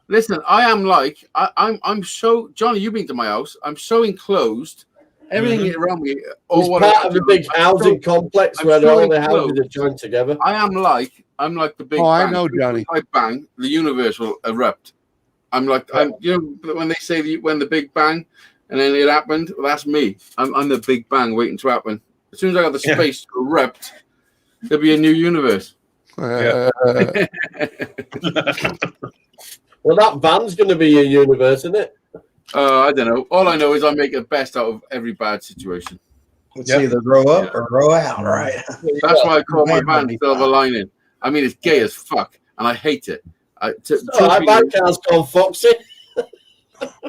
[SPEAKER 8] Listen, I am like I'm so Johnny. You've been to my house. I'm so enclosed. Everything around me.
[SPEAKER 7] It's part of a big housing complex
[SPEAKER 8] I'm
[SPEAKER 7] where
[SPEAKER 8] so
[SPEAKER 7] all the houses
[SPEAKER 8] enclosed.
[SPEAKER 7] are joined together.
[SPEAKER 8] I'm like the big.
[SPEAKER 6] Oh, I
[SPEAKER 8] bang.
[SPEAKER 6] know, Johnny.
[SPEAKER 8] If I bang, the universe will erupt. I'm you know when they say when the Big Bang, and then it happened. Well, that's me. I'm the Big Bang waiting to happen. As soon as I got the space to erupt, there'll be a new universe.
[SPEAKER 5] Yeah.
[SPEAKER 7] Well, that van's going to be your universe, isn't it?
[SPEAKER 8] I don't know. All I know is I make the best out of every bad situation.
[SPEAKER 2] It's either grow up or grow out, right?
[SPEAKER 8] That's why I call my
[SPEAKER 2] That might
[SPEAKER 8] van
[SPEAKER 2] be
[SPEAKER 8] Silver
[SPEAKER 2] fine.
[SPEAKER 8] Lining. I mean, it's gay as fuck, and I hate it.
[SPEAKER 7] I buy cars called Foxy.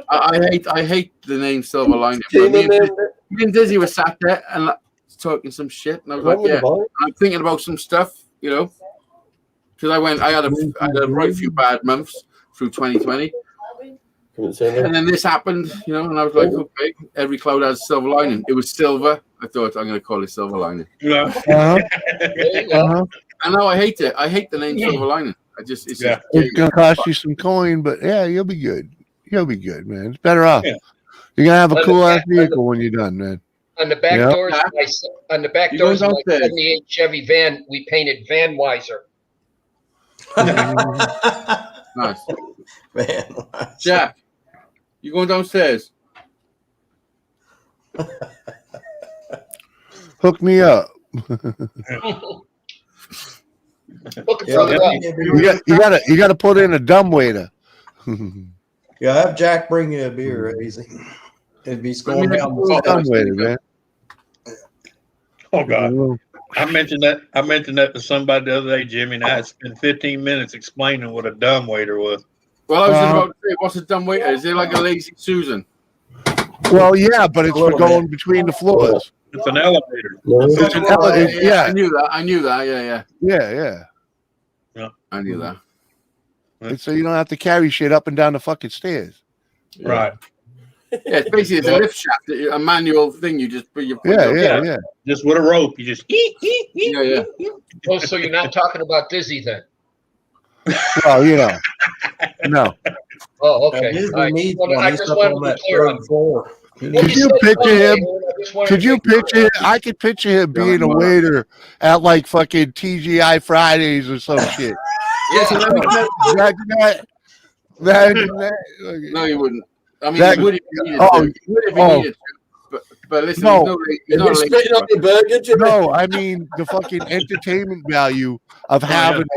[SPEAKER 8] I hate the name Silver Lining.
[SPEAKER 7] Tina
[SPEAKER 8] Me
[SPEAKER 7] named
[SPEAKER 8] and Dizzy were sat there and like, talking some shit, and I was
[SPEAKER 7] Wrong
[SPEAKER 8] like,
[SPEAKER 7] with
[SPEAKER 8] "Yeah."
[SPEAKER 7] the boy?
[SPEAKER 8] I'm thinking about some stuff, you know, because I had a right few bad months through 2020,
[SPEAKER 7] Couldn't say no.
[SPEAKER 8] and then this happened, you know, and I was like, "Okay, every cloud has a silver lining." It was silver. I thought I'm going to call it Silver Lining,
[SPEAKER 5] Yeah.
[SPEAKER 6] uh-huh,
[SPEAKER 1] There you go.
[SPEAKER 6] uh-huh.
[SPEAKER 8] and now I hate it. I hate the name Silver Lining. It's just
[SPEAKER 5] Yeah.
[SPEAKER 6] It's gonna cost you some coin, but yeah, you'll be good. You'll be good, man. It's better off.
[SPEAKER 5] Yeah.
[SPEAKER 6] You're gonna have a
[SPEAKER 1] Let
[SPEAKER 6] cool
[SPEAKER 1] it-
[SPEAKER 6] ass vehicle when you're done, man.
[SPEAKER 1] On the back
[SPEAKER 6] Yeah.
[SPEAKER 1] doors, on the back
[SPEAKER 8] You
[SPEAKER 1] doors of
[SPEAKER 8] going
[SPEAKER 1] my
[SPEAKER 8] downstairs?
[SPEAKER 1] 78 Chevy van, we painted Van Weiser.
[SPEAKER 8] nice.
[SPEAKER 2] Man,
[SPEAKER 8] Jack, you going downstairs?
[SPEAKER 6] Hook me up.
[SPEAKER 1] Looking
[SPEAKER 2] Yeah,
[SPEAKER 1] further up.
[SPEAKER 6] You gotta put in a dumb waiter.
[SPEAKER 2] yeah, have Jack bring you a beer, Easy. If he's going down the
[SPEAKER 6] Dumb
[SPEAKER 2] steps.
[SPEAKER 6] waiter, man.
[SPEAKER 5] Oh God. I mentioned that to somebody the other day, Jimmy, and I had spent 15 minutes explaining what a dumb waiter was.
[SPEAKER 8] Well, I was just about to say, what's a dumb waiter? Is it like a lazy Susan?
[SPEAKER 6] Well, yeah, but it's
[SPEAKER 2] A
[SPEAKER 6] for
[SPEAKER 2] little
[SPEAKER 6] going between the floors.
[SPEAKER 5] It's an elevator.
[SPEAKER 6] Yeah.
[SPEAKER 8] I knew that. Yeah.
[SPEAKER 6] Yeah.
[SPEAKER 8] I knew that.
[SPEAKER 6] And so you don't have to carry shit up and down the fucking stairs.
[SPEAKER 5] Right.
[SPEAKER 8] Yeah, it's basically it's a lift shaft, a manual thing. You just put your
[SPEAKER 6] Yeah.
[SPEAKER 5] Just with a rope. You just
[SPEAKER 8] yeah.
[SPEAKER 1] Oh, so you're not talking about Dizzy then?
[SPEAKER 6] Well, you know, no.
[SPEAKER 1] Oh,
[SPEAKER 2] Now,
[SPEAKER 1] okay.
[SPEAKER 2] Disney
[SPEAKER 1] All right.
[SPEAKER 2] needs
[SPEAKER 1] Well,
[SPEAKER 2] one.
[SPEAKER 1] I
[SPEAKER 2] He's
[SPEAKER 1] just
[SPEAKER 2] up
[SPEAKER 1] wanted
[SPEAKER 2] on
[SPEAKER 1] to
[SPEAKER 2] that
[SPEAKER 1] be clear on
[SPEAKER 2] third floor. He
[SPEAKER 1] Well,
[SPEAKER 6] Could
[SPEAKER 2] needs-
[SPEAKER 6] you
[SPEAKER 1] said
[SPEAKER 6] picture
[SPEAKER 1] Sunday,
[SPEAKER 6] him?
[SPEAKER 1] Aaron. I just wanted
[SPEAKER 6] Could
[SPEAKER 1] to
[SPEAKER 6] you
[SPEAKER 1] make sure.
[SPEAKER 6] picture? I could picture him being a waiter at like fucking TGI Fridays or some shit.
[SPEAKER 8] Listen, let me tell
[SPEAKER 6] That-
[SPEAKER 8] No, you wouldn't. I mean,
[SPEAKER 6] That-
[SPEAKER 8] you would if you needed
[SPEAKER 6] oh,
[SPEAKER 8] to. You would if you
[SPEAKER 6] oh.
[SPEAKER 8] needed to. But listen,
[SPEAKER 6] No.
[SPEAKER 8] he's
[SPEAKER 7] If
[SPEAKER 8] not
[SPEAKER 7] you're
[SPEAKER 8] a lazy
[SPEAKER 7] spitting on
[SPEAKER 8] fuck.
[SPEAKER 7] your burger, Jimmy.
[SPEAKER 6] No, I mean the fucking entertainment value of having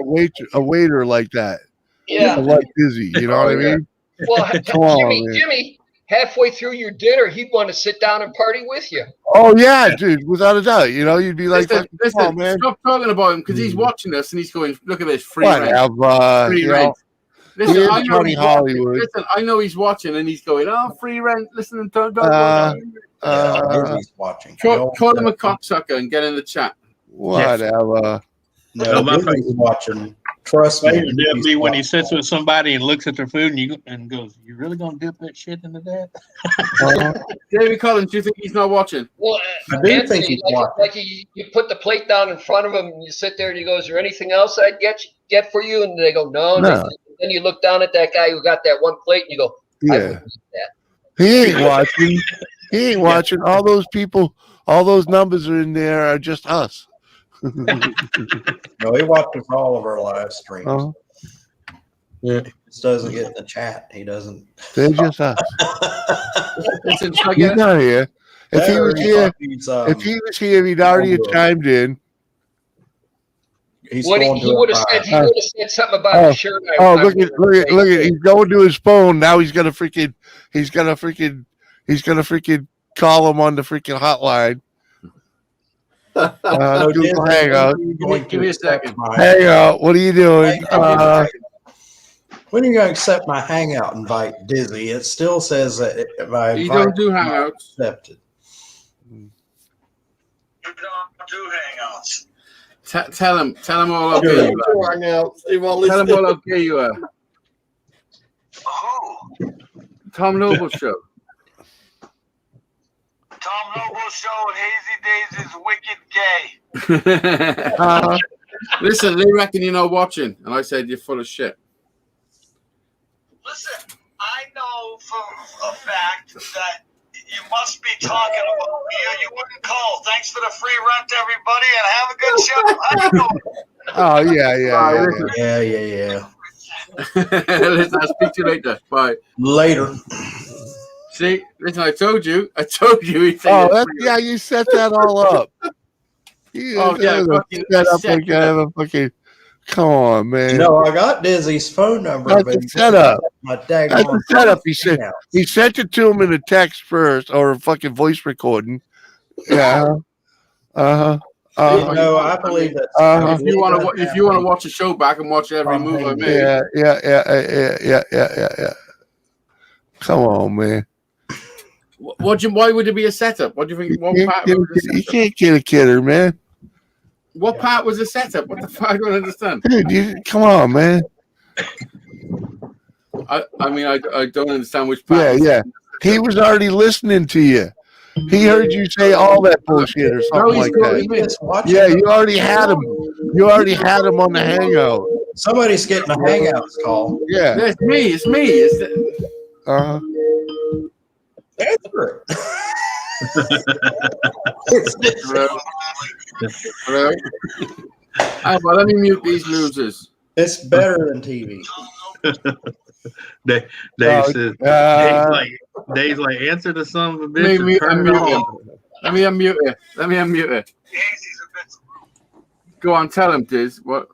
[SPEAKER 6] a waiter like that.
[SPEAKER 1] Yeah.
[SPEAKER 6] Like Dizzy, you know what I
[SPEAKER 8] Oh, yeah.
[SPEAKER 6] mean?
[SPEAKER 1] Well,
[SPEAKER 6] Come on, man.
[SPEAKER 1] Jimmy, halfway through your dinner, he'd want to sit down and party with you.
[SPEAKER 6] Oh yeah, dude, without a doubt. You know, you'd be like,
[SPEAKER 8] Listen,
[SPEAKER 6] "Come on, man,
[SPEAKER 8] stop talking about him because he's watching us and he's going, look at this free rent.
[SPEAKER 6] whatever."
[SPEAKER 8] Free
[SPEAKER 6] You
[SPEAKER 8] rent.
[SPEAKER 6] know,
[SPEAKER 8] Listen,
[SPEAKER 6] He is
[SPEAKER 8] I know
[SPEAKER 6] Johnny
[SPEAKER 8] he's watching.
[SPEAKER 6] Hollywood.
[SPEAKER 8] Listen, I know he's watching and he's going, oh, free rent. Listen, don't
[SPEAKER 2] Disney's watching.
[SPEAKER 8] call him a cocksucker and get in the chat.
[SPEAKER 6] whatever.
[SPEAKER 2] No,
[SPEAKER 5] my
[SPEAKER 2] Disney's watching. Trust me.
[SPEAKER 5] Favorite would be when he
[SPEAKER 2] Disney's
[SPEAKER 5] sits with somebody and looks at their food and goes, "You really gonna dip that shit into that?"
[SPEAKER 8] David Collins, do you think he's not watching?
[SPEAKER 1] Well,
[SPEAKER 2] I do
[SPEAKER 1] Anthony,
[SPEAKER 2] think he's watching.
[SPEAKER 1] like you put the plate down in front of him and you sit there and he goes, "Is there anything else I'd get for you?" And they go, "No."
[SPEAKER 6] No.
[SPEAKER 1] Then you look down at that guy who got that one plate and you go, "I
[SPEAKER 6] Yeah,
[SPEAKER 1] wouldn't eat that."
[SPEAKER 6] he ain't watching. He ain't watching. All those people, all those numbers are in there are just us.
[SPEAKER 2] No, he watches all of our live streams.
[SPEAKER 6] Uh-huh.
[SPEAKER 2] He just doesn't get in the chat. He doesn't.
[SPEAKER 6] They're just us.
[SPEAKER 8] Listen, should I
[SPEAKER 6] He's
[SPEAKER 8] get
[SPEAKER 6] not here. If he was here,
[SPEAKER 2] he's,
[SPEAKER 6] if he was here, he'd already have chimed in.
[SPEAKER 2] he's
[SPEAKER 1] What
[SPEAKER 2] going
[SPEAKER 1] he
[SPEAKER 2] to
[SPEAKER 1] would
[SPEAKER 2] a
[SPEAKER 1] have said, he
[SPEAKER 6] Uh,
[SPEAKER 1] would have said something about
[SPEAKER 6] oh,
[SPEAKER 1] the shirt.
[SPEAKER 6] Oh, look at! He's going to his phone now. He's gonna freaking call him on the freaking hotline.
[SPEAKER 2] No,
[SPEAKER 6] Google
[SPEAKER 2] Disney,
[SPEAKER 6] Hangout.
[SPEAKER 2] when are you going
[SPEAKER 8] Give me
[SPEAKER 2] to
[SPEAKER 8] a second.
[SPEAKER 2] accept my-
[SPEAKER 6] Hangout. What are you doing?
[SPEAKER 2] When are you going to accept my Hangout invite, Dizzy? It still says that my
[SPEAKER 8] You
[SPEAKER 2] invite
[SPEAKER 8] don't do
[SPEAKER 2] is not
[SPEAKER 8] hangouts.
[SPEAKER 2] accepted.
[SPEAKER 9] You don't do hangouts.
[SPEAKER 8] Tell him all okay you are. Tell him all okay you are.
[SPEAKER 9] Who?
[SPEAKER 8] Tom Noble show.
[SPEAKER 9] Tom Noble show Hazy Days is wicked gay.
[SPEAKER 8] Listen, they reckon you're not watching, and I said you're full of shit.
[SPEAKER 9] Listen, I know for a fact that you must be talking about me or you wouldn't call. Thanks for the free rent, everybody, and have a good show. How you doing?
[SPEAKER 6] Oh yeah.
[SPEAKER 8] Listen, I'll speak to you later. Bye.
[SPEAKER 2] Later.
[SPEAKER 8] See, listen, I told you. He'd say
[SPEAKER 6] Oh,
[SPEAKER 8] you're
[SPEAKER 6] that's,
[SPEAKER 8] free.
[SPEAKER 6] yeah. You set that all up.
[SPEAKER 8] Oh, yeah, fucking
[SPEAKER 6] set up
[SPEAKER 8] set
[SPEAKER 6] like I have a fucking. Come on, man.
[SPEAKER 2] No, I got Dizzy's phone number.
[SPEAKER 6] That's
[SPEAKER 2] but
[SPEAKER 6] a
[SPEAKER 2] he
[SPEAKER 6] setup.
[SPEAKER 2] My
[SPEAKER 6] That's
[SPEAKER 2] daggone
[SPEAKER 6] a setup. He said
[SPEAKER 2] Hangout.
[SPEAKER 6] he sent it to him in a text first or a fucking voice recording. Yeah.
[SPEAKER 2] No, I believe that.
[SPEAKER 8] If you want to watch a show back and watch every move I made,
[SPEAKER 6] Yeah. Come on, man.
[SPEAKER 8] why would it be a setup? What do you think?
[SPEAKER 6] You can't get a kidder, man.
[SPEAKER 8] What part was a setup? What the fuck? I don't understand.
[SPEAKER 6] Dude, come on, man.
[SPEAKER 8] I mean, I don't understand which part.
[SPEAKER 6] Yeah. He was already listening to you. He heard you say all that bullshit or something like that. Yeah, you already had him. You already had him on the Hangout.
[SPEAKER 2] Somebody's getting a Hangouts call.
[SPEAKER 6] Yeah.
[SPEAKER 8] It's me.
[SPEAKER 6] Uh-huh.
[SPEAKER 2] Answer
[SPEAKER 8] Hello. Well, let me mute these losers.
[SPEAKER 2] It's better than TV.
[SPEAKER 5] Dave says, Dave's like, answer to son of a bitch.
[SPEAKER 8] Let me
[SPEAKER 5] and turn it
[SPEAKER 8] unmute
[SPEAKER 5] off.
[SPEAKER 8] him. Let me unmute it.
[SPEAKER 9] Hazy's a bit.
[SPEAKER 8] Go on, tell him, Diz. What?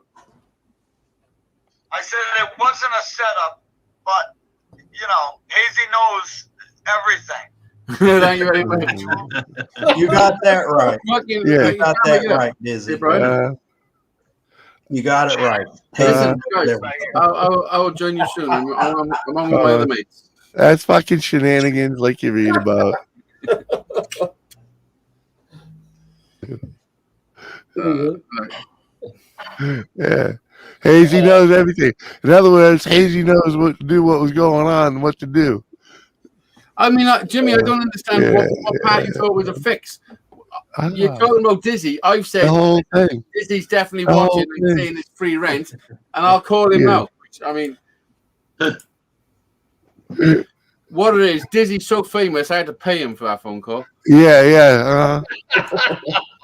[SPEAKER 9] I said it wasn't a setup, but you know, Hazy knows everything.
[SPEAKER 8] Thank you very much.
[SPEAKER 2] You got that right.
[SPEAKER 8] Fucking,
[SPEAKER 6] Yeah.
[SPEAKER 2] You got that right, Dizzy. You got it right.
[SPEAKER 8] Listen, guys, I will join you soon. I'm on with my other mates.
[SPEAKER 6] That's fucking shenanigans like you read about. Yeah. Hazy knows everything. In other words, Hazy knows what was going on and what to do.
[SPEAKER 8] I mean, Jimmy, I don't understand what part you thought was a fix. You're talking about Dizzy. I've said
[SPEAKER 6] The whole thing.
[SPEAKER 8] Dizzy's definitely
[SPEAKER 6] The whole
[SPEAKER 8] watching and
[SPEAKER 6] thing.
[SPEAKER 8] saying it's free rent, and I'll call him
[SPEAKER 6] Yeah.
[SPEAKER 8] out. I mean, What it is, Dizzy's so famous, I had to pay him for that phone call.
[SPEAKER 6] Yeah.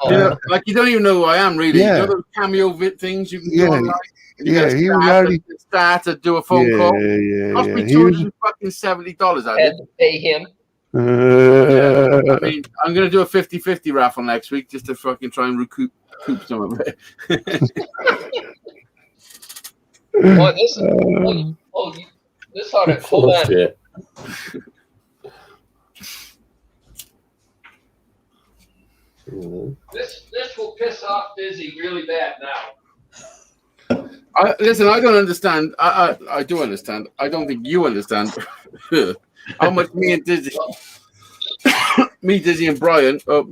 [SPEAKER 8] You know, like you don't even know who I am, really.
[SPEAKER 6] Yeah.
[SPEAKER 8] You know those cameo things you can
[SPEAKER 6] Yeah.
[SPEAKER 8] do online? And you
[SPEAKER 6] Yeah,
[SPEAKER 8] gotta
[SPEAKER 6] he was
[SPEAKER 8] start
[SPEAKER 6] already.
[SPEAKER 8] to start to do a phone call. Cost me
[SPEAKER 6] He was.
[SPEAKER 8] $270. I
[SPEAKER 1] Had
[SPEAKER 8] did.
[SPEAKER 1] to pay him.
[SPEAKER 8] I mean, I'm gonna do a 50-50 raffle next week just to fucking try and recoup some of it.
[SPEAKER 1] Well, this ought to hold on.
[SPEAKER 7] Bullshit.
[SPEAKER 1] This will piss off Dizzy really bad now.
[SPEAKER 8] Listen, I don't understand. I do understand. I don't think you understand how much me and Dizzy, Dizzy and Brian,
[SPEAKER 1] These fine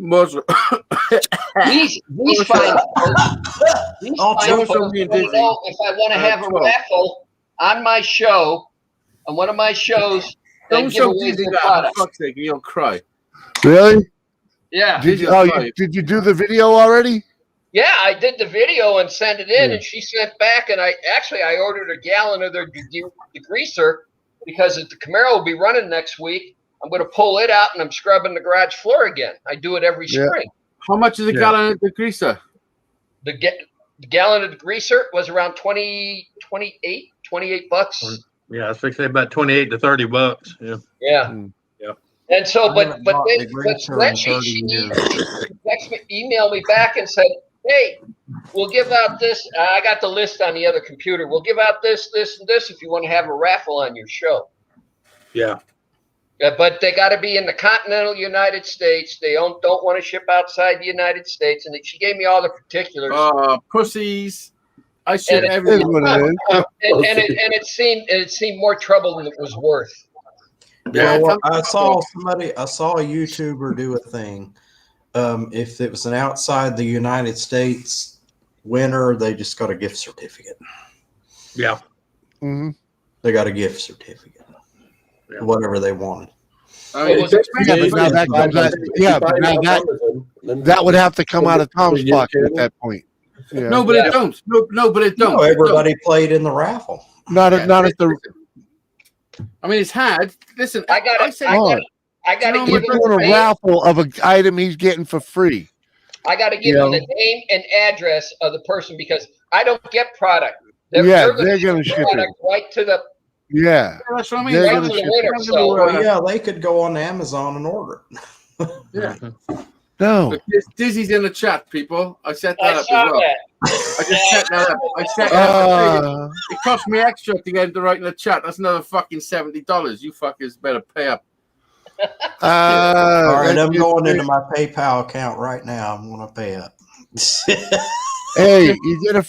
[SPEAKER 1] folks want to know if I want to have a raffle on my show, on one of my shows,
[SPEAKER 8] don't
[SPEAKER 1] and give
[SPEAKER 8] show
[SPEAKER 1] away
[SPEAKER 8] Dizzy
[SPEAKER 1] their
[SPEAKER 8] that. For
[SPEAKER 1] products.
[SPEAKER 8] fuck's sake, you'll cry.
[SPEAKER 6] Really?
[SPEAKER 1] Yeah.
[SPEAKER 6] Did you do the video already?
[SPEAKER 1] Yeah, I did the video and sent it in, and she sent back, and I ordered a gallon of their degreaser because the Camaro will be running next week. I'm going to pull it out, and I'm scrubbing the garage floor again. I do it every spring.
[SPEAKER 8] How much is a gallon of degreaser?
[SPEAKER 1] The gallon of degreaser was around 28 bucks.
[SPEAKER 5] Yeah, I was fixing about 28 to 30 bucks. Yeah.
[SPEAKER 1] Yeah.
[SPEAKER 5] Yeah.
[SPEAKER 1] And so, but
[SPEAKER 2] degreaser in 30 years.
[SPEAKER 1] emailed me back and said, hey, we'll give out this. I got the list on the other computer. We'll give out this, this, and this if you want to have a raffle on your show.
[SPEAKER 5] Yeah.
[SPEAKER 1] But they got to be in the continental United States. They don't want to ship outside the United States. And she gave me all the particulars.
[SPEAKER 8] Pussies. I ship
[SPEAKER 1] And
[SPEAKER 8] everything.
[SPEAKER 1] and it seemed more trouble than it was worth.
[SPEAKER 8] Yeah,
[SPEAKER 2] Well, I saw a YouTuber do a thing. If it was an outside the United States winner, they just got a gift certificate.
[SPEAKER 5] Yeah.
[SPEAKER 6] Mm-hmm.
[SPEAKER 2] They got a gift certificate.
[SPEAKER 5] Yeah.
[SPEAKER 2] Whatever they wanted.
[SPEAKER 6] That would have to come out of Tom's pocket at that point. Yeah.
[SPEAKER 8] No, but it don't. No, but it don't.
[SPEAKER 2] No, everybody played in the raffle.
[SPEAKER 6] Not at the.
[SPEAKER 8] I mean, it's had. Listen,
[SPEAKER 1] I got to
[SPEAKER 6] We're
[SPEAKER 1] give him
[SPEAKER 6] doing a raffle of an item he's getting for free.
[SPEAKER 1] I got to give him the name and address of the person because I don't get product. They're
[SPEAKER 6] going to ship it
[SPEAKER 1] right to the.
[SPEAKER 6] Yeah,
[SPEAKER 8] that's what I mean.
[SPEAKER 6] They're
[SPEAKER 1] Right to the winner. So,
[SPEAKER 2] Well, yeah, they could go on Amazon and order it.
[SPEAKER 8] Yeah.
[SPEAKER 6] no.
[SPEAKER 8] But Dizzy's in the chat, people. I set that
[SPEAKER 1] I
[SPEAKER 8] up
[SPEAKER 1] saw
[SPEAKER 8] as well.
[SPEAKER 1] that.
[SPEAKER 8] I just set that up. I set that up. It cost me extra to get to write in the chat. That's another fucking $70. You fuckers better pay up.
[SPEAKER 2] All right, I'm going into my PayPal account right now. I'm going to pay up.
[SPEAKER 6] Hey, you get a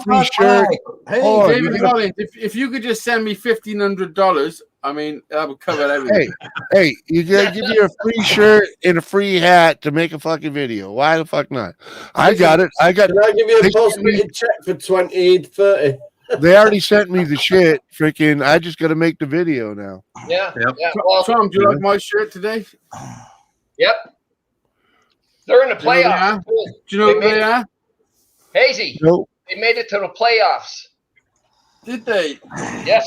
[SPEAKER 6] free shirt.
[SPEAKER 2] Hey,
[SPEAKER 8] David Collins, if you could just send me $1,500, I mean, that would cover everything.
[SPEAKER 6] Hey, you give me a free shirt and a free hat to make a fucking video. Why the fuck not? I got it.
[SPEAKER 7] Can I give you a post-rated check for 20, 30?
[SPEAKER 6] They already sent me the shit. Freaking, I just got to make the video now.
[SPEAKER 1] Yeah.
[SPEAKER 5] Yep.
[SPEAKER 1] Yeah. Well,
[SPEAKER 8] Tom, do you like my shirt today?
[SPEAKER 1] yep. They're in the
[SPEAKER 8] Do you know
[SPEAKER 1] playoffs.
[SPEAKER 8] Do you know who they are?
[SPEAKER 1] Hazy,
[SPEAKER 6] Nope.
[SPEAKER 1] they made it to the playoffs.
[SPEAKER 8] Did they?
[SPEAKER 1] Yes.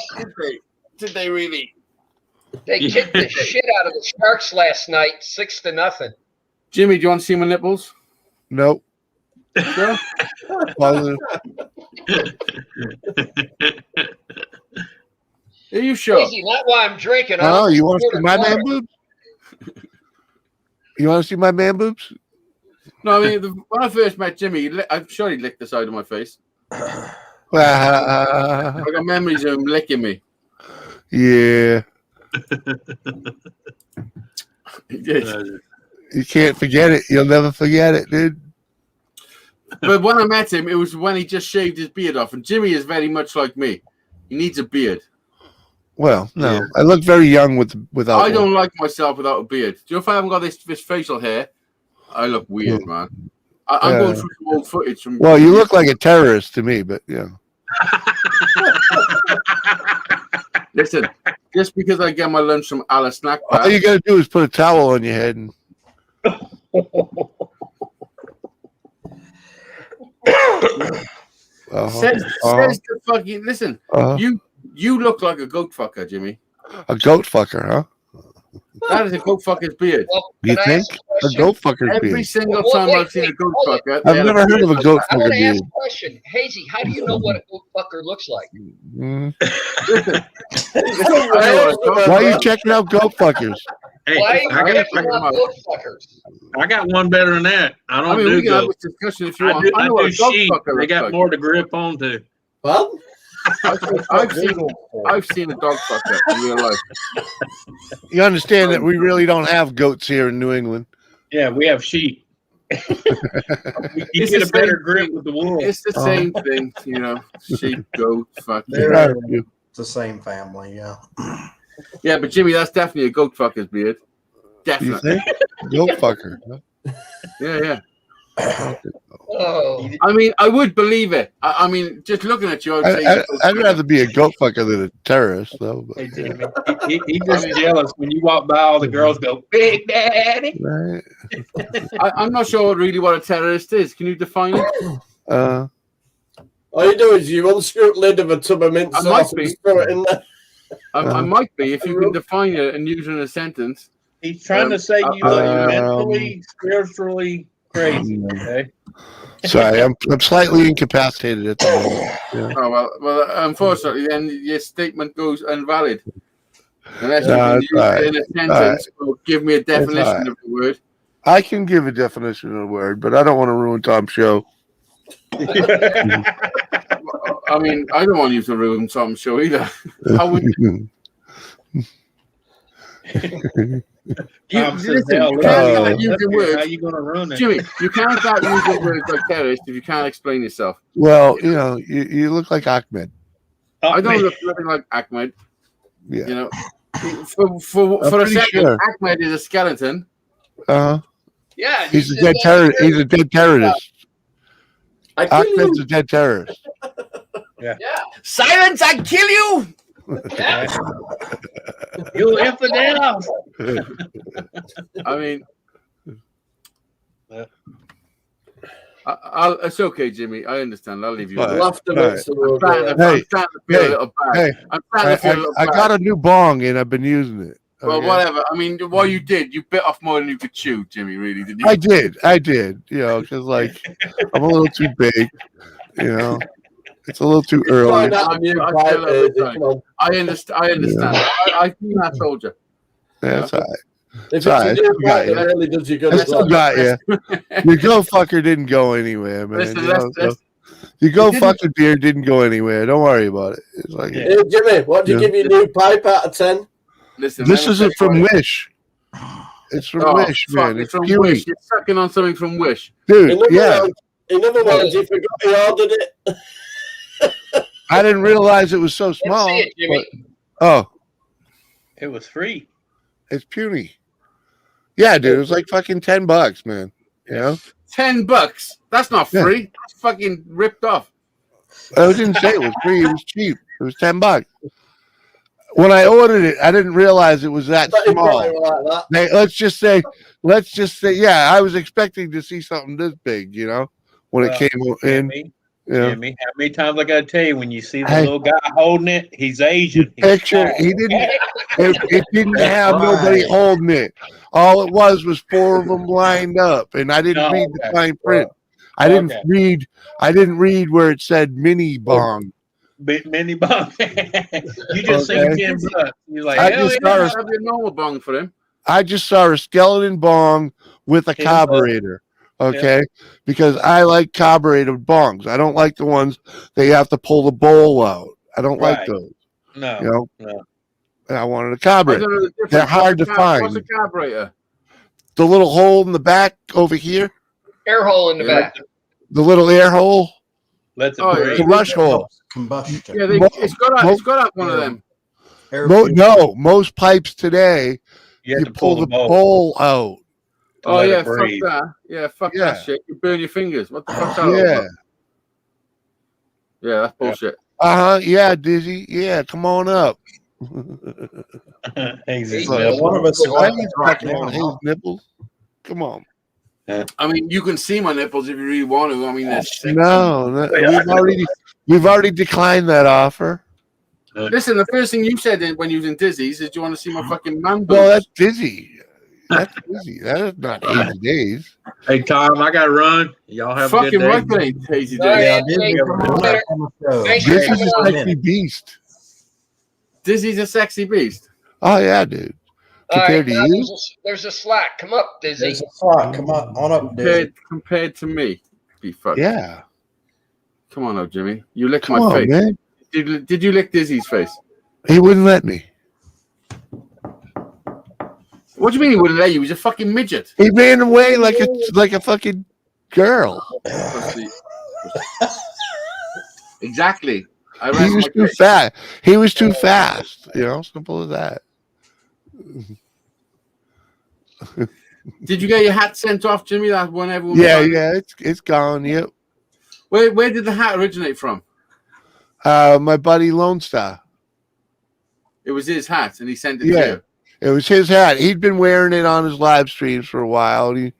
[SPEAKER 8] Did they really?
[SPEAKER 1] They kicked the shit out of the Sharks last night, 6-0.
[SPEAKER 8] Jimmy, do you want to see my nipples?
[SPEAKER 6] Nope.
[SPEAKER 8] Sure.
[SPEAKER 6] Positive.
[SPEAKER 8] Are you sure?
[SPEAKER 1] Hazy, not while I'm drinking.
[SPEAKER 6] Oh, you want to see my man boobs? You want to see my man boobs?
[SPEAKER 8] No, I mean, when I first met Jimmy, I'm sure he licked the side of my face. I got memories of him licking me.
[SPEAKER 6] Yeah.
[SPEAKER 8] He did.
[SPEAKER 6] You can't forget it. You'll never forget it, dude.
[SPEAKER 8] But when I met him, it was when he just shaved his beard off. And Jimmy is very much like me. He needs a beard.
[SPEAKER 6] Well, no. Yeah. I look very young without
[SPEAKER 8] I don't like myself without a beard. Do you know if I haven't got this facial hair, I look weird, man. I'm going through some old footage from.
[SPEAKER 6] Well, you look like a terrorist to me, but yeah.
[SPEAKER 8] Listen, just because I get my lunch from Alice Snack Bar,
[SPEAKER 6] all you gotta do is put a towel on your head and.
[SPEAKER 8] says the fucking listen. You look like a goat fucker, Jimmy.
[SPEAKER 6] A goat fucker, huh?
[SPEAKER 8] That is a goat fucker's beard.
[SPEAKER 1] Well,
[SPEAKER 6] You
[SPEAKER 1] can I
[SPEAKER 6] think?
[SPEAKER 1] ask a
[SPEAKER 6] A
[SPEAKER 1] question?
[SPEAKER 6] goat fucker's
[SPEAKER 8] Every
[SPEAKER 6] beard.
[SPEAKER 8] single
[SPEAKER 1] Well,
[SPEAKER 8] time
[SPEAKER 1] wait,
[SPEAKER 8] I've seen a
[SPEAKER 1] wait,
[SPEAKER 8] goat
[SPEAKER 1] hold
[SPEAKER 8] fucker,
[SPEAKER 6] I've never heard of a goat
[SPEAKER 1] I want
[SPEAKER 6] fucker
[SPEAKER 1] to ask
[SPEAKER 6] beard.
[SPEAKER 1] a question. Hazy, how do you know what a goat fucker looks like?
[SPEAKER 6] Mm.
[SPEAKER 7] Why
[SPEAKER 6] Why are you checking out goat fuckers?
[SPEAKER 5] Hey,
[SPEAKER 1] Why are you
[SPEAKER 5] I
[SPEAKER 1] checking
[SPEAKER 8] got-
[SPEAKER 1] out goat fuckers?
[SPEAKER 5] one better than that. I
[SPEAKER 8] I
[SPEAKER 5] don't
[SPEAKER 8] mean, we
[SPEAKER 5] do
[SPEAKER 8] can have
[SPEAKER 5] goats.
[SPEAKER 8] this discussion if you
[SPEAKER 5] I
[SPEAKER 8] want.
[SPEAKER 5] do,
[SPEAKER 8] I know what a goat
[SPEAKER 5] sheep.
[SPEAKER 8] fucker
[SPEAKER 5] They
[SPEAKER 8] looks
[SPEAKER 5] got
[SPEAKER 8] like.
[SPEAKER 5] more to grip onto.
[SPEAKER 7] Well,
[SPEAKER 8] I've seen a dog fucker in real life.
[SPEAKER 6] You understand that we really don't have goats here in New England.
[SPEAKER 5] Yeah, we have sheep. You
[SPEAKER 8] It's
[SPEAKER 5] get
[SPEAKER 8] the
[SPEAKER 5] a better
[SPEAKER 8] same
[SPEAKER 5] grip
[SPEAKER 8] thing.
[SPEAKER 5] with the wool.
[SPEAKER 8] It's the same thing, you know. Sheep, goat, fuck.
[SPEAKER 2] They're the same family, yeah.
[SPEAKER 8] Yeah, but Jimmy, that's definitely a goat fucker's beard.
[SPEAKER 6] You
[SPEAKER 8] Definitely.
[SPEAKER 6] think? Goat fucker.
[SPEAKER 8] Yeah.
[SPEAKER 1] Oh,
[SPEAKER 8] I mean, I would believe it. I mean, just looking at you, I'd say.
[SPEAKER 6] I'd rather be a goat fucker than a terrorist, though. But,
[SPEAKER 5] Hey, Jimmy, he's just jealous when you walk by. All the girls go, "Big Daddy."
[SPEAKER 6] right?
[SPEAKER 8] I'm not sure really what a terrorist is. Can you define it?
[SPEAKER 7] all you do is you unscrew the lid of a tub of mint
[SPEAKER 8] I
[SPEAKER 7] sauce
[SPEAKER 8] might
[SPEAKER 7] and
[SPEAKER 8] be.
[SPEAKER 7] throw it in there.
[SPEAKER 8] I might be if you can define it and use it in a sentence.
[SPEAKER 5] He's trying to say you look mentally, spiritually crazy. Okay.
[SPEAKER 6] Sorry, I'm slightly incapacitated at the moment. Yeah.
[SPEAKER 8] Oh well. Unfortunately, then your statement goes invalid unless you
[SPEAKER 6] No,
[SPEAKER 8] can
[SPEAKER 6] it's
[SPEAKER 8] use
[SPEAKER 6] all
[SPEAKER 8] it in a sentence or give me a definition
[SPEAKER 6] all right.
[SPEAKER 8] of the word.
[SPEAKER 6] I can give a definition of the word, but I don't want to ruin Tom's show.
[SPEAKER 8] I mean, I don't want you to ruin Tom's show either. How would
[SPEAKER 5] Tom says,
[SPEAKER 8] listen,
[SPEAKER 5] "Hell,
[SPEAKER 8] you can't
[SPEAKER 6] Oh.
[SPEAKER 8] start using
[SPEAKER 5] how
[SPEAKER 8] words,
[SPEAKER 5] you gonna ruin it?"
[SPEAKER 8] Jimmy. You can't start using words like terrorist if you can't explain yourself.
[SPEAKER 6] Well, you know, you look like Ahmed.
[SPEAKER 5] Oh,
[SPEAKER 8] I don't
[SPEAKER 5] man.
[SPEAKER 8] look nothing like Ahmed.
[SPEAKER 6] Yeah.
[SPEAKER 8] You know, for a
[SPEAKER 6] pretty
[SPEAKER 8] second,
[SPEAKER 6] sure.
[SPEAKER 8] Ahmed is a skeleton.
[SPEAKER 6] Uh-huh.
[SPEAKER 1] yeah.
[SPEAKER 6] He's a dead terrorist. He's a dead terrorist.
[SPEAKER 7] I kill
[SPEAKER 6] Ahmed's
[SPEAKER 7] you.
[SPEAKER 6] a dead terrorist.
[SPEAKER 1] Yeah.
[SPEAKER 8] Silence! I kill you.
[SPEAKER 1] Yeah.
[SPEAKER 5] You infidel.
[SPEAKER 8] I mean,
[SPEAKER 5] Yeah.
[SPEAKER 8] it's okay, Jimmy. I understand. I'll leave you.
[SPEAKER 6] Fine.
[SPEAKER 8] alone.
[SPEAKER 7] Laughter makes the world
[SPEAKER 8] I'm
[SPEAKER 7] go
[SPEAKER 8] starting
[SPEAKER 7] round.
[SPEAKER 8] to, I'm starting to feel
[SPEAKER 6] Hey,
[SPEAKER 8] a little bad.
[SPEAKER 6] hey,
[SPEAKER 8] I'm starting to feel a little
[SPEAKER 6] I
[SPEAKER 8] bad.
[SPEAKER 6] got a new bong and I've been using it.
[SPEAKER 8] Well,
[SPEAKER 6] okay?
[SPEAKER 8] whatever. I mean, what you did, you bit off more than you could chew, Jimmy. Really, didn't you?
[SPEAKER 6] I did. You know, because like I'm a little too big. You know, it's a little too
[SPEAKER 7] Try
[SPEAKER 6] early.
[SPEAKER 7] that new
[SPEAKER 8] I
[SPEAKER 7] pipe,
[SPEAKER 8] feel every
[SPEAKER 7] Eddie,
[SPEAKER 8] time.
[SPEAKER 7] come on.
[SPEAKER 8] I understand. I understand. I think I told you.
[SPEAKER 6] That's all right.
[SPEAKER 7] If it's
[SPEAKER 6] Sorry,
[SPEAKER 7] a
[SPEAKER 6] I
[SPEAKER 7] new
[SPEAKER 6] still got
[SPEAKER 7] pipe,
[SPEAKER 6] you.
[SPEAKER 7] it really does you good
[SPEAKER 6] I
[SPEAKER 7] as
[SPEAKER 6] still
[SPEAKER 7] well.
[SPEAKER 6] got you. Your go fucker didn't go anywhere, man.
[SPEAKER 8] Listen,
[SPEAKER 6] you know,
[SPEAKER 8] let's,
[SPEAKER 6] so your go
[SPEAKER 8] it didn't-
[SPEAKER 6] fucking beer didn't go anywhere. Don't worry about it. It's like
[SPEAKER 5] Yeah.
[SPEAKER 7] Hey, Jimmy, what do you
[SPEAKER 6] Yeah.
[SPEAKER 7] give your new pipe out of 10?
[SPEAKER 8] listen.
[SPEAKER 6] this
[SPEAKER 8] let me
[SPEAKER 6] isn't
[SPEAKER 8] tell you
[SPEAKER 6] from
[SPEAKER 8] what-
[SPEAKER 6] Wish. It's from
[SPEAKER 8] Oh,
[SPEAKER 6] Wish,
[SPEAKER 8] fuck,
[SPEAKER 6] man.
[SPEAKER 8] it's
[SPEAKER 6] It's
[SPEAKER 8] from
[SPEAKER 6] Pewee.
[SPEAKER 8] Wish. You're sucking on something from Wish.
[SPEAKER 6] Dude, yeah.
[SPEAKER 7] In other words, you forgot you ordered it.
[SPEAKER 6] I didn't realize it was so
[SPEAKER 1] Let's
[SPEAKER 6] small.
[SPEAKER 1] see it, Jimmy.
[SPEAKER 6] but- oh,
[SPEAKER 5] It was free.
[SPEAKER 6] it's puny. Yeah, dude, it was like fucking $10, man. You know?
[SPEAKER 8] $10. That's not
[SPEAKER 6] Yeah.
[SPEAKER 8] free. That's fucking ripped off.
[SPEAKER 6] I didn't say it was free. It was cheap. It was $10. When I ordered it, I didn't realize it was that
[SPEAKER 7] But you
[SPEAKER 6] small.
[SPEAKER 7] probably were like that.
[SPEAKER 6] Hey, let's just say, yeah, I was expecting to see something this big, you know, when it came in.
[SPEAKER 5] Jimmy,
[SPEAKER 6] Yeah.
[SPEAKER 5] Jimmy, how many times I gotta tell you when you see the
[SPEAKER 6] Hey.
[SPEAKER 5] little guy holding it, he's Asian. He's
[SPEAKER 6] Picture,
[SPEAKER 5] tall.
[SPEAKER 6] he didn't. It didn't have
[SPEAKER 2] Right.
[SPEAKER 6] nobody holding it. All it was 4 of them lined up, and I didn't
[SPEAKER 5] No,
[SPEAKER 6] read the
[SPEAKER 5] okay.
[SPEAKER 6] fine print. I didn't
[SPEAKER 5] Okay.
[SPEAKER 6] read. I didn't read where it said mini bong.
[SPEAKER 5] Big mini bong. You just
[SPEAKER 6] Okay.
[SPEAKER 5] seen $10. You're like,
[SPEAKER 6] I
[SPEAKER 5] hell
[SPEAKER 6] just
[SPEAKER 5] yeah.
[SPEAKER 6] saw
[SPEAKER 8] Have your normal bong for him.
[SPEAKER 6] I just saw a skeleton bong with a
[SPEAKER 5] $10.
[SPEAKER 6] carburetor. Okay, because I like carbureted bongs. I don't like the ones that you have to pull the bowl out. I don't like
[SPEAKER 5] Right.
[SPEAKER 6] those.
[SPEAKER 5] No,
[SPEAKER 6] You know,
[SPEAKER 5] no.
[SPEAKER 6] and I wanted a
[SPEAKER 8] I
[SPEAKER 6] carburetor.
[SPEAKER 8] don't know the difference.
[SPEAKER 6] They're hard to
[SPEAKER 8] What's
[SPEAKER 6] find.
[SPEAKER 8] a carburetor?
[SPEAKER 6] The little hole in the back over here,
[SPEAKER 1] Air hole in the
[SPEAKER 8] Yeah.
[SPEAKER 1] back.
[SPEAKER 6] the little air hole,
[SPEAKER 5] Let's
[SPEAKER 8] Oh,
[SPEAKER 5] breathe.
[SPEAKER 6] the rush hole.
[SPEAKER 2] Combustion.
[SPEAKER 8] Yeah, it's got out one of them.
[SPEAKER 2] Air
[SPEAKER 6] No, most pipes today
[SPEAKER 5] You
[SPEAKER 6] you
[SPEAKER 5] have to
[SPEAKER 6] pull the bowl out.
[SPEAKER 5] to
[SPEAKER 8] Oh
[SPEAKER 5] let
[SPEAKER 8] yeah,
[SPEAKER 5] it
[SPEAKER 8] fuck
[SPEAKER 5] breathe.
[SPEAKER 8] that. Yeah, fuck
[SPEAKER 6] Yeah.
[SPEAKER 8] that shit. You burn your fingers. What the fuck's that? all
[SPEAKER 6] Yeah.
[SPEAKER 8] about? Yeah, that's bullshit.
[SPEAKER 6] Yeah, Dizzy. Yeah, come on up.
[SPEAKER 5] Easy.
[SPEAKER 1] Well,
[SPEAKER 2] one of us is
[SPEAKER 6] I
[SPEAKER 2] like
[SPEAKER 6] need
[SPEAKER 2] right
[SPEAKER 6] fucking on his
[SPEAKER 2] now.
[SPEAKER 6] nipples. Come on.
[SPEAKER 8] I mean, you can see my nipples if you really want to. I mean, that's sick.
[SPEAKER 6] No, we've already declined that offer.
[SPEAKER 8] Listen, the first thing you said when you was in Dizzy's is, "Do you want to see my fucking man boobs?"
[SPEAKER 6] Well, that's Dizzy. That's Dizzy. That is not Hazy Days.
[SPEAKER 5] Hey, Tom, I got to run. Y'all have a
[SPEAKER 8] Fucking
[SPEAKER 5] good day.
[SPEAKER 8] right, that ain't Hazy
[SPEAKER 1] All right,
[SPEAKER 8] Days.
[SPEAKER 2] Yeah,
[SPEAKER 1] Anthony,
[SPEAKER 2] Disney,
[SPEAKER 1] come
[SPEAKER 2] come
[SPEAKER 1] on
[SPEAKER 2] on
[SPEAKER 1] later.
[SPEAKER 2] up on the show.
[SPEAKER 1] Thanks for
[SPEAKER 6] Dizzy's
[SPEAKER 1] coming
[SPEAKER 6] a
[SPEAKER 1] on.
[SPEAKER 6] sexy beast.
[SPEAKER 8] Dizzy's a sexy beast.
[SPEAKER 6] Oh yeah, dude.
[SPEAKER 1] All right,
[SPEAKER 6] Compared to
[SPEAKER 1] now
[SPEAKER 6] you,
[SPEAKER 1] there's a Slack. Come up, Dizzy.
[SPEAKER 2] There's a slot. Come on up, Disney.
[SPEAKER 8] Compared to me, be fucked.
[SPEAKER 6] yeah.
[SPEAKER 8] Come on, now, Jimmy. You licked
[SPEAKER 6] Come
[SPEAKER 8] my
[SPEAKER 6] on,
[SPEAKER 8] face.
[SPEAKER 6] man.
[SPEAKER 8] Did you lick Dizzy's face?
[SPEAKER 6] He wouldn't let me.
[SPEAKER 8] What do you mean he wouldn't let you? He's a fucking midget.
[SPEAKER 6] He ran away like a fucking girl.
[SPEAKER 8] Exactly. I
[SPEAKER 6] He
[SPEAKER 8] ran
[SPEAKER 6] was
[SPEAKER 8] my
[SPEAKER 6] too
[SPEAKER 8] face.
[SPEAKER 6] fast. He was too fast. You know, simple as that.
[SPEAKER 8] Did you get your hat sent off, Jimmy? That one everyone.
[SPEAKER 6] Yeah,
[SPEAKER 8] was on?
[SPEAKER 6] yeah. It's gone. Yep.
[SPEAKER 8] Where did the hat originate from?
[SPEAKER 6] My buddy Lone Star.
[SPEAKER 8] It was his hat, and he sent it
[SPEAKER 6] Yeah.
[SPEAKER 8] to you.
[SPEAKER 6] It was his hat. He'd been wearing it on his live streams for a while. And he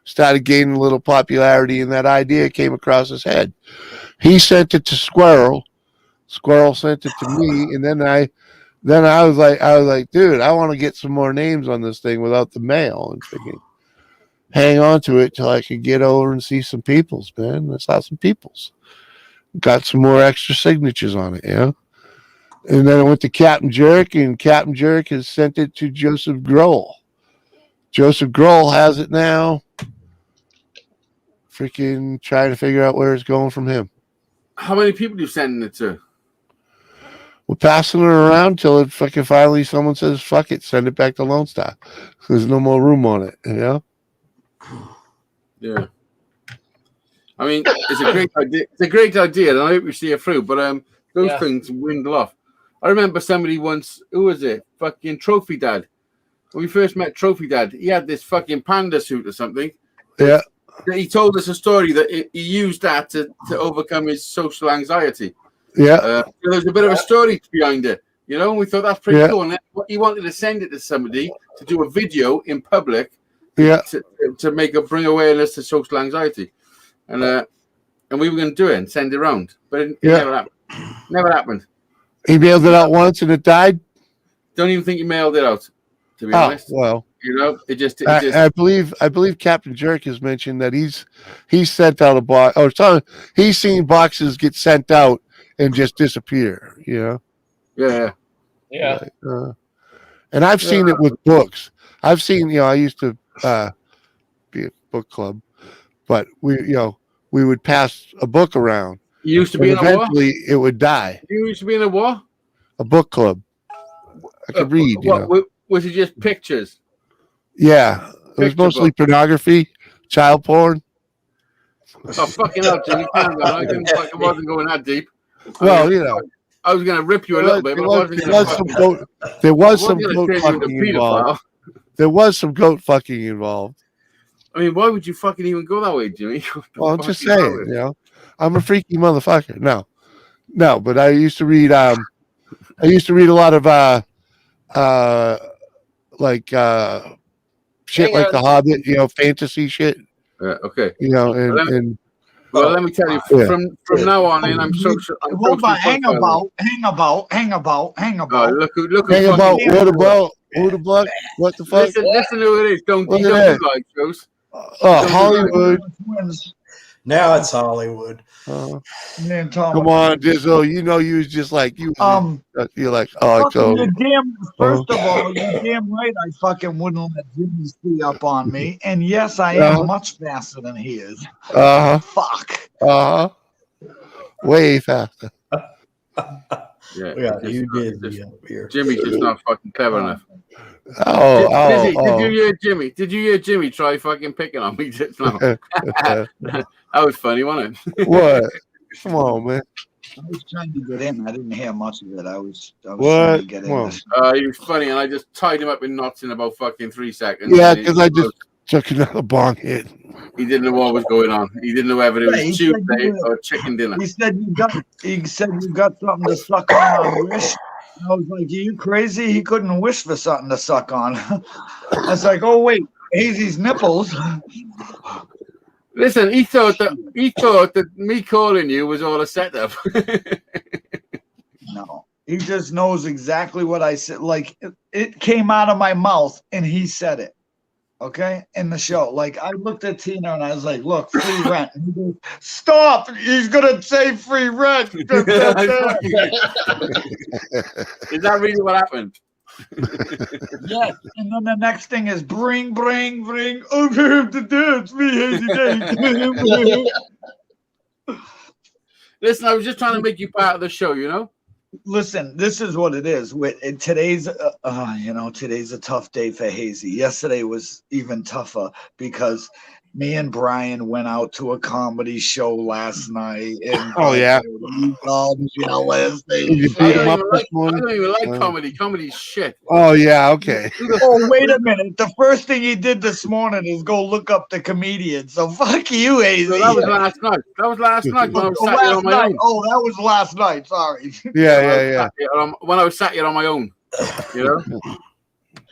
[SPEAKER 6] started gaining a little popularity, and that idea came across his head. He sent it to Squirrel. Squirrel sent it to me, and then I was like, dude, I want to get some more names on this thing without the mail, and thinking, hang on to it till I could get over and see some peoples, man. I saw some peoples. Got some more extra signatures on it, yeah. And then I went to Captain Jerk, and Captain Jerk has sent it to Joseph Grohl. Joseph Grohl has it now. Freaking trying to figure out where it's going from him.
[SPEAKER 8] How many people you sending it to?
[SPEAKER 6] We're passing it around till it fucking finally someone says, fuck it, send it back to Lone Star. There's no more room on it, you know?
[SPEAKER 8] Yeah. I mean, it's a great idea. It's a great idea, and I hope you see it through. But those things dwindle off. I remember somebody once. Who was it? Fucking Trophy Dad. When we first met Trophy Dad, he had this fucking panda suit or something.
[SPEAKER 6] Yeah.
[SPEAKER 8] He told us a story that he used that to overcome his social anxiety.
[SPEAKER 6] Yeah.
[SPEAKER 8] There's a bit of a story behind it, you know. And we thought that's pretty
[SPEAKER 6] Yeah.
[SPEAKER 8] cool. And he wanted to send it to somebody to do a video in public.
[SPEAKER 6] Yeah.
[SPEAKER 8] To bring awareness to social anxiety, and we were going to do it and send it around, but it never happened. Never happened.
[SPEAKER 6] He mailed it out once and it died.
[SPEAKER 8] Don't even think he mailed it out. To be honest,
[SPEAKER 6] well,
[SPEAKER 8] you know, it just.
[SPEAKER 6] I believe Captain Jerk has mentioned that he's sent out a box, or he's seen boxes get sent out and just disappear. You know.
[SPEAKER 8] Yeah.
[SPEAKER 1] Yeah.
[SPEAKER 6] And I've seen it with books. I've seen, I used to be a book club, but we would pass a book around.
[SPEAKER 8] You used to be in a war?
[SPEAKER 6] Eventually, it would die.
[SPEAKER 8] You used to be in a war?
[SPEAKER 6] A book club. I could read.
[SPEAKER 8] Was it just pictures?
[SPEAKER 6] Yeah, it was mostly pornography, child porn.
[SPEAKER 8] Oh, fucking hell, Jimmy. I wasn't going that deep.
[SPEAKER 6] Well,
[SPEAKER 8] I was going to rip you a little bit, but
[SPEAKER 6] there was some goat fucking involved. There was some goat fucking involved.
[SPEAKER 8] I mean, why would you fucking even go that way, Jimmy?
[SPEAKER 6] Well, I'm just saying, I'm a freaky motherfucker. No, but I used to read. I used to read a lot of shit like The Hobbit, fantasy shit.
[SPEAKER 8] Yeah, okay.
[SPEAKER 6] And
[SPEAKER 8] well, let me tell you, from now on in, I'm social.
[SPEAKER 9] Hang about.
[SPEAKER 8] Oh, look
[SPEAKER 6] hang about. What about? Who the fuck? What the fuck?
[SPEAKER 8] Listen to who it is. Don't do live shows.
[SPEAKER 6] Hollywood.
[SPEAKER 2] Now it's Hollywood.
[SPEAKER 6] Come on, Dizzo. You was just like you. You're like,
[SPEAKER 9] first of all, you're damn right. I fucking wouldn't let Jimmy see up on me. And yes, I am much faster than he is. Fuck.
[SPEAKER 6] Way faster.
[SPEAKER 2] Yeah, you did.
[SPEAKER 8] Jimmy's just not fucking clever enough.
[SPEAKER 6] Did
[SPEAKER 8] you hear Jimmy try fucking picking on me just now? That was funny, wasn't it?
[SPEAKER 6] What? Come on, man.
[SPEAKER 9] I was trying to get in. I didn't hear much of it. I was
[SPEAKER 6] trying
[SPEAKER 9] to get in.
[SPEAKER 8] He was funny, and I just tied him up in knots in about fucking 3 seconds.
[SPEAKER 6] Yeah, because I just took another bong hit.
[SPEAKER 8] He didn't know what was going on. He didn't know whether it was Tuesday or chicken dinner.
[SPEAKER 9] He said you got something to suck on Wish. I was like, are you crazy? He couldn't wish for something to suck on. I was like, oh wait, Hazy's nipples.
[SPEAKER 8] Listen, he thought that me calling you was all a setup.
[SPEAKER 9] No.
[SPEAKER 10] He just knows exactly what I said. Like it came out of my mouth and he said it. Okay, in the show. Like I looked at Tina and I was like, look, free rent. And he goes, stop, he's gonna say free rent.
[SPEAKER 8] Is that really what happened?
[SPEAKER 10] Yes. And then the next thing is bring. Okay, the dance, me, Hazy Day.
[SPEAKER 8] Listen, I was just trying to make you part of the show, you know?
[SPEAKER 10] Listen, this is what it is. Today's, today's a tough day for Hazy. Yesterday was even tougher because me and Brian went out to a comedy show last night. And
[SPEAKER 6] Oh, yeah.
[SPEAKER 10] all jealous.
[SPEAKER 6] You beat
[SPEAKER 8] I
[SPEAKER 6] him up
[SPEAKER 8] don't
[SPEAKER 6] this morning?
[SPEAKER 8] even like comedy. Comedy's shit.
[SPEAKER 6] Oh, yeah, okay.
[SPEAKER 10] Oh, wait a minute. The first thing he did this morning is go look up the comedian. So fuck you, Hazy.
[SPEAKER 8] So that was last night. That was last night when I was sat here on my own.
[SPEAKER 10] Oh, that was last night. Sorry.
[SPEAKER 6] Yeah.
[SPEAKER 8] When I was sat here on my own, you know?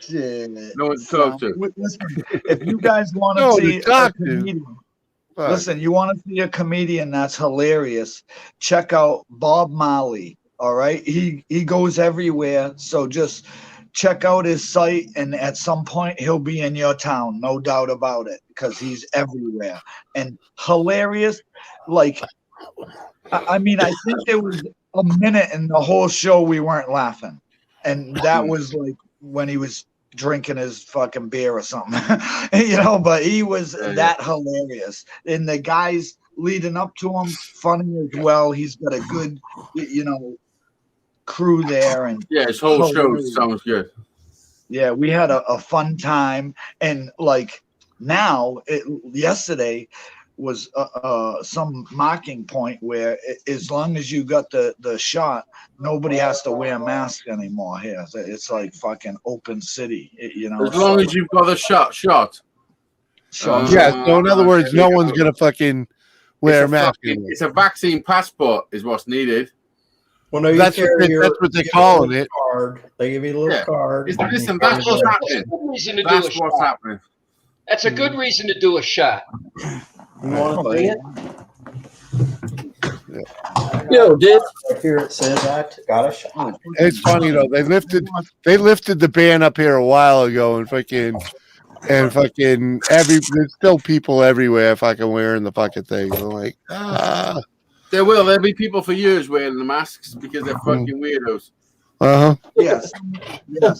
[SPEAKER 10] Shit.
[SPEAKER 8] No one to talk to.
[SPEAKER 10] Listen, if you guys want
[SPEAKER 6] No,
[SPEAKER 10] to
[SPEAKER 6] to
[SPEAKER 10] see a
[SPEAKER 6] talk to.
[SPEAKER 10] comedian,
[SPEAKER 6] Fuck.
[SPEAKER 10] listen, you want to see a comedian that's hilarious, check out Bob Marley. All right. He goes everywhere. So just check out his site, and at some point he'll be in your town, no doubt about it, because he's everywhere and hilarious. Like, I mean, I think there was a minute in the whole show we weren't laughing, and that was like when he was drinking his fucking beer or something, but he was that hilarious. And the guys leading up to him, funny as well. He's got a good, crew there. And
[SPEAKER 8] yeah, his whole show sounds good.
[SPEAKER 10] Yeah, we had a fun time. And like now, yesterday was some mocking point where as long as you got the shot, nobody has to wear a mask anymore here. It's like fucking open city,
[SPEAKER 8] As long as you've got a shot.
[SPEAKER 6] Yeah, so in other words, no one's going to fucking wear a mask anymore.
[SPEAKER 8] It's a vaccine passport is what's needed.
[SPEAKER 2] Well, no,
[SPEAKER 6] That's what they're calling it.
[SPEAKER 2] Card. They give you a little card.
[SPEAKER 8] Listen, that's what's happening.
[SPEAKER 1] Reason to do
[SPEAKER 8] That's
[SPEAKER 1] a
[SPEAKER 8] what's
[SPEAKER 1] shot.
[SPEAKER 8] happening.
[SPEAKER 1] That's a good reason to do a shot.
[SPEAKER 2] You want to see it?
[SPEAKER 7] Yo, dude.
[SPEAKER 2] Right here it says I got a shot.
[SPEAKER 6] It's funny though. They lifted the ban up here a while ago, and fucking there's still people everywhere fucking wearing the fucking thing. I'm like,
[SPEAKER 8] There'll be people for years wearing the masks because they're fucking weirdos.
[SPEAKER 10] Yes.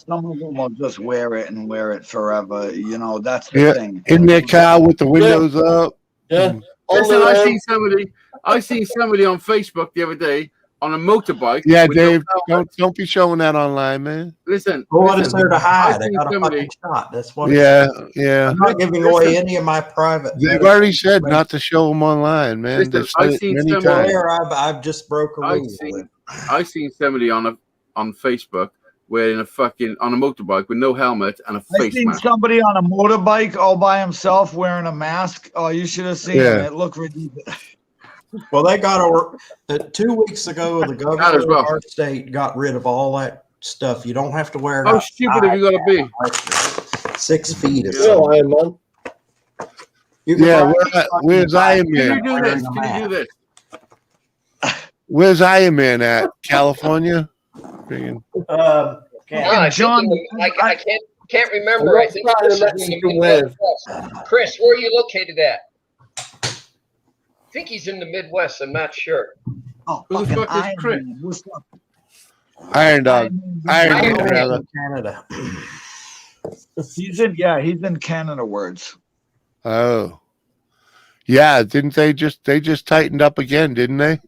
[SPEAKER 10] Some of them will just wear it forever. That's the thing.
[SPEAKER 6] In their car with the windows up.
[SPEAKER 7] Yeah.
[SPEAKER 8] Listen, I seen somebody on Facebook the other day on a motorbike.
[SPEAKER 6] Yeah,
[SPEAKER 8] with
[SPEAKER 6] Dave,
[SPEAKER 8] no-
[SPEAKER 6] don't be showing that online, man.
[SPEAKER 8] Listen.
[SPEAKER 2] Well, what is there to hide? I
[SPEAKER 8] seen
[SPEAKER 2] got a
[SPEAKER 8] somebody-
[SPEAKER 2] fucking shot. That's what.
[SPEAKER 6] Yeah.
[SPEAKER 2] I'm not giving away any of my private.
[SPEAKER 6] They've already said not to show them online, man.
[SPEAKER 8] Listen,
[SPEAKER 6] They've
[SPEAKER 8] I've
[SPEAKER 6] said it
[SPEAKER 8] seen
[SPEAKER 6] many
[SPEAKER 8] somebody-
[SPEAKER 6] times.
[SPEAKER 2] There, I've just broke a rule.
[SPEAKER 8] I seen somebody on Facebook wearing on a motorbike with no helmet and a
[SPEAKER 10] I
[SPEAKER 8] face
[SPEAKER 10] seen
[SPEAKER 8] mask.
[SPEAKER 10] somebody on a motorbike all by himself wearing a mask. Oh, you should have seen
[SPEAKER 6] Yeah.
[SPEAKER 10] it. It looked ridiculous.
[SPEAKER 2] Well, they got 2 weeks ago. The governor
[SPEAKER 8] That as well.
[SPEAKER 2] of our state got rid of all that stuff. You don't have to wear it.
[SPEAKER 8] How stupid have you got to be?
[SPEAKER 2] 6 feet. Or
[SPEAKER 7] Yo,
[SPEAKER 2] something.
[SPEAKER 7] Iron Man.
[SPEAKER 2] You can
[SPEAKER 6] Yeah,
[SPEAKER 2] buy
[SPEAKER 6] where's Iron
[SPEAKER 8] Can you
[SPEAKER 6] Man?
[SPEAKER 8] do this? Can you do this?
[SPEAKER 6] Where's Iron Man at? California? Friggin-
[SPEAKER 1] No, I
[SPEAKER 10] John,
[SPEAKER 1] I can't remember. I think
[SPEAKER 7] Trying
[SPEAKER 1] Chris
[SPEAKER 7] to
[SPEAKER 1] is in the
[SPEAKER 7] Mexican wave.
[SPEAKER 1] Midwest. Chris, where are you located at? I think he's in the Midwest. I'm not sure.
[SPEAKER 10] Oh,
[SPEAKER 8] Who the
[SPEAKER 10] fucking
[SPEAKER 8] fuck is
[SPEAKER 10] Iron
[SPEAKER 8] Chris?
[SPEAKER 10] Man. What's up?
[SPEAKER 6] Iron Dog. Iron
[SPEAKER 1] Iron
[SPEAKER 6] Man,
[SPEAKER 1] Man.
[SPEAKER 6] rather.
[SPEAKER 2] Canada.
[SPEAKER 10] He's in Canada words.
[SPEAKER 6] Oh. Yeah, didn't they just tightened up again, didn't they?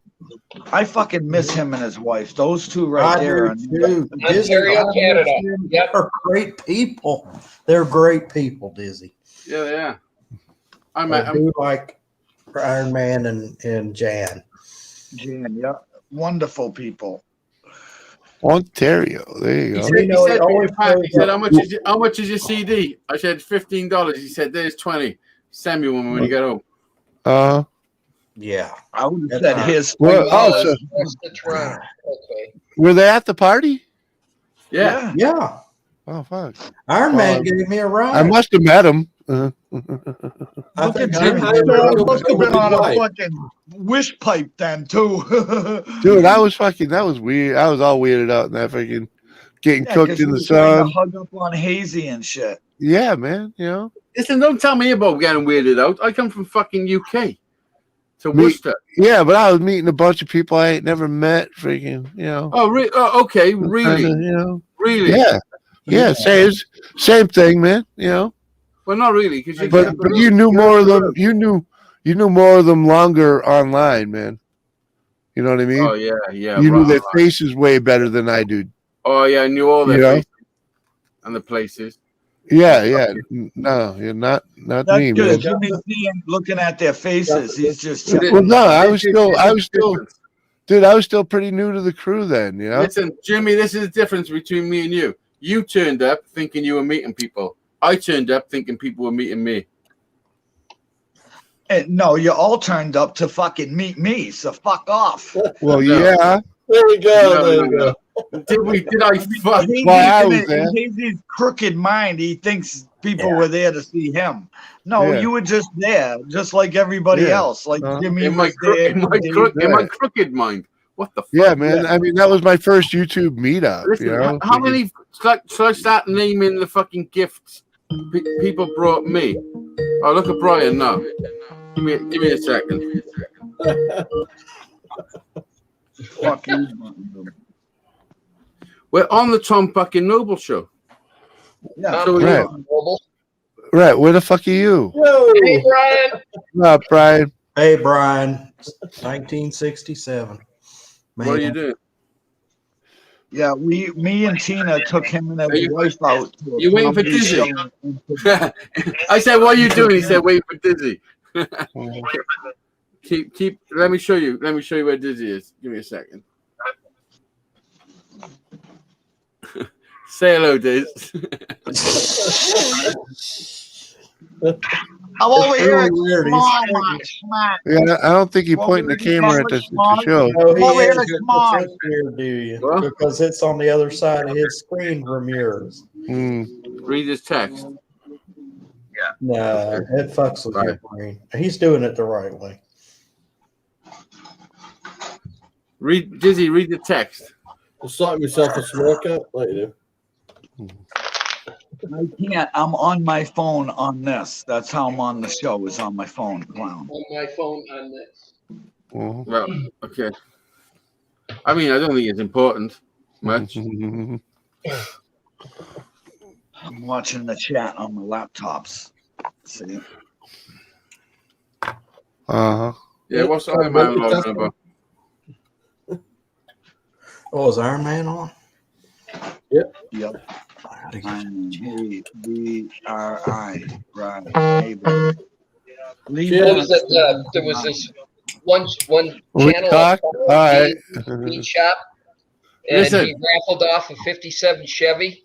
[SPEAKER 10] I fucking miss him and his wife. Those two right
[SPEAKER 2] I
[SPEAKER 10] there.
[SPEAKER 2] do too.
[SPEAKER 1] Ontario, Canada. Yep.
[SPEAKER 2] They're great people. They're great people, Dizzy.
[SPEAKER 8] Yeah.
[SPEAKER 2] I do like Iron Man and Jan.
[SPEAKER 10] Jan, yeah. Wonderful people.
[SPEAKER 6] Ontario. There you
[SPEAKER 8] He
[SPEAKER 6] go.
[SPEAKER 8] said,
[SPEAKER 2] You know, it always
[SPEAKER 8] he said,
[SPEAKER 2] shows
[SPEAKER 8] how much is your CD? I said $15. He said, there's 20. Send me one when you get home.
[SPEAKER 2] Yeah.
[SPEAKER 10] I would have
[SPEAKER 2] That's
[SPEAKER 10] said
[SPEAKER 2] not-
[SPEAKER 10] his.
[SPEAKER 6] Well, oh, so
[SPEAKER 1] West of Toronto. Okay.
[SPEAKER 6] were they at the party?
[SPEAKER 8] Yeah.
[SPEAKER 2] Yeah.
[SPEAKER 6] Oh fuck!
[SPEAKER 2] Iron Man
[SPEAKER 6] Well,
[SPEAKER 2] gave me a ride.
[SPEAKER 6] I must have met him.
[SPEAKER 2] I
[SPEAKER 10] Look at
[SPEAKER 2] think
[SPEAKER 10] Jimmy.
[SPEAKER 7] I-
[SPEAKER 10] Must have been on a
[SPEAKER 7] Right.
[SPEAKER 10] fucking wish pipe then too.
[SPEAKER 6] Dude, that was weird. I was all weirded out in that freaking getting
[SPEAKER 10] Yeah,
[SPEAKER 6] cooked
[SPEAKER 10] 'cause
[SPEAKER 6] in
[SPEAKER 10] he
[SPEAKER 6] the
[SPEAKER 10] was trying to
[SPEAKER 6] sun.
[SPEAKER 10] hug up on Hazy and shit.
[SPEAKER 6] Yeah, man. You know.
[SPEAKER 8] Listen, don't tell me about getting weirded out. I come from fucking UK to
[SPEAKER 6] Me-
[SPEAKER 8] Worcester.
[SPEAKER 6] Yeah, but I was meeting a bunch of people I ain't never met. Freaking, you know.
[SPEAKER 8] Oh, okay, really,
[SPEAKER 6] Kinda, you know.
[SPEAKER 8] really.
[SPEAKER 6] Yeah. Yeah. Same thing, man. You know.
[SPEAKER 8] Well, not really, because you.
[SPEAKER 6] But you knew more of them. You knew more of them longer online, man. You know what I mean?
[SPEAKER 8] Oh yeah, yeah.
[SPEAKER 6] you knew
[SPEAKER 8] right,
[SPEAKER 6] their
[SPEAKER 8] right.
[SPEAKER 6] faces way better than I do.
[SPEAKER 8] Oh yeah, I knew all their
[SPEAKER 6] You know?
[SPEAKER 8] faces and the places.
[SPEAKER 6] Yeah, yeah. No, you're not
[SPEAKER 10] That's
[SPEAKER 6] me, man.
[SPEAKER 10] good. Jimmy's seeing, looking at their faces. He's just
[SPEAKER 8] Well,
[SPEAKER 10] checking.
[SPEAKER 6] Well, no, I
[SPEAKER 8] This
[SPEAKER 6] was
[SPEAKER 8] is
[SPEAKER 6] still,
[SPEAKER 8] the
[SPEAKER 6] dude, I was still pretty new to the crew then. You know?
[SPEAKER 8] Listen, Jimmy, this is the difference between me and you. You turned up thinking you were meeting people. I turned up thinking people were meeting me.
[SPEAKER 10] And no, you all turned up to fucking meet me. So fuck off.
[SPEAKER 6] Well,
[SPEAKER 8] No.
[SPEAKER 6] yeah.
[SPEAKER 7] There we go.
[SPEAKER 8] No,
[SPEAKER 7] there
[SPEAKER 8] no,
[SPEAKER 7] we go.
[SPEAKER 8] Did I fuck?
[SPEAKER 10] Hazy's
[SPEAKER 6] Well, I
[SPEAKER 10] in
[SPEAKER 6] was
[SPEAKER 10] it-
[SPEAKER 6] there.
[SPEAKER 10] in Hazy's crooked mind, he thinks people were there to see him. No,
[SPEAKER 6] Yeah.
[SPEAKER 10] you were just there, just like everybody
[SPEAKER 6] Yeah.
[SPEAKER 10] else. Like Jimmy
[SPEAKER 8] In my,
[SPEAKER 10] was there.
[SPEAKER 8] in my crooked mind. What the fuck?
[SPEAKER 6] Yeah, man. I mean, that was my first YouTube meetup.
[SPEAKER 8] Listen,
[SPEAKER 6] You know?
[SPEAKER 8] how many? Should I start naming the fucking gifts people brought me? Oh, look at Brian now. Give me a second.
[SPEAKER 10] Fucking,
[SPEAKER 8] We're on the Tom fucking Noble show.
[SPEAKER 10] yeah.
[SPEAKER 8] So
[SPEAKER 6] Right.
[SPEAKER 1] Mobile.
[SPEAKER 6] Right? Where the fuck are you?
[SPEAKER 1] Hey, Brian.
[SPEAKER 6] What's up, Brian?
[SPEAKER 2] Hey, Brian, 1967.
[SPEAKER 8] What are you doing?
[SPEAKER 10] Yeah, me and Tina took him and his wife out. To a
[SPEAKER 8] You waiting for
[SPEAKER 10] comedy
[SPEAKER 8] Dizzy?
[SPEAKER 10] show.
[SPEAKER 8] I said, "What are you doing?" He said, "Wait for Dizzy." keep. Let me show you. Let me show you where Dizzy is. Give me a second. Say hello, Diz.
[SPEAKER 10] I'm over here at
[SPEAKER 2] Weird, he's
[SPEAKER 10] Smart, Smart.
[SPEAKER 6] Yeah, I don't think you're
[SPEAKER 10] Well,
[SPEAKER 6] pointing the
[SPEAKER 10] we
[SPEAKER 6] camera at
[SPEAKER 10] covered
[SPEAKER 6] the show.
[SPEAKER 2] Oh, he
[SPEAKER 10] Over here
[SPEAKER 2] is
[SPEAKER 10] to
[SPEAKER 2] good
[SPEAKER 10] Smart.
[SPEAKER 2] for here, do you?
[SPEAKER 8] What?
[SPEAKER 2] Because it's on the other side of his screen from yours.
[SPEAKER 6] Mm.
[SPEAKER 8] Read his text.
[SPEAKER 2] No, it fucks with your brain. He's doing it the right way.
[SPEAKER 8] Read Dizzy. Read the text.
[SPEAKER 7] I'm starting myself a smoker. Like you do.
[SPEAKER 10] I can't. I'm on my phone on this. That's how I'm on the show. Is on my phone, clown.
[SPEAKER 1] On my phone on this.
[SPEAKER 6] Mhm.
[SPEAKER 8] Well, okay. I mean, I don't think it's important much.
[SPEAKER 10] I'm watching the chat on my laptops. See,
[SPEAKER 6] Uh-huh.
[SPEAKER 8] Yeah, what's Iron Man talking about?
[SPEAKER 2] Oh, is Iron Man on?
[SPEAKER 10] yep.
[SPEAKER 2] I gotta get-
[SPEAKER 10] I-B-R-I. Right. Hey, baby. Leave
[SPEAKER 7] Yeah.
[SPEAKER 1] What
[SPEAKER 10] that-
[SPEAKER 1] was that? There was this one
[SPEAKER 6] We
[SPEAKER 1] channel.
[SPEAKER 6] talk? All right.
[SPEAKER 1] Beat shop, and
[SPEAKER 8] Listen.
[SPEAKER 1] he raffled off a '57 Chevy,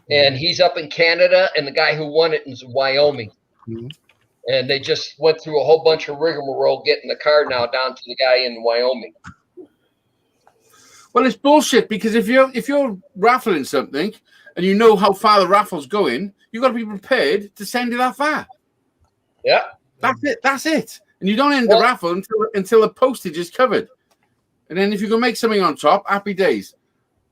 [SPEAKER 1] and he's up in Canada, and the guy who won it is in Wyoming.
[SPEAKER 6] Mhm.
[SPEAKER 1] And they just went through a whole bunch of rigmarole getting the car now down to the guy in Wyoming.
[SPEAKER 8] Well, it's bullshit because if you're raffling something and you know how far the raffle's going, you got to be prepared to send it that far.
[SPEAKER 1] Yeah.
[SPEAKER 8] That's it. And you don't end the raffle until the postage is covered. And then if you can make something on top, happy days.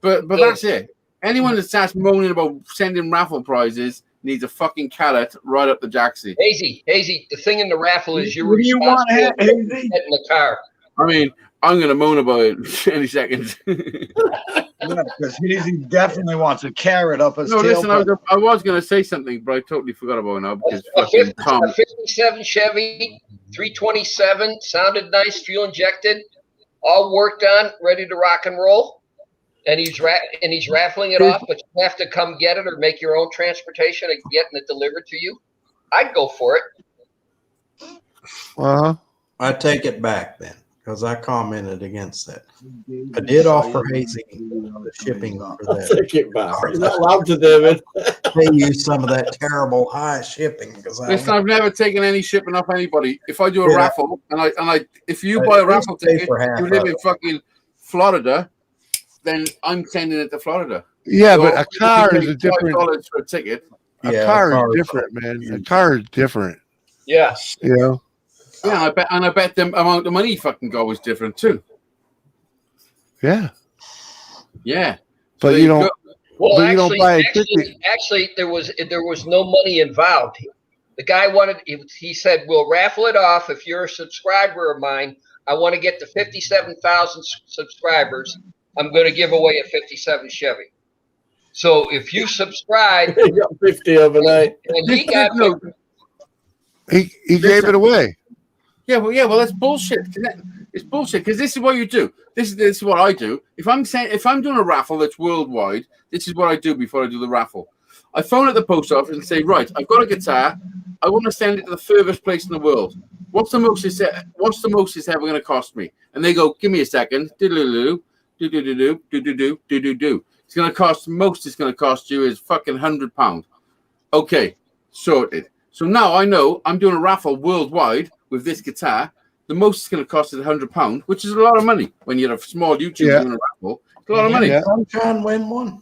[SPEAKER 8] But that's it. Anyone that starts moaning about sending raffle prizes needs a fucking carrot right up the jacksie.
[SPEAKER 1] Hazy, the thing in the raffle is you're
[SPEAKER 10] What do you want,
[SPEAKER 1] responsible for
[SPEAKER 10] Hazy?
[SPEAKER 1] getting the car.
[SPEAKER 8] I mean, I'm going to moan about it any second.
[SPEAKER 10] Yeah, because Hazy definitely wants a carrot up his
[SPEAKER 8] No, listen,
[SPEAKER 10] tailpipe.
[SPEAKER 8] I was going to say something, but I totally forgot about it now because
[SPEAKER 1] A
[SPEAKER 8] fucking Tom.
[SPEAKER 1] 57 Chevy, 327, sounded nice, fuel injected, all worked on, ready to rock and roll. And he's raffling it off, but you have to come get it or make your own transportation and getting it delivered to you. I'd go for it.
[SPEAKER 6] Uh-huh.
[SPEAKER 2] I take it back then because I commented against that. I did offer Hazy the shipping for that.
[SPEAKER 7] Take it back. You're not allowed to, David.
[SPEAKER 2] Pay you some of that terrible high shipping because
[SPEAKER 8] Listen, I've never taken any shipping off anybody. If I do a
[SPEAKER 2] Yeah.
[SPEAKER 8] raffle and if you
[SPEAKER 2] But
[SPEAKER 8] buy a
[SPEAKER 2] at least
[SPEAKER 8] raffle
[SPEAKER 2] pay
[SPEAKER 8] ticket,
[SPEAKER 2] for half
[SPEAKER 8] you live
[SPEAKER 2] of
[SPEAKER 8] in
[SPEAKER 2] it.
[SPEAKER 8] fucking Florida, then I'm sending it to Florida.
[SPEAKER 6] Yeah,
[SPEAKER 8] So
[SPEAKER 6] but a
[SPEAKER 8] if you
[SPEAKER 6] car
[SPEAKER 8] pay
[SPEAKER 6] is a different.
[SPEAKER 8] $5 for a ticket.
[SPEAKER 6] A car is different, man. A car is different.
[SPEAKER 1] Yes.
[SPEAKER 6] You know.
[SPEAKER 8] Yeah, I bet the amount of money you fucking got was different too.
[SPEAKER 6] Yeah.
[SPEAKER 8] Yeah.
[SPEAKER 6] But
[SPEAKER 8] there
[SPEAKER 6] you don't.
[SPEAKER 8] go.
[SPEAKER 1] Well,
[SPEAKER 6] But you don't buy a ticket.
[SPEAKER 1] actually, there was no money involved. The guy wanted. He said, "We'll raffle it off if you're a subscriber of mine. I want to get to 57,000 subscribers. I'm going to give away a 57 Chevy. So if you subscribe,
[SPEAKER 7] He got 50 overnight.
[SPEAKER 1] and he got
[SPEAKER 6] He gave it away.
[SPEAKER 8] Yeah, well, that's bullshit. It's bullshit because this is what you do. This is what I do. If I'm doing a raffle that's worldwide, this is what I do before I do the raffle. I phone at the post office and say, right, I've got a guitar. I want to send it to the furthest place in the world. What's the most it's ever going to cost me? And they go, give me a second. Do-do-do, do-do-do-do, do-do-do, do-do-do. It's going to cost, most it's going to cost you is fucking £100. Okay, sorted. So now I know I'm doing a raffle worldwide with this guitar. The most it's going to cost is £100, which is a lot of money when you're a small YouTuber doing a raffle. It's a lot of money.
[SPEAKER 2] Yeah. I'm trying to win one.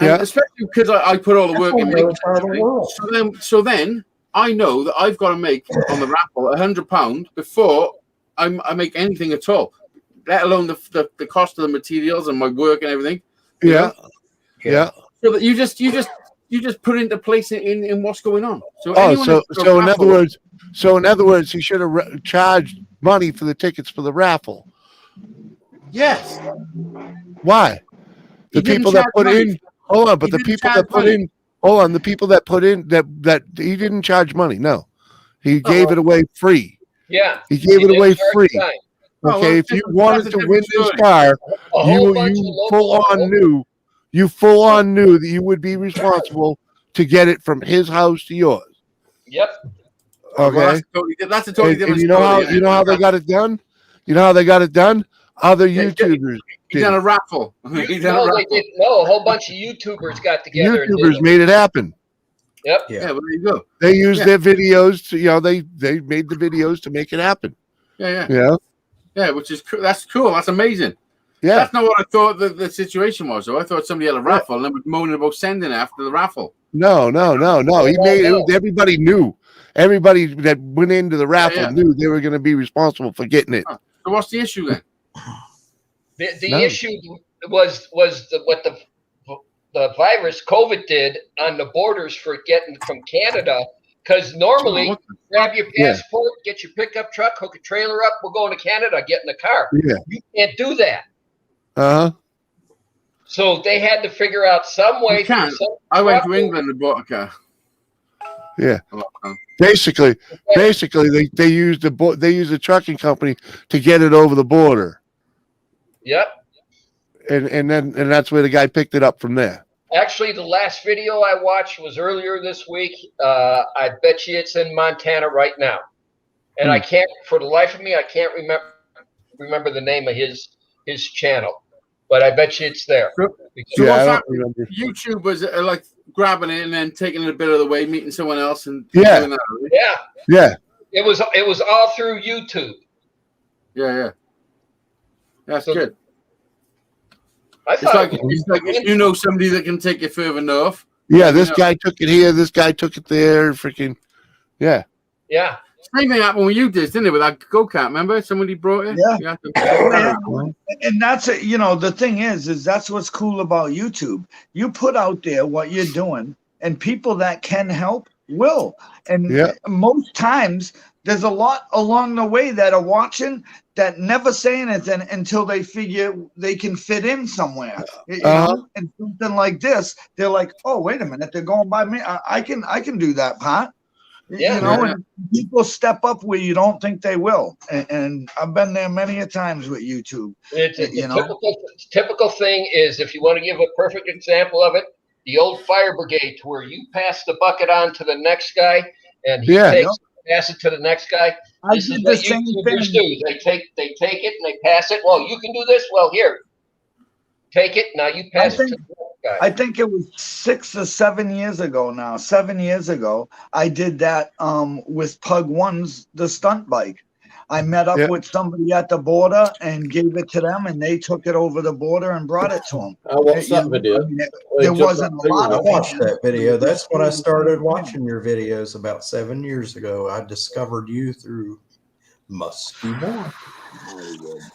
[SPEAKER 8] And especially because I put all the work in making it. So then I know that I've got to make on the raffle £100 before I make anything at all, let alone the cost of the materials and my work and everything.
[SPEAKER 6] Yeah.
[SPEAKER 8] So that you just put into place in what's going on. So in other words, he should have charged money for the tickets for the raffle. Yes.
[SPEAKER 6] Why? The people that put in. Hold on, but the people that put in. Hold on, the people that put in that he didn't charge money. No, he gave it away free.
[SPEAKER 1] Yeah,
[SPEAKER 6] he gave it away free. Okay, if you wanted to win this car, you full on knew that you would be responsible to get it from his house to yours.
[SPEAKER 1] Yep.
[SPEAKER 6] Okay.
[SPEAKER 8] Well, that's a totally different.
[SPEAKER 6] And you know how they got it done? You know how they got it done? Other YouTubers.
[SPEAKER 8] He done a raffle.
[SPEAKER 1] They did. No, a whole bunch of YouTubers got together.
[SPEAKER 6] YouTubers made it happen.
[SPEAKER 1] Yep.
[SPEAKER 8] Yeah. Well, there you go.
[SPEAKER 6] They used their videos to, they made the videos to make it happen.
[SPEAKER 8] Yeah.
[SPEAKER 6] Yeah.
[SPEAKER 8] Which is that's cool. That's amazing.
[SPEAKER 6] Yeah.
[SPEAKER 8] That's not what I thought the situation was. Though I thought somebody had a raffle and then was moaning about sending it after the raffle.
[SPEAKER 6] No. He made it. Everybody knew. Everybody that went into the raffle knew they were going to be responsible for getting it.
[SPEAKER 8] So what's the issue then?
[SPEAKER 1] The issue was what the virus COVID did on the borders for getting from Canada. Because normally, grab your passport, get your pickup truck, hook a trailer up, we're going to Canada, get in the car.
[SPEAKER 6] Yeah.
[SPEAKER 1] You can't do that.
[SPEAKER 6] Uh-huh.
[SPEAKER 1] So they had to figure out some way.
[SPEAKER 8] I went to England and bought a car.
[SPEAKER 6] Yeah. Basically, they used a trucking company to get it over the border.
[SPEAKER 1] Yep.
[SPEAKER 6] And that's where the guy picked it up from there.
[SPEAKER 1] Actually, the last video I watched was earlier this week. I bet you it's in Montana right now, and I can't, for the life of me, I can't remember the name of his channel, but I bet you it's there.
[SPEAKER 8] So I don't remember. YouTube was like grabbing it and then taking it a bit of the way, meeting someone else, and doing that.
[SPEAKER 1] Yeah. It was all through YouTube.
[SPEAKER 8] Yeah. That's good.
[SPEAKER 1] I thought
[SPEAKER 8] it's like if you know somebody that can take you further north.
[SPEAKER 6] Yeah, this guy took it here, this guy took it there, freaking
[SPEAKER 1] Yeah.
[SPEAKER 8] Same thing happened with you did, didn't it? With that go-kart, remember? Somebody brought it?
[SPEAKER 10] Yeah. And that's it, the thing is that's what's cool about YouTube. You put out there what you're doing, and people that can help will. And most times there's a lot along the way that are watching that never say anything until they figure they can fit in somewhere. You know? And something like this, they're like, oh, wait a minute, they're going by me. I can do that part. And people step up where you don't think they will. And I've been there many a times with YouTube.
[SPEAKER 1] Typical thing is, if you want to give a perfect example of it, the old fire brigade, to where you pass the bucket on to the next guy and he pass it to the next guy. This is what YouTubers do. They take it and they pass it. Well, you can do this. Well, here, take it. Now you pass it to the next guy.
[SPEAKER 10] I think it was 6 or 7 years ago now. 7 years ago, I did that with Pug One's the stunt bike. I met up
[SPEAKER 6] Yeah.
[SPEAKER 10] with somebody at the border and gave it to them, and they took it over the border and brought it to them.
[SPEAKER 7] What's that video?
[SPEAKER 10] There wasn't a lot
[SPEAKER 2] I
[SPEAKER 10] of
[SPEAKER 2] watched that video. That's when I started watching your videos about 7 years ago. I discovered you through Musty Boy.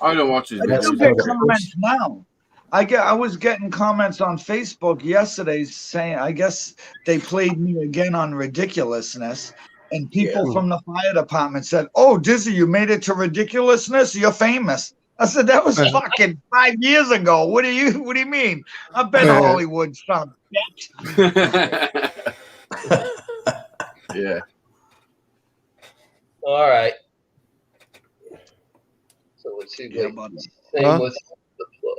[SPEAKER 8] I don't watch his
[SPEAKER 10] I still
[SPEAKER 8] videos.
[SPEAKER 10] get comments now. I was getting comments on Facebook yesterday saying I guess they played me again on ridiculousness, and people from the fire department said, "Oh, Dizzy, you made it to ridiculousness. You're famous." I said, "That was fucking 5 years ago. What do you mean? I've been to Hollywood, son."
[SPEAKER 8] Yeah.
[SPEAKER 1] All right. So let's see.
[SPEAKER 10] Yeah,
[SPEAKER 1] Wait,
[SPEAKER 10] buddy.
[SPEAKER 1] same
[SPEAKER 6] Huh?
[SPEAKER 1] with the plug.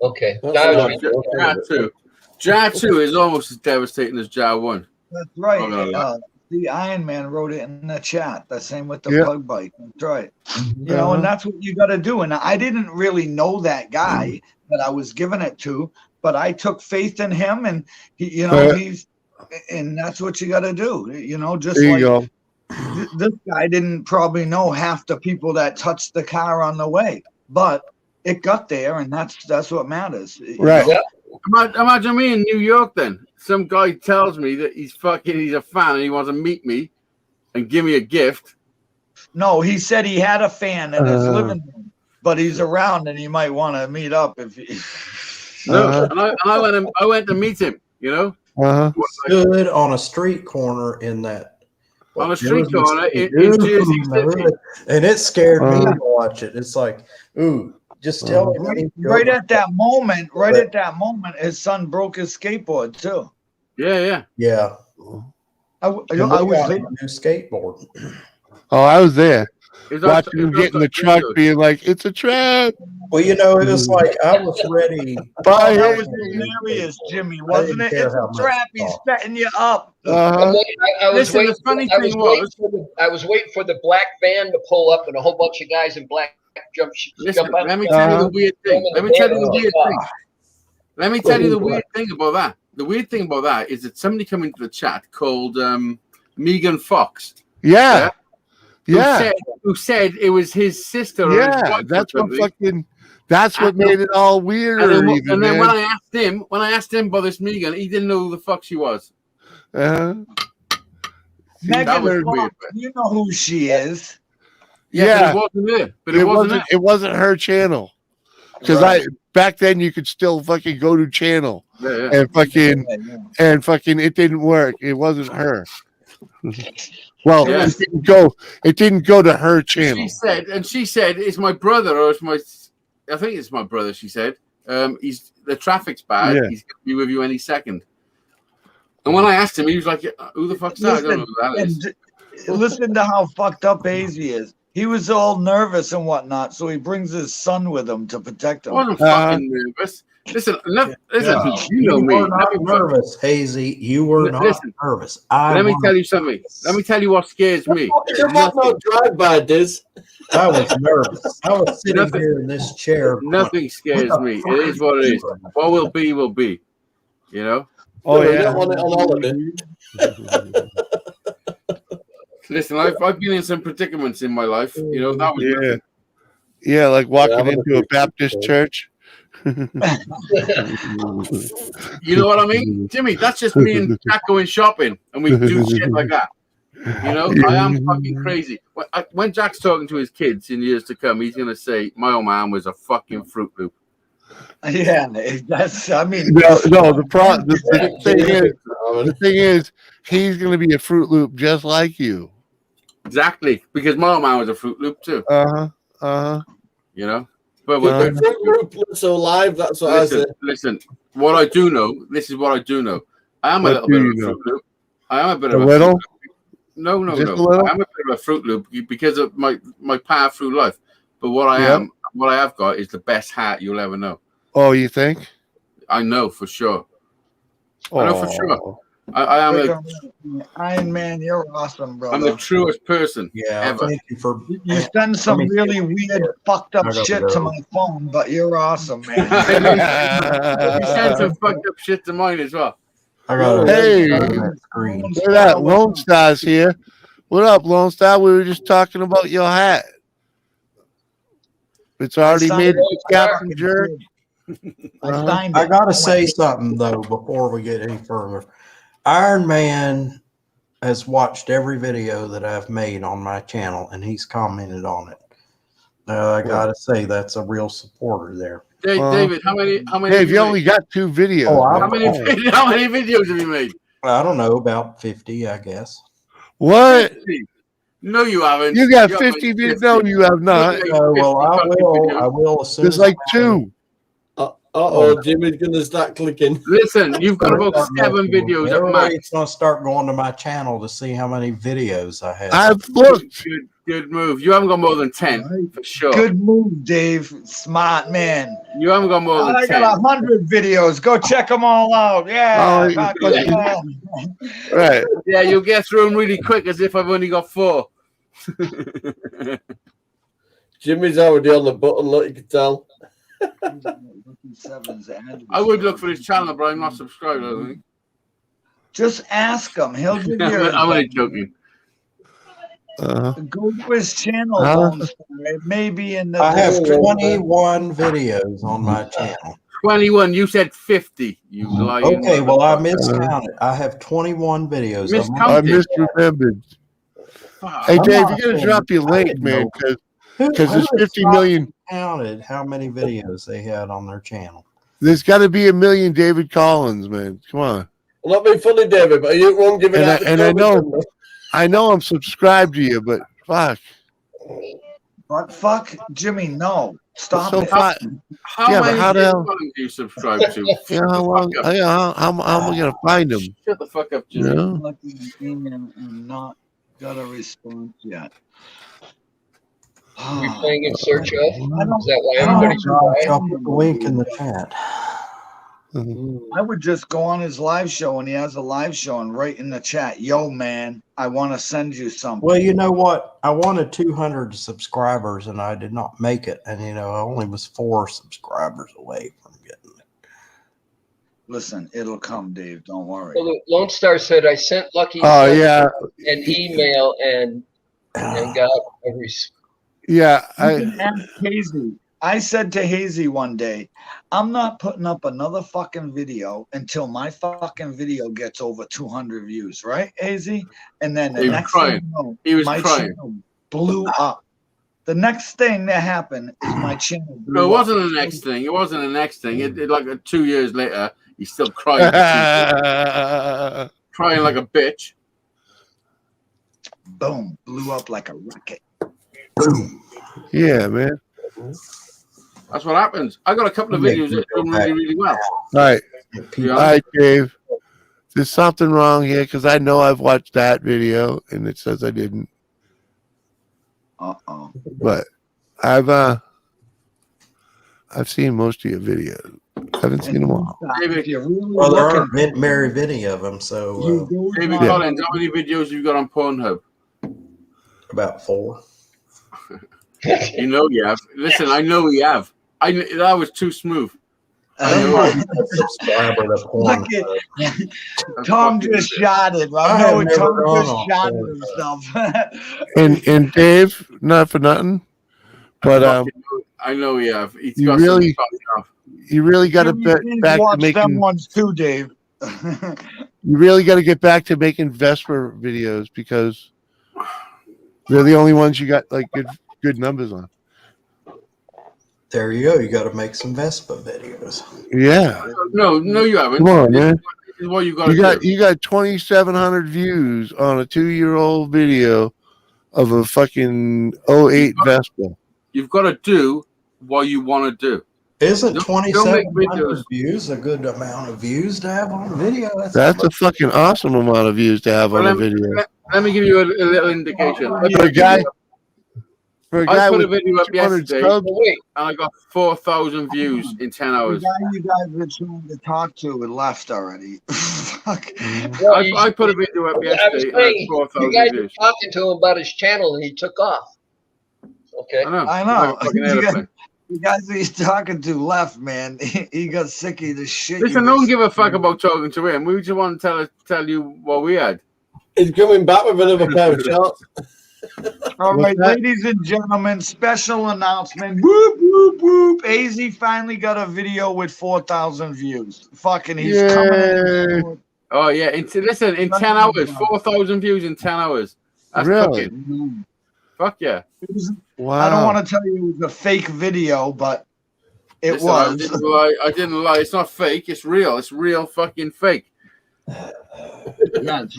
[SPEAKER 1] Okay.
[SPEAKER 8] Jar 2 is almost as devastating as Jar 1.
[SPEAKER 10] That's right.
[SPEAKER 8] I'm gonna lie.
[SPEAKER 10] The Iron Man wrote it in the chat. The same with the
[SPEAKER 6] Yeah.
[SPEAKER 10] bug bite. That's right. You know, and that's what you got to do. And I didn't really know that guy that I was giving it to, but I took faith in him, and he, you know, and that's what you got to do. You know, just
[SPEAKER 6] There you
[SPEAKER 10] like
[SPEAKER 6] go.
[SPEAKER 10] this guy didn't probably know half the people that touched the car on the way, but it got there, and that's what matters. you
[SPEAKER 6] Right.
[SPEAKER 10] know?
[SPEAKER 8] Imagine me in New York then. Some guy tells me that he's a fan and he wants to meet me and give me a gift.
[SPEAKER 10] No, he said he had a fan in his living room, but he's around and he might want to meet up if he.
[SPEAKER 8] No, and I went to meet him, you know?
[SPEAKER 6] Uh-huh.
[SPEAKER 2] Stood on a street corner in that.
[SPEAKER 8] On a street corner in Jersey City.
[SPEAKER 2] And it scared me
[SPEAKER 6] Uh-huh.
[SPEAKER 2] to watch it. It's like, ooh, just tell me. when he
[SPEAKER 10] Right
[SPEAKER 2] goes-
[SPEAKER 10] at that moment, his son broke his skateboard too.
[SPEAKER 8] Yeah.
[SPEAKER 2] Yeah.
[SPEAKER 10] I
[SPEAKER 2] And we
[SPEAKER 10] was
[SPEAKER 2] got
[SPEAKER 10] there.
[SPEAKER 2] him a new skateboard.
[SPEAKER 6] Oh, I was there.
[SPEAKER 8] Is that-
[SPEAKER 6] Watching him
[SPEAKER 8] is
[SPEAKER 6] get in the
[SPEAKER 8] that
[SPEAKER 6] truck,
[SPEAKER 8] videos?
[SPEAKER 6] being like, "It's a trap."
[SPEAKER 2] Well, you know, it was like I was ready.
[SPEAKER 6] Bye.
[SPEAKER 10] That was hilarious, Jimmy, wasn't it?
[SPEAKER 2] care
[SPEAKER 10] It's
[SPEAKER 2] how
[SPEAKER 10] a
[SPEAKER 2] much
[SPEAKER 10] trap.
[SPEAKER 2] it
[SPEAKER 10] He's
[SPEAKER 2] cost.
[SPEAKER 10] setting you up.
[SPEAKER 6] Uh-huh.
[SPEAKER 1] I was
[SPEAKER 8] Listen,
[SPEAKER 1] waiting.
[SPEAKER 8] the funny
[SPEAKER 1] I was
[SPEAKER 8] thing
[SPEAKER 1] waiting
[SPEAKER 8] was-
[SPEAKER 1] for I was waiting for the black van to pull up and a whole bunch of guys in black jump
[SPEAKER 8] Listen,
[SPEAKER 1] out.
[SPEAKER 8] let me tell you the weird thing. Let me tell you the weird thing. Let me tell you the
[SPEAKER 2] Cool.
[SPEAKER 8] weird thing about that. The weird thing about that is that somebody come into the chat called Megan Fox.
[SPEAKER 6] Yeah. Yeah.
[SPEAKER 8] Who said it was his sister or his
[SPEAKER 6] Yeah.
[SPEAKER 8] wife or
[SPEAKER 6] That's what
[SPEAKER 8] something.
[SPEAKER 6] fucking. That's what made it all weirder.
[SPEAKER 8] And then,
[SPEAKER 6] even,
[SPEAKER 8] and then
[SPEAKER 6] man.
[SPEAKER 8] when I asked him about this Megan, he didn't know who the fuck she was.
[SPEAKER 6] Uh-huh.
[SPEAKER 8] That
[SPEAKER 10] Megan
[SPEAKER 8] was
[SPEAKER 10] Fox,
[SPEAKER 8] weird.
[SPEAKER 10] you know who she is.
[SPEAKER 8] Yeah, but it wasn't there. But it wasn't there.
[SPEAKER 6] It wasn't her channel. Because
[SPEAKER 10] Right.
[SPEAKER 6] back then you could still fucking go to channel
[SPEAKER 8] Yeah.
[SPEAKER 6] and fucking it didn't work. It wasn't her. Well,
[SPEAKER 8] Yeah.
[SPEAKER 6] it didn't go to her channel.
[SPEAKER 8] She said, it's my brother or I think it's my brother, she said. The traffic's bad.
[SPEAKER 6] Yeah.
[SPEAKER 8] He's going to be with you any second. And when I asked him, he was like, who the fuck's that? I don't know who that is.
[SPEAKER 10] And listen to how fucked up Hazy is. He was all nervous and whatnot, so he brings his son with him to protect
[SPEAKER 8] I
[SPEAKER 10] him.
[SPEAKER 8] wasn't fucking nervous. Listen, you know me.
[SPEAKER 2] were not nervous, Hazy. You were not
[SPEAKER 8] Listen,
[SPEAKER 2] nervous.
[SPEAKER 8] Let me
[SPEAKER 2] was.
[SPEAKER 8] tell you something. Let me tell you what scares me.
[SPEAKER 7] You're not no drive-by, Diz.
[SPEAKER 2] I was nervous. I was sitting
[SPEAKER 8] Nothing-
[SPEAKER 2] here in this chair.
[SPEAKER 8] Nothing scares me. It is what it is. What will be, will be. You know?
[SPEAKER 6] Oh
[SPEAKER 7] You
[SPEAKER 6] yeah.
[SPEAKER 7] don't want it on holiday.
[SPEAKER 8] Listen, I've been in some predicaments in my life. You know, that was
[SPEAKER 6] Yeah. Yeah, like walking
[SPEAKER 7] I'm
[SPEAKER 6] into a Baptist church.
[SPEAKER 8] you know what I mean? Jimmy, that's just me and Jack going shopping and we do shit like that. You know, I am fucking crazy. When Jack's talking to his kids in years to come, he's going to say, my old man was a fucking Fruit Loop.
[SPEAKER 10] Yeah, that's. I mean,
[SPEAKER 6] No, the thing is, he's gonna be a Fruit Loop just like you.
[SPEAKER 8] Exactly. Because my old man was a Fruit Loop too. You know? But
[SPEAKER 7] The Fruit Loop looks so live, that's what I said.
[SPEAKER 8] listen, what I do know, this is what I do know. I am a
[SPEAKER 6] What
[SPEAKER 8] little bit
[SPEAKER 6] do
[SPEAKER 8] of
[SPEAKER 6] you
[SPEAKER 8] a
[SPEAKER 6] know?
[SPEAKER 8] Fruit Loop. I am a bit
[SPEAKER 6] A
[SPEAKER 8] of a
[SPEAKER 6] little?
[SPEAKER 8] Fruit Loop. No.
[SPEAKER 6] Just a little?
[SPEAKER 8] I am a bit of a Fruit Loop because of my path through life. But what I
[SPEAKER 6] Yep.
[SPEAKER 8] what I have got is the best hat you'll ever know.
[SPEAKER 6] Oh, you think?
[SPEAKER 8] I know for sure. I know for sure.
[SPEAKER 6] Oh.
[SPEAKER 8] I am
[SPEAKER 10] Iron Man, you're awesome,
[SPEAKER 8] I'm
[SPEAKER 10] brother.
[SPEAKER 8] the truest person
[SPEAKER 2] Yeah,
[SPEAKER 8] ever.
[SPEAKER 2] thank you for.
[SPEAKER 10] You send some
[SPEAKER 2] Let me-
[SPEAKER 10] really weird, fucked up
[SPEAKER 2] I gotta
[SPEAKER 10] shit
[SPEAKER 2] go.
[SPEAKER 10] to my phone, but you're awesome, man.
[SPEAKER 8] You sent some fucked up shit to mine as well.
[SPEAKER 2] I got
[SPEAKER 6] Hey.
[SPEAKER 2] that screen.
[SPEAKER 6] Look at that. Lone Star's here. What up, Lone Star? We were just talking about your hat. It's already
[SPEAKER 10] signed
[SPEAKER 6] made it
[SPEAKER 10] it.
[SPEAKER 6] to Captain Jerk.
[SPEAKER 10] I signed it.
[SPEAKER 2] I gotta say something though before we get any further. Iron Man has watched every video that I've made on my channel, and he's commented on it. I gotta say that's a real supporter there.
[SPEAKER 8] David, how many?
[SPEAKER 6] Dave, you only got 2 videos.
[SPEAKER 2] Oh,
[SPEAKER 8] How many videos have you made?
[SPEAKER 2] I don't know, about 50, I guess.
[SPEAKER 6] What?
[SPEAKER 8] No, you haven't.
[SPEAKER 6] You got 50 videos? No, you have not.
[SPEAKER 2] Well, I will assume.
[SPEAKER 6] There's like 2.
[SPEAKER 7] Jimmy's gonna start clicking.
[SPEAKER 8] Listen, you've got about 7 videos at max.
[SPEAKER 2] Everybody's gonna start going to my channel to see how many videos I have.
[SPEAKER 6] I've looked.
[SPEAKER 8] Good move. You haven't got more than 10 for sure.
[SPEAKER 10] Good move, Dave. Smart man.
[SPEAKER 8] You haven't got more than
[SPEAKER 10] I
[SPEAKER 8] 10.
[SPEAKER 10] got 100 videos. Go check them all out. Yeah.
[SPEAKER 6] Right.
[SPEAKER 8] Yeah, you'll get through them really quick, as if I've only got 4.
[SPEAKER 7] Jimmy's already on the button, look, you can tell.
[SPEAKER 8] I would look for his channel, but I'm not subscribed, I think.
[SPEAKER 10] Just ask him. He'll give you.
[SPEAKER 8] I'm only joking.
[SPEAKER 10] Go to his channel. Maybe in the.
[SPEAKER 2] I have 21 videos on my channel.
[SPEAKER 8] 21. You said 50. You lying.
[SPEAKER 2] Okay, well I miscounted. I have 21 videos.
[SPEAKER 6] I misremembered. Hey Dave, you gotta drop your link, man, because there's 50 million.
[SPEAKER 2] Counted how many videos they had on their channel.
[SPEAKER 6] There's got to be a million David Collins, man. Come on.
[SPEAKER 7] Well, not being funny, David, but you won't give it out.
[SPEAKER 6] And I know I'm subscribed to you, but fuck.
[SPEAKER 10] But fuck, Jimmy, no. Stop
[SPEAKER 6] So
[SPEAKER 10] it.
[SPEAKER 8] How
[SPEAKER 6] Yeah, but
[SPEAKER 8] many
[SPEAKER 6] how the hell-
[SPEAKER 8] do you subscribe to?
[SPEAKER 6] Yeah, how long? How am I gonna find them?
[SPEAKER 8] Shut the fuck up, Jimmy.
[SPEAKER 6] You know?
[SPEAKER 10] Looking at email and not got a response yet.
[SPEAKER 1] Are we playing in search of? Is that why
[SPEAKER 2] Oh,
[SPEAKER 1] everybody's quiet?
[SPEAKER 2] I'll put the link in the chat.
[SPEAKER 10] I would just go on his live show, and he has a live show, and write in the chat, "Yo, man, I want to send you something."
[SPEAKER 2] Well, you know what? I wanted 200 subscribers, and I did not make it. And I only was 4 subscribers away from getting it.
[SPEAKER 10] Listen, it'll come, Dave. Don't worry.
[SPEAKER 1] Well, Lone Star said I sent Lucky
[SPEAKER 6] Oh yeah,
[SPEAKER 1] an email and got a response.
[SPEAKER 6] yeah.
[SPEAKER 10] You can ask Hazy. I said to Hazy one day, I'm not putting up another fucking video until my fucking video gets over 200 views, right, Hazy? And then the
[SPEAKER 8] He was
[SPEAKER 10] next
[SPEAKER 8] crying.
[SPEAKER 10] thing you know,
[SPEAKER 8] He was
[SPEAKER 10] my
[SPEAKER 8] crying.
[SPEAKER 10] channel blew up. The next thing that happened is my channel blew
[SPEAKER 8] No, it
[SPEAKER 10] up.
[SPEAKER 8] wasn't the next thing. It wasn't the next thing. It like 2 years later, he's still crying. Crying like a bitch.
[SPEAKER 10] Boom, blew up like a rocket.
[SPEAKER 6] Yeah, man.
[SPEAKER 8] That's what happens. I got a couple of videos that done really, really well.
[SPEAKER 6] All right.
[SPEAKER 8] Yeah.
[SPEAKER 6] All right, Dave. There's something wrong here because I know I've watched that video and it says I didn't.
[SPEAKER 10] Uh-oh.
[SPEAKER 6] But I've seen most of your videos. I haven't seen them all.
[SPEAKER 8] David,
[SPEAKER 10] If you're really
[SPEAKER 2] Well, there
[SPEAKER 10] looking,
[SPEAKER 2] aren't very many of them, so
[SPEAKER 10] you go
[SPEAKER 8] David
[SPEAKER 10] on-
[SPEAKER 8] Collins, how many videos you got on Pornhub?
[SPEAKER 2] about 4.
[SPEAKER 8] You know you have. Listen, I know you have. That was too smooth.
[SPEAKER 2] Subscriber to porn.
[SPEAKER 10] Look at Tom just shot it.
[SPEAKER 2] I
[SPEAKER 10] I
[SPEAKER 2] have
[SPEAKER 10] know
[SPEAKER 2] never
[SPEAKER 10] Tom
[SPEAKER 2] gone
[SPEAKER 10] just
[SPEAKER 2] on
[SPEAKER 10] shot
[SPEAKER 2] porn.
[SPEAKER 10] himself.
[SPEAKER 6] And Dave, not for nothing, but
[SPEAKER 8] I know you have. He's
[SPEAKER 6] You
[SPEAKER 8] got
[SPEAKER 6] really-
[SPEAKER 8] some stuff.
[SPEAKER 6] you really got to
[SPEAKER 10] You
[SPEAKER 6] get back to
[SPEAKER 10] watch them
[SPEAKER 6] making.
[SPEAKER 10] ones too, Dave.
[SPEAKER 6] You really got to get back to making Vesper videos because they're the only ones you got like good numbers on.
[SPEAKER 2] There you go. You got to make some Vespa videos.
[SPEAKER 6] Yeah,
[SPEAKER 8] No, you haven't.
[SPEAKER 6] come on, man.
[SPEAKER 8] This is what you got.
[SPEAKER 6] You got 2,700 views on a 2-year-old video of a fucking 08 Vespa.
[SPEAKER 8] You've got to do what you want to do.
[SPEAKER 2] Isn't
[SPEAKER 8] Don't
[SPEAKER 2] 2,700
[SPEAKER 8] make videos.
[SPEAKER 2] views a good amount of views to have on a video?
[SPEAKER 6] That's a fucking awesome amount of views to have on a video.
[SPEAKER 8] Let me give you a little indication.
[SPEAKER 6] For a guy
[SPEAKER 8] I put a
[SPEAKER 6] with
[SPEAKER 8] video up
[SPEAKER 6] 200
[SPEAKER 8] yesterday,
[SPEAKER 6] subs,
[SPEAKER 1] Wait,
[SPEAKER 8] and I got 4,000 views in 10
[SPEAKER 10] The
[SPEAKER 8] hours.
[SPEAKER 10] guy you guys were trying to talk to had left already. Fuck.
[SPEAKER 1] well, you-
[SPEAKER 8] I put a video up
[SPEAKER 1] I was
[SPEAKER 8] yesterday, and I
[SPEAKER 1] saying,
[SPEAKER 8] had
[SPEAKER 1] you
[SPEAKER 8] 4,000
[SPEAKER 1] guys were
[SPEAKER 8] views.
[SPEAKER 1] talking to him about his channel and he took off. Okay.
[SPEAKER 8] I know.
[SPEAKER 10] I know.
[SPEAKER 8] Like a fucking
[SPEAKER 10] You got-
[SPEAKER 8] airplane.
[SPEAKER 10] The guys he's talking to left, man. He got sick of the shit.
[SPEAKER 8] Listen, no one give a fuck about talking to him. We just want to tell you what we had.
[SPEAKER 7] He's coming back with another pair of shorts.
[SPEAKER 10] All
[SPEAKER 6] What's
[SPEAKER 10] right,
[SPEAKER 6] that?
[SPEAKER 10] ladies and gentlemen, special announcement. Whoop, whoop, whoop. AZ finally got a video with 4,000 views. Fucking, he's coming in.
[SPEAKER 8] Oh yeah, listen, in 10 hours, 4,000 views in 10 hours. That's
[SPEAKER 6] Really?
[SPEAKER 8] cooking. Fuck yeah.
[SPEAKER 6] Wow.
[SPEAKER 10] I don't want to tell you it was a fake video, but it
[SPEAKER 8] Listen,
[SPEAKER 10] was.
[SPEAKER 8] I didn't lie. It's not fake. It's real. It's real fucking fake.
[SPEAKER 10] Yeah, it's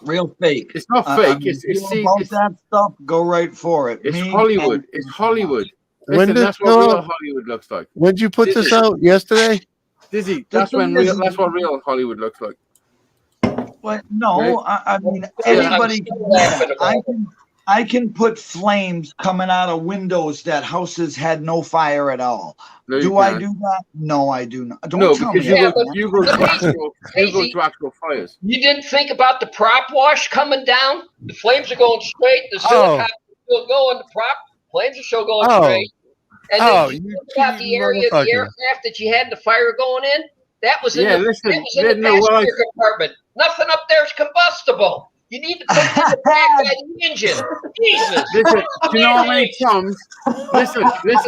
[SPEAKER 10] real fake.
[SPEAKER 8] It's not fake. It's
[SPEAKER 10] about that stuff. Go right for it.
[SPEAKER 8] It's
[SPEAKER 10] Me
[SPEAKER 8] Hollywood.
[SPEAKER 10] and-
[SPEAKER 8] It's Hollywood.
[SPEAKER 6] When
[SPEAKER 8] Listen,
[SPEAKER 6] did
[SPEAKER 8] that's what real Hollywood looks like.
[SPEAKER 6] When did you put this out? Yesterday?
[SPEAKER 8] Dizzy, that's what real Hollywood looks like.
[SPEAKER 10] But no,
[SPEAKER 8] Right?
[SPEAKER 10] I mean
[SPEAKER 1] Yeah,
[SPEAKER 10] anybody
[SPEAKER 1] I'm
[SPEAKER 10] can do
[SPEAKER 1] still laughing
[SPEAKER 10] that.
[SPEAKER 1] about
[SPEAKER 10] I can put flames coming out of windows that houses had no fire at all.
[SPEAKER 8] No, you
[SPEAKER 10] Do I
[SPEAKER 8] can't.
[SPEAKER 10] do that? No, I do not. Don't
[SPEAKER 8] No,
[SPEAKER 10] tell
[SPEAKER 8] because
[SPEAKER 10] me
[SPEAKER 8] you
[SPEAKER 10] that,
[SPEAKER 8] go,
[SPEAKER 10] man.
[SPEAKER 8] you go to actual, you go
[SPEAKER 1] Casey.
[SPEAKER 8] to actual fires.
[SPEAKER 1] You didn't think about the prop wash coming down? The flames are going straight. The silicon is still going. The prop flames are still going
[SPEAKER 6] Oh.
[SPEAKER 1] straight. And
[SPEAKER 6] Oh,
[SPEAKER 1] then you
[SPEAKER 6] you
[SPEAKER 1] think about the
[SPEAKER 6] cheating
[SPEAKER 1] area of the
[SPEAKER 6] motherfucker.
[SPEAKER 1] aircraft that you had the fire going in. That was in
[SPEAKER 8] Yeah,
[SPEAKER 1] the,
[SPEAKER 8] listen,
[SPEAKER 1] that was in the
[SPEAKER 8] no, what I-
[SPEAKER 1] passenger compartment. Nothing up there is combustible. You need to put it in the back by the engine. Jesus.
[SPEAKER 8] Listen, do you know how many Toms? Listen,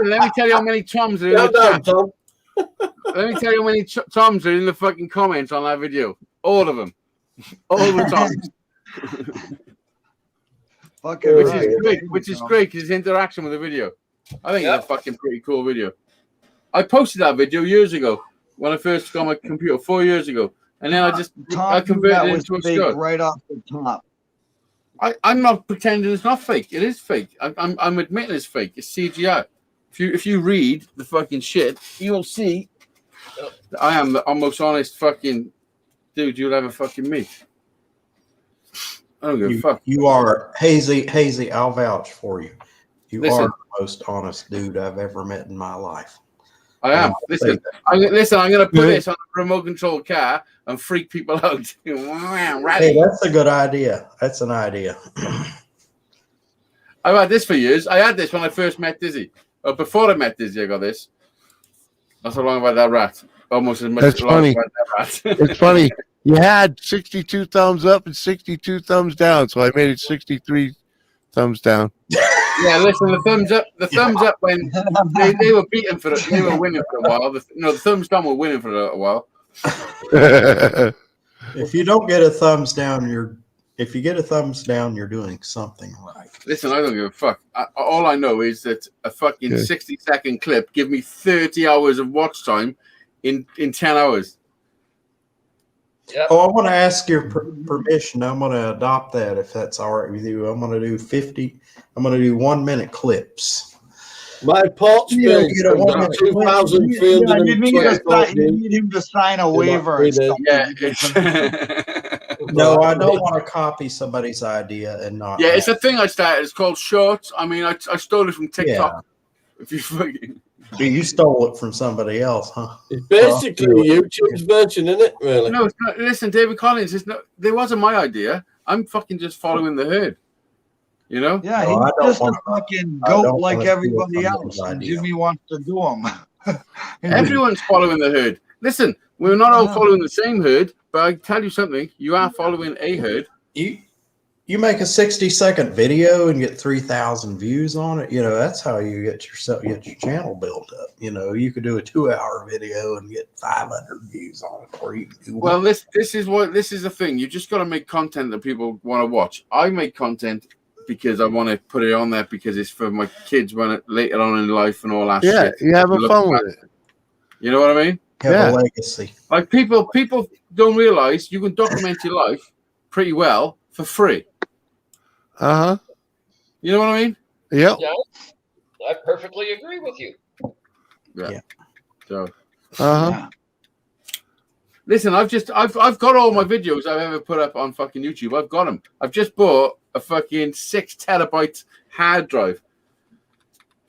[SPEAKER 8] let me tell you how many Toms are in
[SPEAKER 7] Calm
[SPEAKER 8] the
[SPEAKER 7] down,
[SPEAKER 8] chat.
[SPEAKER 7] Tom.
[SPEAKER 8] Let me tell you how many Toms are in the fucking comments on that video. All of them. All the Toms.
[SPEAKER 10] Fucking
[SPEAKER 8] Which
[SPEAKER 10] right.
[SPEAKER 8] is great. Which is great because it's interaction with the video. I think
[SPEAKER 1] Yep.
[SPEAKER 8] it's a fucking pretty cool video. I posted that video years ago when I first got my computer 4 years ago. And then I
[SPEAKER 10] Tom,
[SPEAKER 8] converted
[SPEAKER 10] that
[SPEAKER 8] it
[SPEAKER 10] was
[SPEAKER 8] into a
[SPEAKER 10] fake
[SPEAKER 8] shot.
[SPEAKER 10] right off the top.
[SPEAKER 8] I'm not pretending it's not fake. It is fake. I'm admitting it's fake. It's CGI. If you read the fucking shit, you'll see that I am the most honest fucking dude you'll ever fucking meet. I don't give a fuck.
[SPEAKER 2] You are hazy. I'll vouch for you. You
[SPEAKER 8] Listen.
[SPEAKER 2] are the most honest dude I've ever met in my life.
[SPEAKER 8] I am. Listen, I'm going to put this on a remote control car and freak people out.
[SPEAKER 2] Hey, that's a good idea. That's an idea.
[SPEAKER 8] I've had this for years. I had this when I first met Dizzy. Before I met Dizzy, I got this. That's how long I've had that rat. Almost as much
[SPEAKER 6] That's
[SPEAKER 8] as long as
[SPEAKER 6] funny.
[SPEAKER 8] I've had that rat.
[SPEAKER 6] It's funny. You had 62 thumbs up and 62 thumbs down, so I made it 63 thumbs down.
[SPEAKER 8] Yeah, listen, the thumbs up when they were beating for it, they were winning for a while. The thumbs down were winning for a while.
[SPEAKER 2] If you don't get a thumbs down, you're doing something right.
[SPEAKER 8] Listen, I don't give a fuck. All I know is that a fucking 60-second clip give me 30 hours of watch time in 10 hours.
[SPEAKER 1] Yep.
[SPEAKER 2] Oh, I want to ask your permission. I'm going to adopt that if that's all right with you. I'm going to do 1 minute clips.
[SPEAKER 7] My porch bill
[SPEAKER 2] you don't want to-
[SPEAKER 10] You need
[SPEAKER 7] 2,324.
[SPEAKER 10] him to sign a waiver.
[SPEAKER 7] read
[SPEAKER 10] and stuff.
[SPEAKER 8] Yeah,
[SPEAKER 2] No, I don't want to copy somebody's idea and not.
[SPEAKER 8] yeah, it's a thing I started. It's called Shorts. I mean, I stole it from TikTok. If you fucking
[SPEAKER 2] You stole it from somebody else, huh?
[SPEAKER 7] It's basically YouTube's version, isn't it? Really?
[SPEAKER 8] no, it's not, listen, David Collins. There wasn't my idea. I'm fucking just following the herd. You know?
[SPEAKER 10] Yeah,
[SPEAKER 2] No, I
[SPEAKER 10] he's
[SPEAKER 2] don't
[SPEAKER 10] just a
[SPEAKER 2] wanna-
[SPEAKER 10] fucking
[SPEAKER 2] I
[SPEAKER 10] goat
[SPEAKER 2] don't
[SPEAKER 10] like
[SPEAKER 2] wanna steal
[SPEAKER 10] everybody
[SPEAKER 2] somebody's
[SPEAKER 10] else. And
[SPEAKER 2] idea.
[SPEAKER 10] Jimmy wants to do them.
[SPEAKER 8] Everyone's following the herd. Listen, we're not all following the same herd, but I tell you something. You are following a herd.
[SPEAKER 2] You make a 60-second video and get 3,000 views on it. You know, that's how you get your channel built up. You know, you could do a 2-hour video and get 500 views on it, or you can do
[SPEAKER 8] Well, this is the thing. You just got to make content that people want to watch. I make content because I want to put it on there because it's for my kids when later on in life and all that
[SPEAKER 6] Yeah,
[SPEAKER 8] shit.
[SPEAKER 6] you having
[SPEAKER 8] Look
[SPEAKER 6] fun
[SPEAKER 8] back.
[SPEAKER 6] with it.
[SPEAKER 8] You know what I mean?
[SPEAKER 2] have
[SPEAKER 6] Yeah.
[SPEAKER 2] a legacy.
[SPEAKER 8] Like people don't realize you can document your life pretty well for free.
[SPEAKER 6] Uh-huh.
[SPEAKER 8] You know what I mean?
[SPEAKER 6] Yep.
[SPEAKER 1] Yeah, I perfectly agree with you.
[SPEAKER 2] Yeah.
[SPEAKER 8] So
[SPEAKER 6] Uh-huh.
[SPEAKER 8] listen, I've got all my videos I've ever put up on fucking YouTube. I've got them. I've just bought a fucking 6 terabyte hard drive,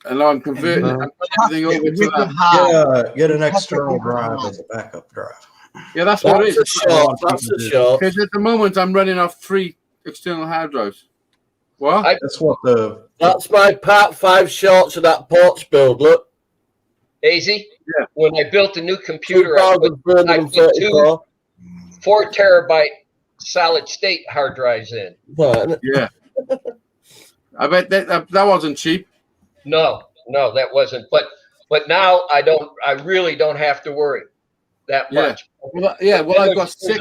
[SPEAKER 8] and now I'm converting it. I'm putting everything over to that.
[SPEAKER 2] Get an external drive as a backup drive.
[SPEAKER 8] Yeah, that's what it
[SPEAKER 7] That's
[SPEAKER 8] is.
[SPEAKER 7] a shot. That's a shot.
[SPEAKER 8] Because at the moment I'm running off 3 external hard drives. What?
[SPEAKER 2] That's what the
[SPEAKER 7] That's my part 5 shots of that porch build. Look,
[SPEAKER 1] AZ,
[SPEAKER 8] Yeah.
[SPEAKER 1] when I built a new computer, I put
[SPEAKER 7] 2,334.
[SPEAKER 1] 4 terabyte solid state hard drives in.
[SPEAKER 7] But
[SPEAKER 8] Yeah. I bet that wasn't cheap.
[SPEAKER 1] No, that wasn't. But now I really don't have to worry that
[SPEAKER 8] Yeah.
[SPEAKER 1] much.
[SPEAKER 8] Well, I've got six.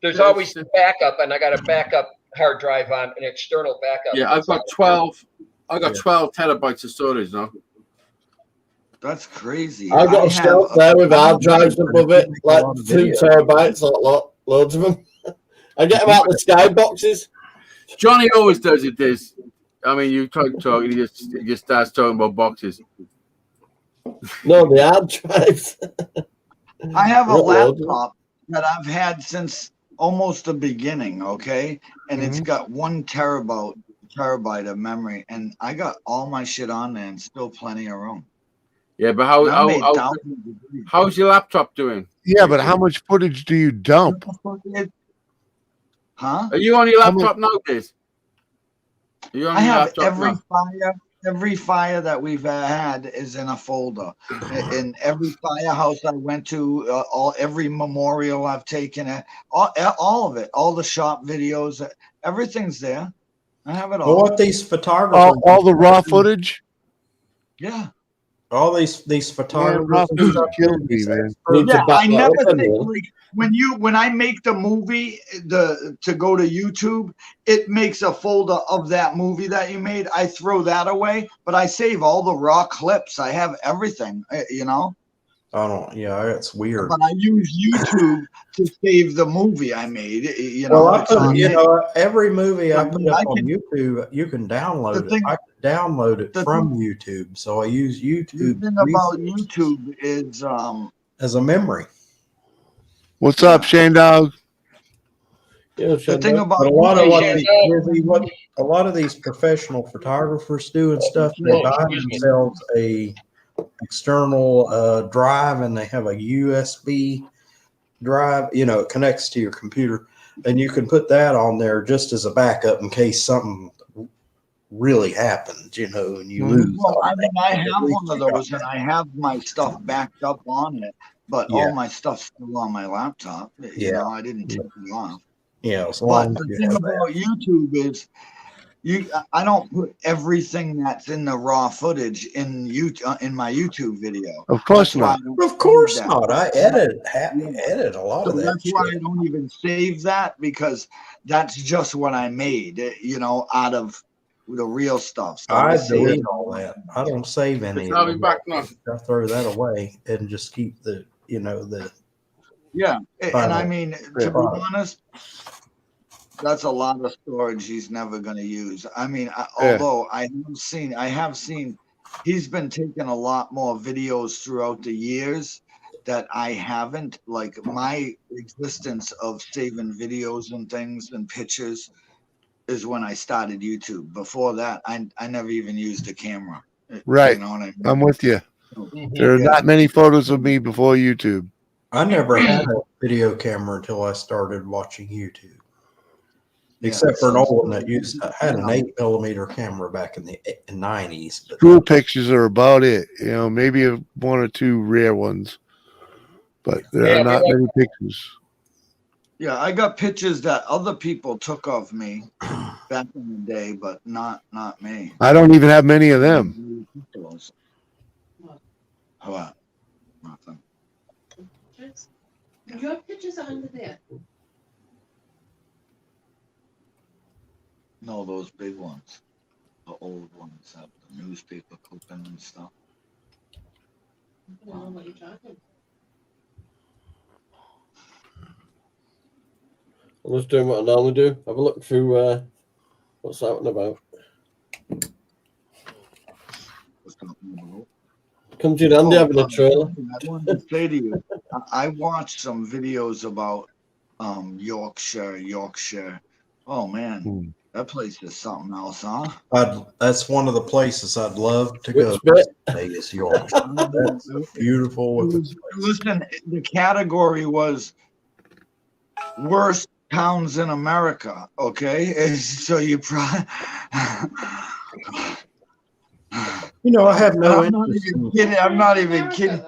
[SPEAKER 1] There's always backup, and I got a backup hard drive on an external backup.
[SPEAKER 8] Yeah, I've got 12. I got 12 terabytes of storage now.
[SPEAKER 10] That's crazy.
[SPEAKER 7] I've got a shelf there with hard drives above it, like 2 terabytes, loads of them. I get them out of the sky boxes.
[SPEAKER 8] Johnny always does it. This, I mean, you talk, he just starts talking about boxes.
[SPEAKER 7] No, the hard drives.
[SPEAKER 10] I have a
[SPEAKER 7] Not loads.
[SPEAKER 10] laptop that I've had since almost the beginning, okay? And it's got 1 terabyte of memory, and I got all my shit on there and still plenty of room.
[SPEAKER 8] Yeah, but
[SPEAKER 10] I made thousands of videos.
[SPEAKER 8] how's your laptop doing?
[SPEAKER 6] Yeah, but how much footage do you dump?
[SPEAKER 10] Huh?
[SPEAKER 8] Are you on your laptop nowadays? Are you on
[SPEAKER 10] I
[SPEAKER 8] your
[SPEAKER 10] have
[SPEAKER 8] laptop now?
[SPEAKER 10] every fire that we've had is in a folder. In every firehouse I went to, every memorial I've taken, all of it, all the shop videos, everything's there. I have it
[SPEAKER 2] Well,
[SPEAKER 10] all.
[SPEAKER 2] what these photographers,
[SPEAKER 6] All the raw footage?
[SPEAKER 10] Yeah.
[SPEAKER 2] all these
[SPEAKER 6] Man,
[SPEAKER 2] photographers,
[SPEAKER 6] raw
[SPEAKER 2] and
[SPEAKER 6] footage
[SPEAKER 2] stuff,
[SPEAKER 6] killed me, man.
[SPEAKER 7] Need to
[SPEAKER 10] Yeah,
[SPEAKER 7] back
[SPEAKER 10] I
[SPEAKER 7] that
[SPEAKER 10] never
[SPEAKER 7] up,
[SPEAKER 10] think
[SPEAKER 7] anyone.
[SPEAKER 10] like when I make the movie to go to YouTube, it makes a folder of that movie that you made. I throw that away, but I save all the raw clips. I have everything, you know.
[SPEAKER 2] I don't. Yeah, it's weird.
[SPEAKER 10] But I use YouTube to save the movie I made. You know,
[SPEAKER 2] Well, I
[SPEAKER 10] it's on
[SPEAKER 2] put,
[SPEAKER 10] there.
[SPEAKER 2] every movie I
[SPEAKER 10] I
[SPEAKER 2] put
[SPEAKER 10] mean,
[SPEAKER 2] up
[SPEAKER 10] I
[SPEAKER 2] on
[SPEAKER 10] can-
[SPEAKER 2] YouTube, you can download
[SPEAKER 10] The
[SPEAKER 2] it.
[SPEAKER 10] thing-
[SPEAKER 2] I can download it
[SPEAKER 10] the
[SPEAKER 2] from YouTube, so I use
[SPEAKER 10] The
[SPEAKER 2] YouTube
[SPEAKER 10] thing about
[SPEAKER 2] resources
[SPEAKER 10] YouTube is
[SPEAKER 2] as a memory.
[SPEAKER 6] What's up, Shane Dog?
[SPEAKER 7] Yeah,
[SPEAKER 10] the
[SPEAKER 7] Shane,
[SPEAKER 10] thing
[SPEAKER 7] no.
[SPEAKER 10] about
[SPEAKER 2] But a lot of
[SPEAKER 1] YouTube-
[SPEAKER 2] what a lot of these professional photographers do and stuff, they
[SPEAKER 1] Oh,
[SPEAKER 2] buy
[SPEAKER 1] excuse me.
[SPEAKER 2] themselves a external drive, and they have a USB drive. It connects to your computer, and you can put that on there just as a backup in case something really happens. And you lose.
[SPEAKER 10] Well,
[SPEAKER 2] all
[SPEAKER 10] I mean, I
[SPEAKER 2] that.
[SPEAKER 10] have
[SPEAKER 2] At least
[SPEAKER 10] one of
[SPEAKER 2] you got
[SPEAKER 10] those, and
[SPEAKER 2] that.
[SPEAKER 10] I have my stuff backed up on it, but
[SPEAKER 2] Yeah.
[SPEAKER 10] all my stuff's still on my laptop. You
[SPEAKER 2] Yeah.
[SPEAKER 10] know, I didn't take it off.
[SPEAKER 2] As
[SPEAKER 10] But
[SPEAKER 2] long as
[SPEAKER 10] the
[SPEAKER 2] you
[SPEAKER 10] thing
[SPEAKER 2] have that.
[SPEAKER 10] about YouTube is, I don't put everything that's in the raw footage in my YouTube video.
[SPEAKER 6] Of course
[SPEAKER 10] That's why
[SPEAKER 6] not.
[SPEAKER 10] I don't
[SPEAKER 2] Of course
[SPEAKER 10] save that.
[SPEAKER 2] not. I edit a lot
[SPEAKER 10] So
[SPEAKER 2] of that
[SPEAKER 10] that's why I
[SPEAKER 2] shit.
[SPEAKER 10] don't even save that, because that's just what I made, out of the real stuff. So
[SPEAKER 2] I
[SPEAKER 10] save
[SPEAKER 2] delete
[SPEAKER 10] it.
[SPEAKER 2] all that. I don't save any.
[SPEAKER 8] I'll
[SPEAKER 2] of
[SPEAKER 8] be
[SPEAKER 2] them.
[SPEAKER 8] back now.
[SPEAKER 2] I throw that away and just keep the
[SPEAKER 10] Yeah, and I
[SPEAKER 2] Final
[SPEAKER 10] mean, to be
[SPEAKER 2] product.
[SPEAKER 10] honest, that's a lot of storage he's never going to use. I mean,
[SPEAKER 6] Yeah.
[SPEAKER 10] although I have seen he's been taking a lot more videos throughout the years that I haven't. Like my existence of saving videos and things and pictures is when I started YouTube. Before that, I never even used a camera.
[SPEAKER 6] Right.
[SPEAKER 10] You know what I mean?
[SPEAKER 6] I'm with you.
[SPEAKER 1] Mhm.
[SPEAKER 6] There are
[SPEAKER 10] Yeah.
[SPEAKER 6] not many photos of me before YouTube.
[SPEAKER 2] I never had a video camera until I started watching YouTube.
[SPEAKER 10] Yeah,
[SPEAKER 2] Except for an
[SPEAKER 10] so-
[SPEAKER 2] old one that had an 8mm camera back in the 90s. But
[SPEAKER 6] School pictures are about it. Maybe one or two rare ones, but there
[SPEAKER 1] Yeah,
[SPEAKER 6] are not
[SPEAKER 1] yeah.
[SPEAKER 6] many pictures.
[SPEAKER 10] Yeah, I got pictures that other people took of me back in the day, but not me.
[SPEAKER 6] I don't even have many of them.
[SPEAKER 10] What? Nothing.
[SPEAKER 11] Your pictures are under there.
[SPEAKER 10] No, those big ones, the old ones, have the newspaper clipping and stuff.
[SPEAKER 11] I don't know what you're talking.
[SPEAKER 7] I'm just doing what I normally do. Have a look through what's that one about.
[SPEAKER 10] What's that one
[SPEAKER 7] Come to you, Andy, having a trailer.
[SPEAKER 10] I wanted to say to you, I watched some videos about Yorkshire. Oh man, that place is something else, huh?
[SPEAKER 2] that's one of the places I'd love to go.
[SPEAKER 7] Which bit?
[SPEAKER 2] Today is York. That's a beautiful.
[SPEAKER 10] Listen, the category was worst towns in America. Okay, so you probably.
[SPEAKER 2] I have no
[SPEAKER 10] I'm not
[SPEAKER 2] interest
[SPEAKER 10] even
[SPEAKER 2] in.
[SPEAKER 10] kidding. I'm not even kidding.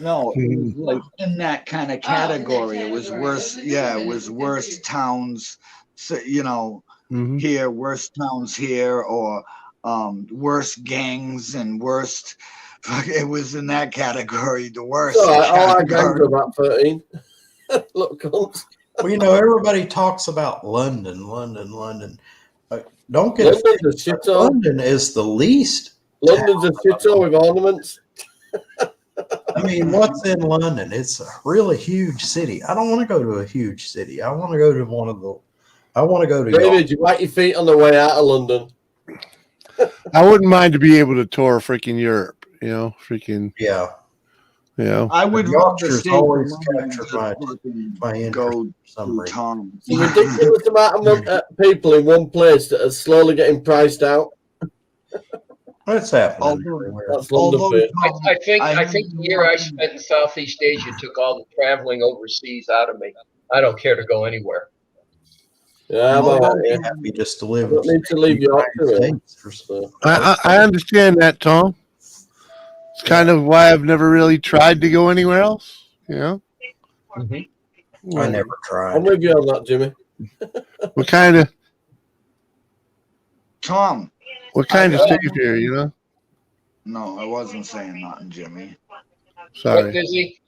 [SPEAKER 10] No, it was like in that kind of category. It was worse. Yeah, it was worst towns. So, you know,
[SPEAKER 6] Mhm.
[SPEAKER 10] here, worst towns here, or worst gangs and worst. It was in that category, the worst.
[SPEAKER 7] All right, all our gangs
[SPEAKER 10] category.
[SPEAKER 7] are about 13. Look, cunts.
[SPEAKER 2] Well, you know, everybody talks about London. Don't get
[SPEAKER 7] London's a shithole.
[SPEAKER 2] London is the least.
[SPEAKER 7] London's a shithole with ornaments.
[SPEAKER 2] I mean, what's in London? It's a really huge city. I don't want to go to a huge city. I want to go to one of the. I want to go to.
[SPEAKER 7] David, you wipe your feet on the way out of London.
[SPEAKER 6] I wouldn't mind to be able to tour freaking Europe. You know, freaking.
[SPEAKER 2] Yeah.
[SPEAKER 6] You know.
[SPEAKER 10] I would love to
[SPEAKER 2] Yorkshire's
[SPEAKER 10] stay
[SPEAKER 2] always
[SPEAKER 10] in London
[SPEAKER 2] captured
[SPEAKER 10] and
[SPEAKER 2] my interest
[SPEAKER 10] go
[SPEAKER 2] for some
[SPEAKER 10] to
[SPEAKER 2] reason.
[SPEAKER 10] Tom.
[SPEAKER 7] It's a ridiculous amount of people in one place that are slowly getting priced out.
[SPEAKER 2] That's happening
[SPEAKER 10] Although-
[SPEAKER 2] everywhere.
[SPEAKER 7] That's London.
[SPEAKER 10] Although,
[SPEAKER 7] Bit.
[SPEAKER 10] Tom,
[SPEAKER 1] I think the year I spent in Southeast Asia took all the traveling overseas out of me. I don't care to go anywhere.
[SPEAKER 7] Yeah, I'm all
[SPEAKER 2] I'd
[SPEAKER 7] right.
[SPEAKER 2] be
[SPEAKER 7] Yeah.
[SPEAKER 2] happy just to
[SPEAKER 7] I
[SPEAKER 2] live.
[SPEAKER 7] don't need to leave Yorkshire.
[SPEAKER 2] States for
[SPEAKER 7] So.
[SPEAKER 6] I understand that, Tom. It's kind of why I've never really tried to go anywhere else. You know.
[SPEAKER 2] I never
[SPEAKER 7] I'm
[SPEAKER 2] tried.
[SPEAKER 7] with you on that, Jimmy.
[SPEAKER 6] What kind of
[SPEAKER 10] Tom.
[SPEAKER 6] safe here? You know.
[SPEAKER 10] No, I wasn't saying nothing, Jimmy.
[SPEAKER 1] What,
[SPEAKER 6] Sorry.
[SPEAKER 1] Dizzy?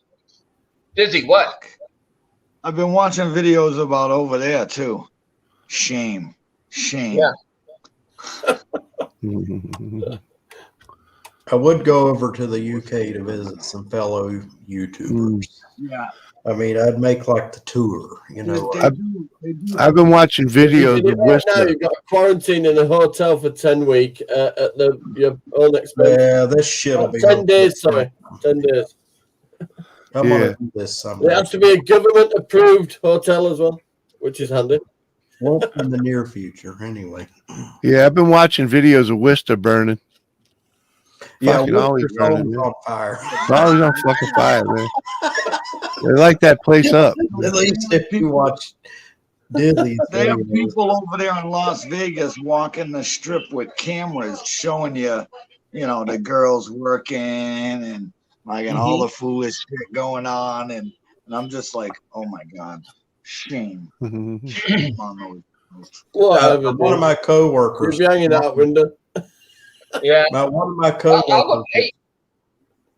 [SPEAKER 1] Dizzy, what?
[SPEAKER 10] I've been watching videos about over there too. Shame.
[SPEAKER 1] Yeah.
[SPEAKER 2] I would go over to the UK to visit some fellow YouTubers.
[SPEAKER 10] Yeah.
[SPEAKER 2] I mean, I'd make like the tour, you know.
[SPEAKER 6] I've been watching videos
[SPEAKER 7] You did
[SPEAKER 6] of
[SPEAKER 7] it right now,
[SPEAKER 6] Worcester.
[SPEAKER 7] you've got quarantine in a hotel for 10 weeks at your own expense.
[SPEAKER 2] Yeah, this shit'll be
[SPEAKER 7] 10 days, sorry. 10 days.
[SPEAKER 2] I'm
[SPEAKER 6] Yeah.
[SPEAKER 2] gonna do this someday.
[SPEAKER 7] It has to be a government approved hotel as well, which is handy.
[SPEAKER 2] Won't in the near future, anyway.
[SPEAKER 6] Yeah, I've been watching videos of Worcester burning.
[SPEAKER 2] Yeah,
[SPEAKER 6] Fucking always
[SPEAKER 2] Worcester's
[SPEAKER 6] burning,
[SPEAKER 2] always
[SPEAKER 6] yeah.
[SPEAKER 2] on fire.
[SPEAKER 6] It's always on fucking fire, man. They light that place up.
[SPEAKER 2] At least if you watch Disney's
[SPEAKER 10] They have
[SPEAKER 2] videos.
[SPEAKER 10] people over there in Las Vegas walking the strip with cameras showing you, you know, the girls working and like and all the foolish shit going on, and I'm just like, oh my god, shame. Shame on those.
[SPEAKER 7] Whatever.
[SPEAKER 2] One of my coworkers.
[SPEAKER 7] You'll be hanging out window.
[SPEAKER 1] Yeah.
[SPEAKER 2] Now, one of my
[SPEAKER 1] I'll go,
[SPEAKER 2] coworkers.
[SPEAKER 1] hey,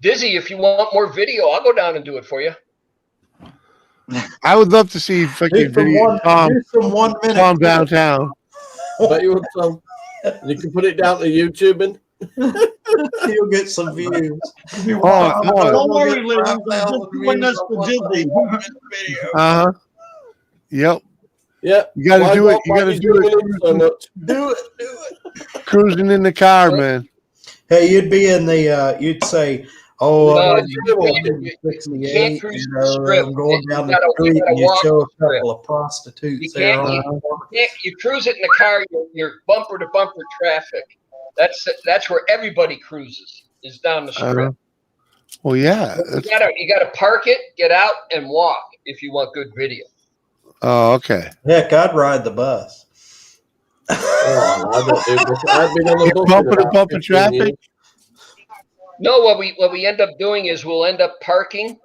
[SPEAKER 1] Dizzy, if you want more video, I'll go down and do it for you.
[SPEAKER 6] I would love to see fucking video Tom
[SPEAKER 2] do some 1 minute.
[SPEAKER 6] Tom downtown.
[SPEAKER 7] But you would, Tom. You can put it down to YouTube and
[SPEAKER 2] You'll get some views.
[SPEAKER 10] Don't worry, ladies. I'm just doing this for Disney.
[SPEAKER 6] Uh huh. Yep.
[SPEAKER 7] yeah.
[SPEAKER 6] You got to
[SPEAKER 7] Why
[SPEAKER 6] do it.
[SPEAKER 7] not-
[SPEAKER 6] You
[SPEAKER 7] why
[SPEAKER 6] got to
[SPEAKER 7] you
[SPEAKER 6] do
[SPEAKER 7] zooming in so
[SPEAKER 6] it.
[SPEAKER 7] much?
[SPEAKER 2] Do it.
[SPEAKER 6] Cruising in the car, man.
[SPEAKER 2] Hey, you'd be in the. You'd say, "Oh,
[SPEAKER 1] No,
[SPEAKER 2] I'm
[SPEAKER 1] you can't cruise the strip.
[SPEAKER 2] I'm going down
[SPEAKER 1] You
[SPEAKER 2] the
[SPEAKER 1] gotta
[SPEAKER 2] street," and you
[SPEAKER 1] walk
[SPEAKER 2] show a
[SPEAKER 1] the strip.
[SPEAKER 2] couple of
[SPEAKER 1] You
[SPEAKER 2] prostitutes there.
[SPEAKER 1] can't, you cruise it in the car, you're bumper to bumper traffic. That's where everybody cruises, is down the strip.
[SPEAKER 6] Well, yeah.
[SPEAKER 1] You gotta park it, get out, and walk if you want good video.
[SPEAKER 6] Oh, okay.
[SPEAKER 2] Heck, I'd ride the bus.
[SPEAKER 7] Oh, I don't do this. I've been on the bus
[SPEAKER 6] Bumper
[SPEAKER 7] for
[SPEAKER 6] to
[SPEAKER 7] about
[SPEAKER 6] bumper
[SPEAKER 7] 15
[SPEAKER 6] traffic?
[SPEAKER 7] years.
[SPEAKER 1] No, what we end up doing is we'll end up parking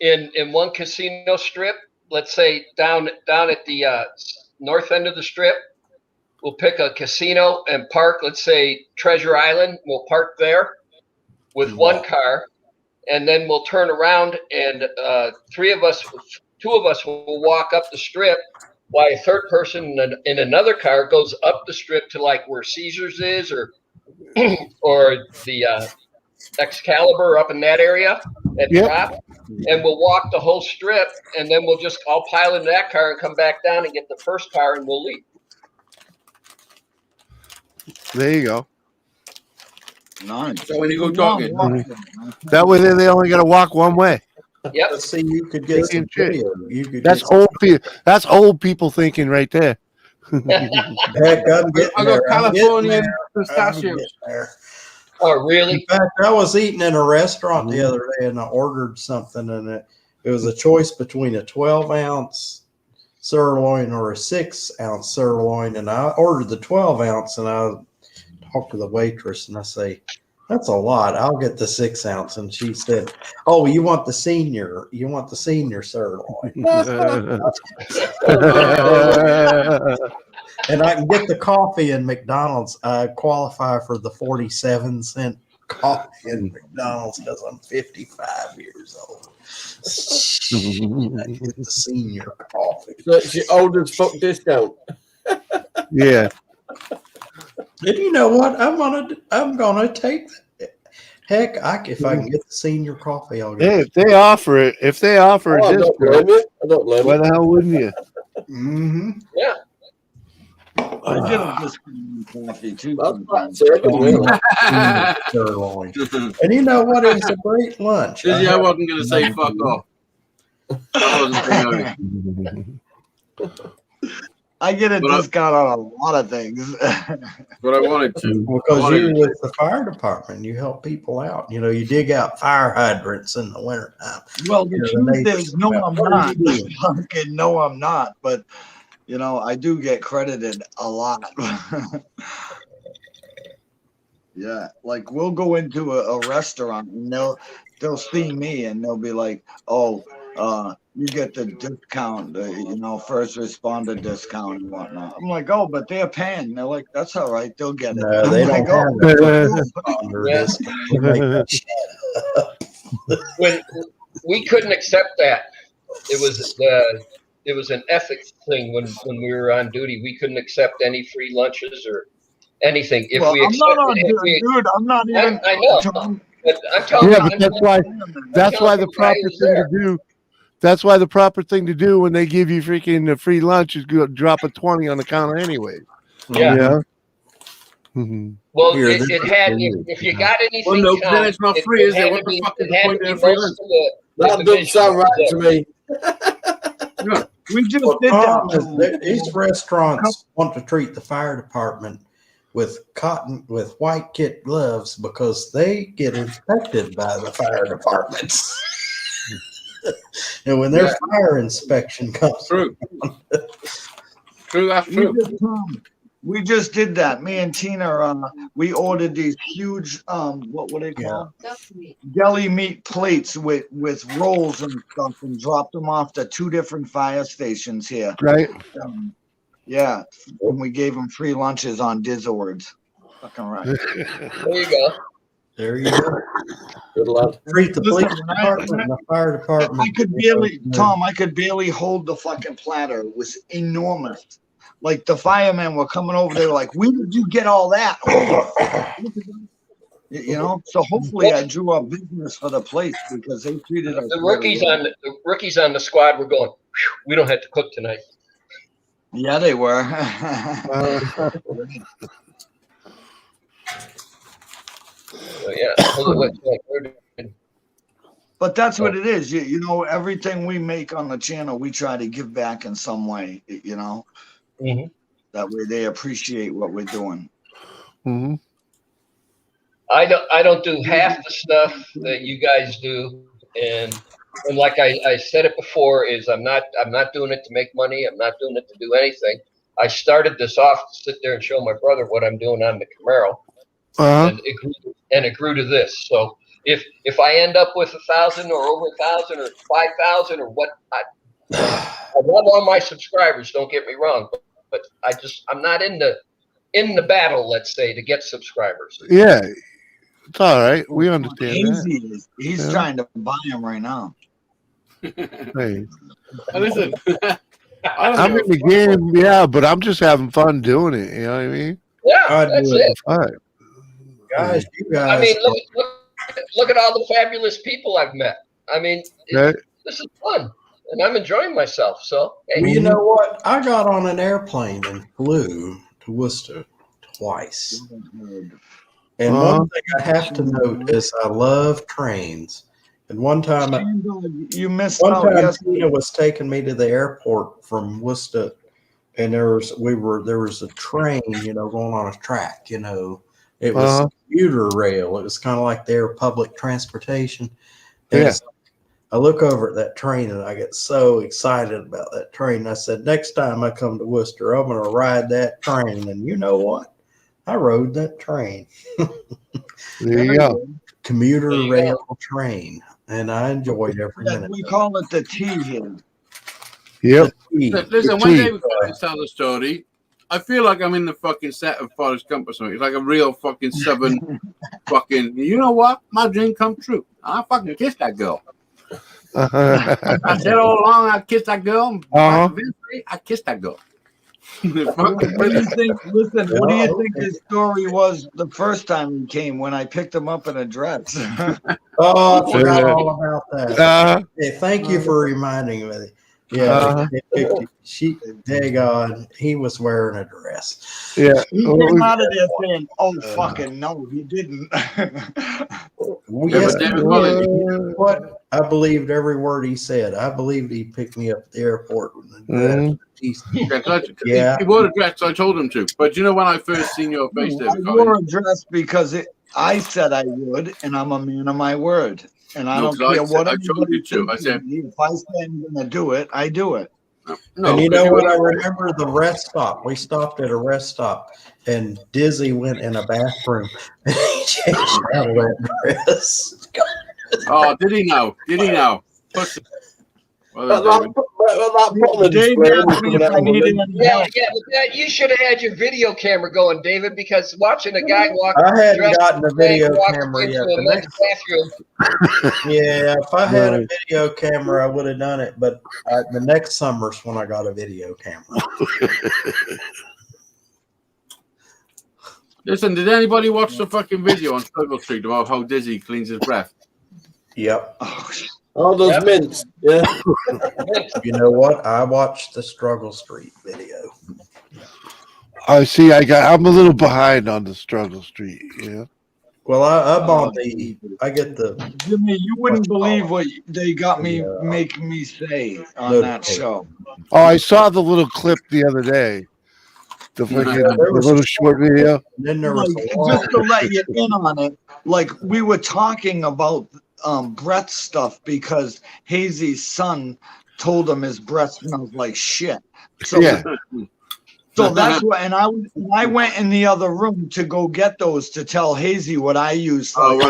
[SPEAKER 1] in one casino strip. Let's say down at the north end of the strip. We'll pick a casino and park. Let's say Treasure Island. We'll park there with one car, and then we'll turn around and two of us will walk up the strip, while a third person in another car goes up the strip to like where Caesars is or the Excalibur up in that area at drop, and we'll walk the whole strip, and then we'll just all pile into that car and come back down and get the first car, and we'll leave.
[SPEAKER 6] There you go.
[SPEAKER 10] Nice.
[SPEAKER 8] So when you go jogging,
[SPEAKER 6] That way they only got to walk one way.
[SPEAKER 1] Yep.
[SPEAKER 2] Let's see, you could get some video. You could
[SPEAKER 6] That's
[SPEAKER 2] get some-
[SPEAKER 6] old people. That's old people thinking right there.
[SPEAKER 2] Heck, I'm getting
[SPEAKER 8] I
[SPEAKER 2] there.
[SPEAKER 8] got
[SPEAKER 2] I'm getting
[SPEAKER 8] Californian
[SPEAKER 2] there. I'm
[SPEAKER 8] pistachios.
[SPEAKER 2] getting there.
[SPEAKER 1] Oh,
[SPEAKER 2] In
[SPEAKER 1] really?
[SPEAKER 2] fact, I was eating in a restaurant the other day and I ordered something, and it was a choice between a 12-ounce sirloin or a 6-ounce sirloin, and I ordered the 12-ounce, and I talked to the waitress and I say, That's a lot. I'll get the 6 ounce. And she said, "Oh, you want the senior sirloin." And I can get the coffee in McDonald's. I qualify for the 47-cent coffee in McDonald's because I'm 55 years old. I get the senior coffee.
[SPEAKER 7] So it's your old as fuck discount.
[SPEAKER 6] Yeah.
[SPEAKER 2] And you know what? I'm gonna take that. Heck, if I can get the senior coffee, I'll get
[SPEAKER 6] Hey,
[SPEAKER 2] it.
[SPEAKER 6] if they offer a
[SPEAKER 7] I don't
[SPEAKER 6] discount,
[SPEAKER 7] blame you. I don't blame
[SPEAKER 6] why
[SPEAKER 7] you.
[SPEAKER 6] the hell wouldn't you?
[SPEAKER 2] Mm-hmm.
[SPEAKER 1] Yeah.
[SPEAKER 10] I get a discount on coffee too.
[SPEAKER 7] That's
[SPEAKER 10] sometimes.
[SPEAKER 7] second, really.
[SPEAKER 2] Sirloin. And you know what? It was a great lunch.
[SPEAKER 8] Dizzy, I wasn't going to say fuck off. I wasn't thinking
[SPEAKER 10] I get a
[SPEAKER 8] But I-
[SPEAKER 10] discount on a lot of things.
[SPEAKER 8] but I wanted to.
[SPEAKER 2] Because you're with the fire department, you help people out. You know, you dig out fire hydrants in the wintertime.
[SPEAKER 10] Well, the
[SPEAKER 2] You're the
[SPEAKER 10] truth
[SPEAKER 2] neighbors.
[SPEAKER 10] is, no, I'm
[SPEAKER 2] What are
[SPEAKER 10] not.
[SPEAKER 2] you doing?
[SPEAKER 10] Fucking no, I'm not. But you know, I do get credited a lot. Yeah, like we'll go into a restaurant and they'll see me and they'll be like, "Oh, you get the discount, you know, first responder discount and whatnot." I'm like, "Oh, but they're paying." They're like, "That's all right, they'll get it."
[SPEAKER 2] No,
[SPEAKER 10] I'm
[SPEAKER 2] they
[SPEAKER 10] like,
[SPEAKER 2] don't
[SPEAKER 10] "Oh,
[SPEAKER 2] have
[SPEAKER 10] cool."
[SPEAKER 2] Under
[SPEAKER 1] Yeah.
[SPEAKER 2] this. They make that shit up.
[SPEAKER 1] When we couldn't accept that, it was an ethics thing when we were on duty. We couldn't accept any free lunches or anything. If
[SPEAKER 10] Well,
[SPEAKER 1] we
[SPEAKER 10] I'm not on
[SPEAKER 1] accepted it,
[SPEAKER 10] dude. I'm not even.
[SPEAKER 1] I know. But I'm telling
[SPEAKER 6] Yeah,
[SPEAKER 1] you,
[SPEAKER 6] but that's why the proper thing to do. That's why the proper thing to do when they give you freaking free lunch is go drop a 20 on the counter anyway.
[SPEAKER 1] Yeah.
[SPEAKER 6] Yeah. Mhm.
[SPEAKER 1] Well,
[SPEAKER 2] Here, this
[SPEAKER 1] it
[SPEAKER 2] is
[SPEAKER 1] had
[SPEAKER 2] for you.
[SPEAKER 1] if you got anything.
[SPEAKER 8] Well, no,
[SPEAKER 1] Tom,
[SPEAKER 8] then it's not free, is it?
[SPEAKER 1] had
[SPEAKER 8] What
[SPEAKER 1] to
[SPEAKER 8] the
[SPEAKER 1] be-
[SPEAKER 8] fuck is
[SPEAKER 1] it
[SPEAKER 8] the
[SPEAKER 1] had
[SPEAKER 8] point
[SPEAKER 1] to
[SPEAKER 8] of
[SPEAKER 1] be
[SPEAKER 8] free
[SPEAKER 1] most
[SPEAKER 8] lunch?
[SPEAKER 1] of the
[SPEAKER 7] That doesn't
[SPEAKER 1] division
[SPEAKER 7] sound right
[SPEAKER 1] was
[SPEAKER 7] to
[SPEAKER 1] there.
[SPEAKER 7] me.
[SPEAKER 10] We just
[SPEAKER 2] Well,
[SPEAKER 10] did
[SPEAKER 2] Tom,
[SPEAKER 10] that.
[SPEAKER 2] these restaurants want to treat the fire department with white kit gloves because they get inspected by the fire departments. And when their fire inspection comes,
[SPEAKER 8] True. True, that's true.
[SPEAKER 10] We just did that. Me and Tina, we ordered these huge, what were they called? Deli meat plates with rolls and stuff, and dropped them off to 2 different fire stations here.
[SPEAKER 6] Right.
[SPEAKER 10] Yeah, and we gave them free lunches on Dizzards. Fucking right.
[SPEAKER 1] There you go.
[SPEAKER 2] there you go.
[SPEAKER 7] Good lad.
[SPEAKER 2] Treat the police
[SPEAKER 10] Listen,
[SPEAKER 2] department and the fire department.
[SPEAKER 10] I could barely, Tom, I could barely hold the fucking platter. It was enormous. Like the firemen were coming over, they were like, "Where did you get all that?" You know, so hopefully I drew up business for the place because they treated us.
[SPEAKER 1] The rookies on the squad were going. "Phew, we don't have to cook tonight."
[SPEAKER 10] Yeah, they were.
[SPEAKER 1] So, yeah.
[SPEAKER 10] But that's what it is. You know, everything we make on the channel, we try to give back in some way. You know,
[SPEAKER 1] Mhm.
[SPEAKER 10] that way they appreciate what we're doing.
[SPEAKER 6] Mhm.
[SPEAKER 1] I don't do half the stuff that you guys do, and like I said it before, is I'm not doing it to make money. I'm not doing it to do anything. I started this off to sit there and show my brother what I'm doing on the Camaro, and it grew to this. So if I end up with 1,000 or over 1,000 or 5,000 or what, I love all my subscribers. Don't get me wrong, but I'm not in the battle, let's say, to get subscribers.
[SPEAKER 6] Yeah. It's all right. We understand that.
[SPEAKER 10] He's
[SPEAKER 6] Yeah.
[SPEAKER 10] trying to buy him right now.
[SPEAKER 6] Hey,
[SPEAKER 8] Listen,
[SPEAKER 6] I'm in the game, yeah, but I'm just having fun doing it. You know what I mean?
[SPEAKER 1] Yeah,
[SPEAKER 2] I
[SPEAKER 1] that's
[SPEAKER 2] do
[SPEAKER 1] it.
[SPEAKER 6] All right.
[SPEAKER 2] Guys, you guys.
[SPEAKER 1] I mean, look at all the fabulous people I've met. I mean,
[SPEAKER 6] Right.
[SPEAKER 1] this is fun, and I'm enjoying myself. So, hey,
[SPEAKER 2] Well, you know what? I got on an airplane and flew to Worcester twice. And one thing I have to note is I love trains. And one time,
[SPEAKER 10] You missed
[SPEAKER 2] one
[SPEAKER 10] out.
[SPEAKER 2] time
[SPEAKER 10] Yes.
[SPEAKER 2] Tina was taking me to the airport from Worcester, and there was a train, you know, going on a track. You know, it was a commuter rail. It was kind of like their public transportation. And
[SPEAKER 6] Yeah.
[SPEAKER 2] I look over at that train and I get so excited about that train. I said, next time I come to Worcester, I'm going to ride that train. And you know what? I rode that train.
[SPEAKER 6] There you go.
[SPEAKER 2] Commuter
[SPEAKER 1] There you
[SPEAKER 2] rail train, and I enjoyed every
[SPEAKER 10] Yeah,
[SPEAKER 2] minute.
[SPEAKER 10] we call it the T here.
[SPEAKER 6] Yep.
[SPEAKER 8] Listen, one day we can tell the story. I feel like I'm in the fucking set of Forrest Gump or something. It's like a real fucking southern fucking. You know what? My dream come true. I fucking kissed that girl. I said all along I kissed that girl. Eventually, I kissed that girl.
[SPEAKER 10] What do you think? Listen, what do you think his story was the first time he came when I picked him up in a dress?
[SPEAKER 2] Oh, I forgot all about that. Hey, thank you for reminding me. Yeah, daggone, he was wearing a dress.
[SPEAKER 6] Yeah.
[SPEAKER 10] He came out of there saying, "Oh fucking no, he didn't."
[SPEAKER 2] Yes, what? I believed every word he said. I believed he picked me up at the airport.
[SPEAKER 8] Yeah, he wore a dress. I told him to. But you know when I first seen your face there,
[SPEAKER 10] I wore a dress because I said I would, and I'm a man of my word. And I don't care what
[SPEAKER 8] I told you to. I said,
[SPEAKER 10] if I say I'm going to do it, I do it.
[SPEAKER 2] No, and you know what? I remember the rest stop. We stopped at a rest stop, and Dizzy went in a bathroom and he changed out of that dress.
[SPEAKER 8] Oh, did he know? Did he know?
[SPEAKER 1] You should have had your video camera going, David, because watching a guy walk.
[SPEAKER 2] I hadn't gotten a video camera yet. Yeah, if I had a video camera, I would have done it. But the next summer's when I got a video camera.
[SPEAKER 8] Listen, did anybody watch the fucking video on Struggle Street about how Dizzy cleans his breath?
[SPEAKER 2] Yep.
[SPEAKER 7] All those mints. Yeah.
[SPEAKER 2] You know what? I watched the Struggle Street video.
[SPEAKER 6] I see. I'm a little behind on the Struggle Street. Yeah.
[SPEAKER 2] Well, I'm on the. I get the.
[SPEAKER 10] Jimmy, you wouldn't believe what they got me make me say on that show.
[SPEAKER 6] Oh, I saw the little clip the other day. The little short video.
[SPEAKER 2] Then there was
[SPEAKER 10] just to let you in on it, like we were talking about breath stuff because Hazy's son told him his breath smells like shit. So, so that's what. And I went in the other room to go get those to tell Hazy what I use. For,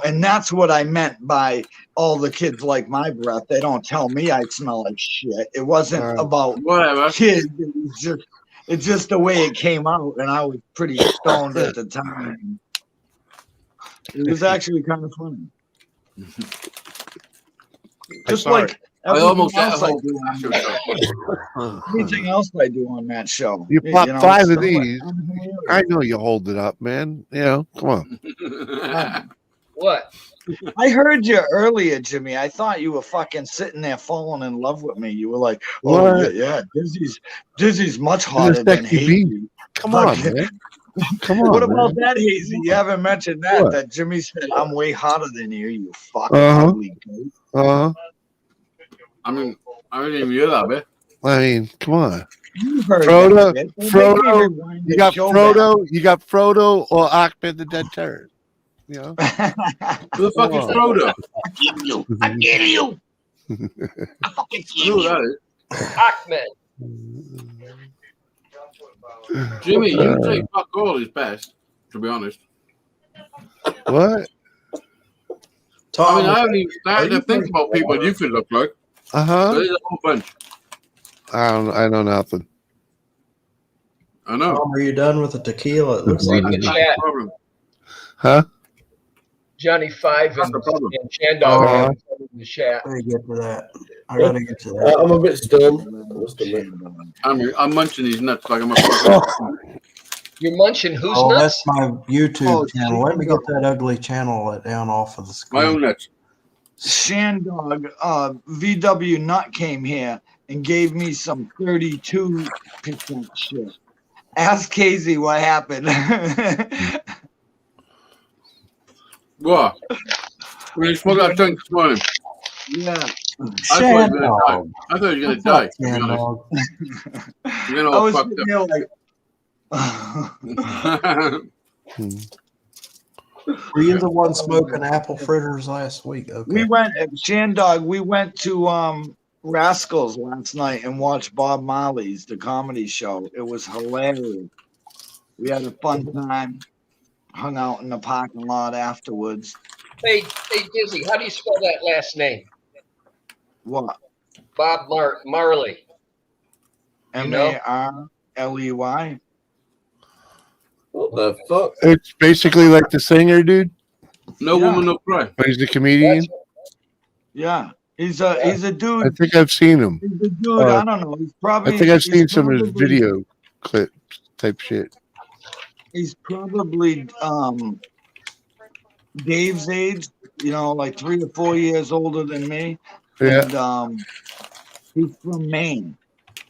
[SPEAKER 10] and that's what I meant by all the kids like my breath. They don't tell me I smell like shit. It wasn't about kids. It's just the way it came out, and I was pretty stoned at the time. It was actually kind of funny. Just like everything else I do on that show.
[SPEAKER 6] You pop 5 of these. I know you hold it up, man. Come on.
[SPEAKER 1] What?
[SPEAKER 10] I heard you earlier, Jimmy. I thought you were fucking sitting there falling in love with me. You were like, "Oh yeah, Dizzy's much hotter than Hazy."
[SPEAKER 6] Come on, man. Come on.
[SPEAKER 10] What about that, Hazy? You haven't mentioned that.
[SPEAKER 6] What?
[SPEAKER 10] That Jimmy said, "I'm way hotter than you. You fucking ugly goat."
[SPEAKER 8] I mean, I didn't even hear that bit.
[SPEAKER 6] I mean, come on.
[SPEAKER 10] Frodo.
[SPEAKER 6] You got Frodo. You got Frodo or Ahmed the Dead Terror.
[SPEAKER 8] Who the fuck is Frodo?
[SPEAKER 4] I get you. I get you. I fucking get you.
[SPEAKER 1] Ahmed.
[SPEAKER 8] Jimmy, you say fuck all is best, to be honest.
[SPEAKER 6] What?
[SPEAKER 8] I mean, I haven't even started to think about people you could look like. There's a whole bunch.
[SPEAKER 6] I know nothing.
[SPEAKER 8] I know.
[SPEAKER 2] Tom, are you done with the tequila? It looks like
[SPEAKER 1] the chat.
[SPEAKER 6] Huh?
[SPEAKER 1] Johnny 5 and Chandog in the chat.
[SPEAKER 2] I gotta get to that. I gotta get to that.
[SPEAKER 7] I'm a bit stoned.
[SPEAKER 8] I'm munching these nuts like I'm a fucking.
[SPEAKER 1] You're munching whose
[SPEAKER 2] nuts?
[SPEAKER 1] That's
[SPEAKER 2] my YouTube channel. Let me get that ugly channel down off of the screen.
[SPEAKER 8] My own nuts.
[SPEAKER 10] Shandog, VW Nut came here and gave me some 32% shit. Ask Casey what happened.
[SPEAKER 8] What? When you smoked that joint this morning?
[SPEAKER 10] Yeah.
[SPEAKER 8] I thought you were going to die. To be honest. You're going to all fucked up.
[SPEAKER 2] Were you the one smoking apple fritters last week? Okay.
[SPEAKER 10] We went at Shandog. We went to Rascals last night and watched Bob Marley's The Comedy Show. It was hilarious. We had a fun time. Hung out in the parking lot afterwards.
[SPEAKER 1] Hey, Dizzy, how do you spell that last name?
[SPEAKER 10] What?
[SPEAKER 1] Bob Marley.
[SPEAKER 10] Marley.
[SPEAKER 7] What the fuck?
[SPEAKER 6] It's basically like the singer, dude.
[SPEAKER 8] No woman, no cry.
[SPEAKER 6] But he's the comedian.
[SPEAKER 10] Yeah, he's a dude.
[SPEAKER 6] I think I've seen him.
[SPEAKER 10] He's a dude. I don't know. He's probably.
[SPEAKER 6] I think I've seen
[SPEAKER 10] he's
[SPEAKER 6] some of his
[SPEAKER 10] probably-
[SPEAKER 6] video clips type shit.
[SPEAKER 10] He's probably Dave's age. You know, like 3 or 4 years older than me.
[SPEAKER 6] Yeah.
[SPEAKER 10] And he's from Maine.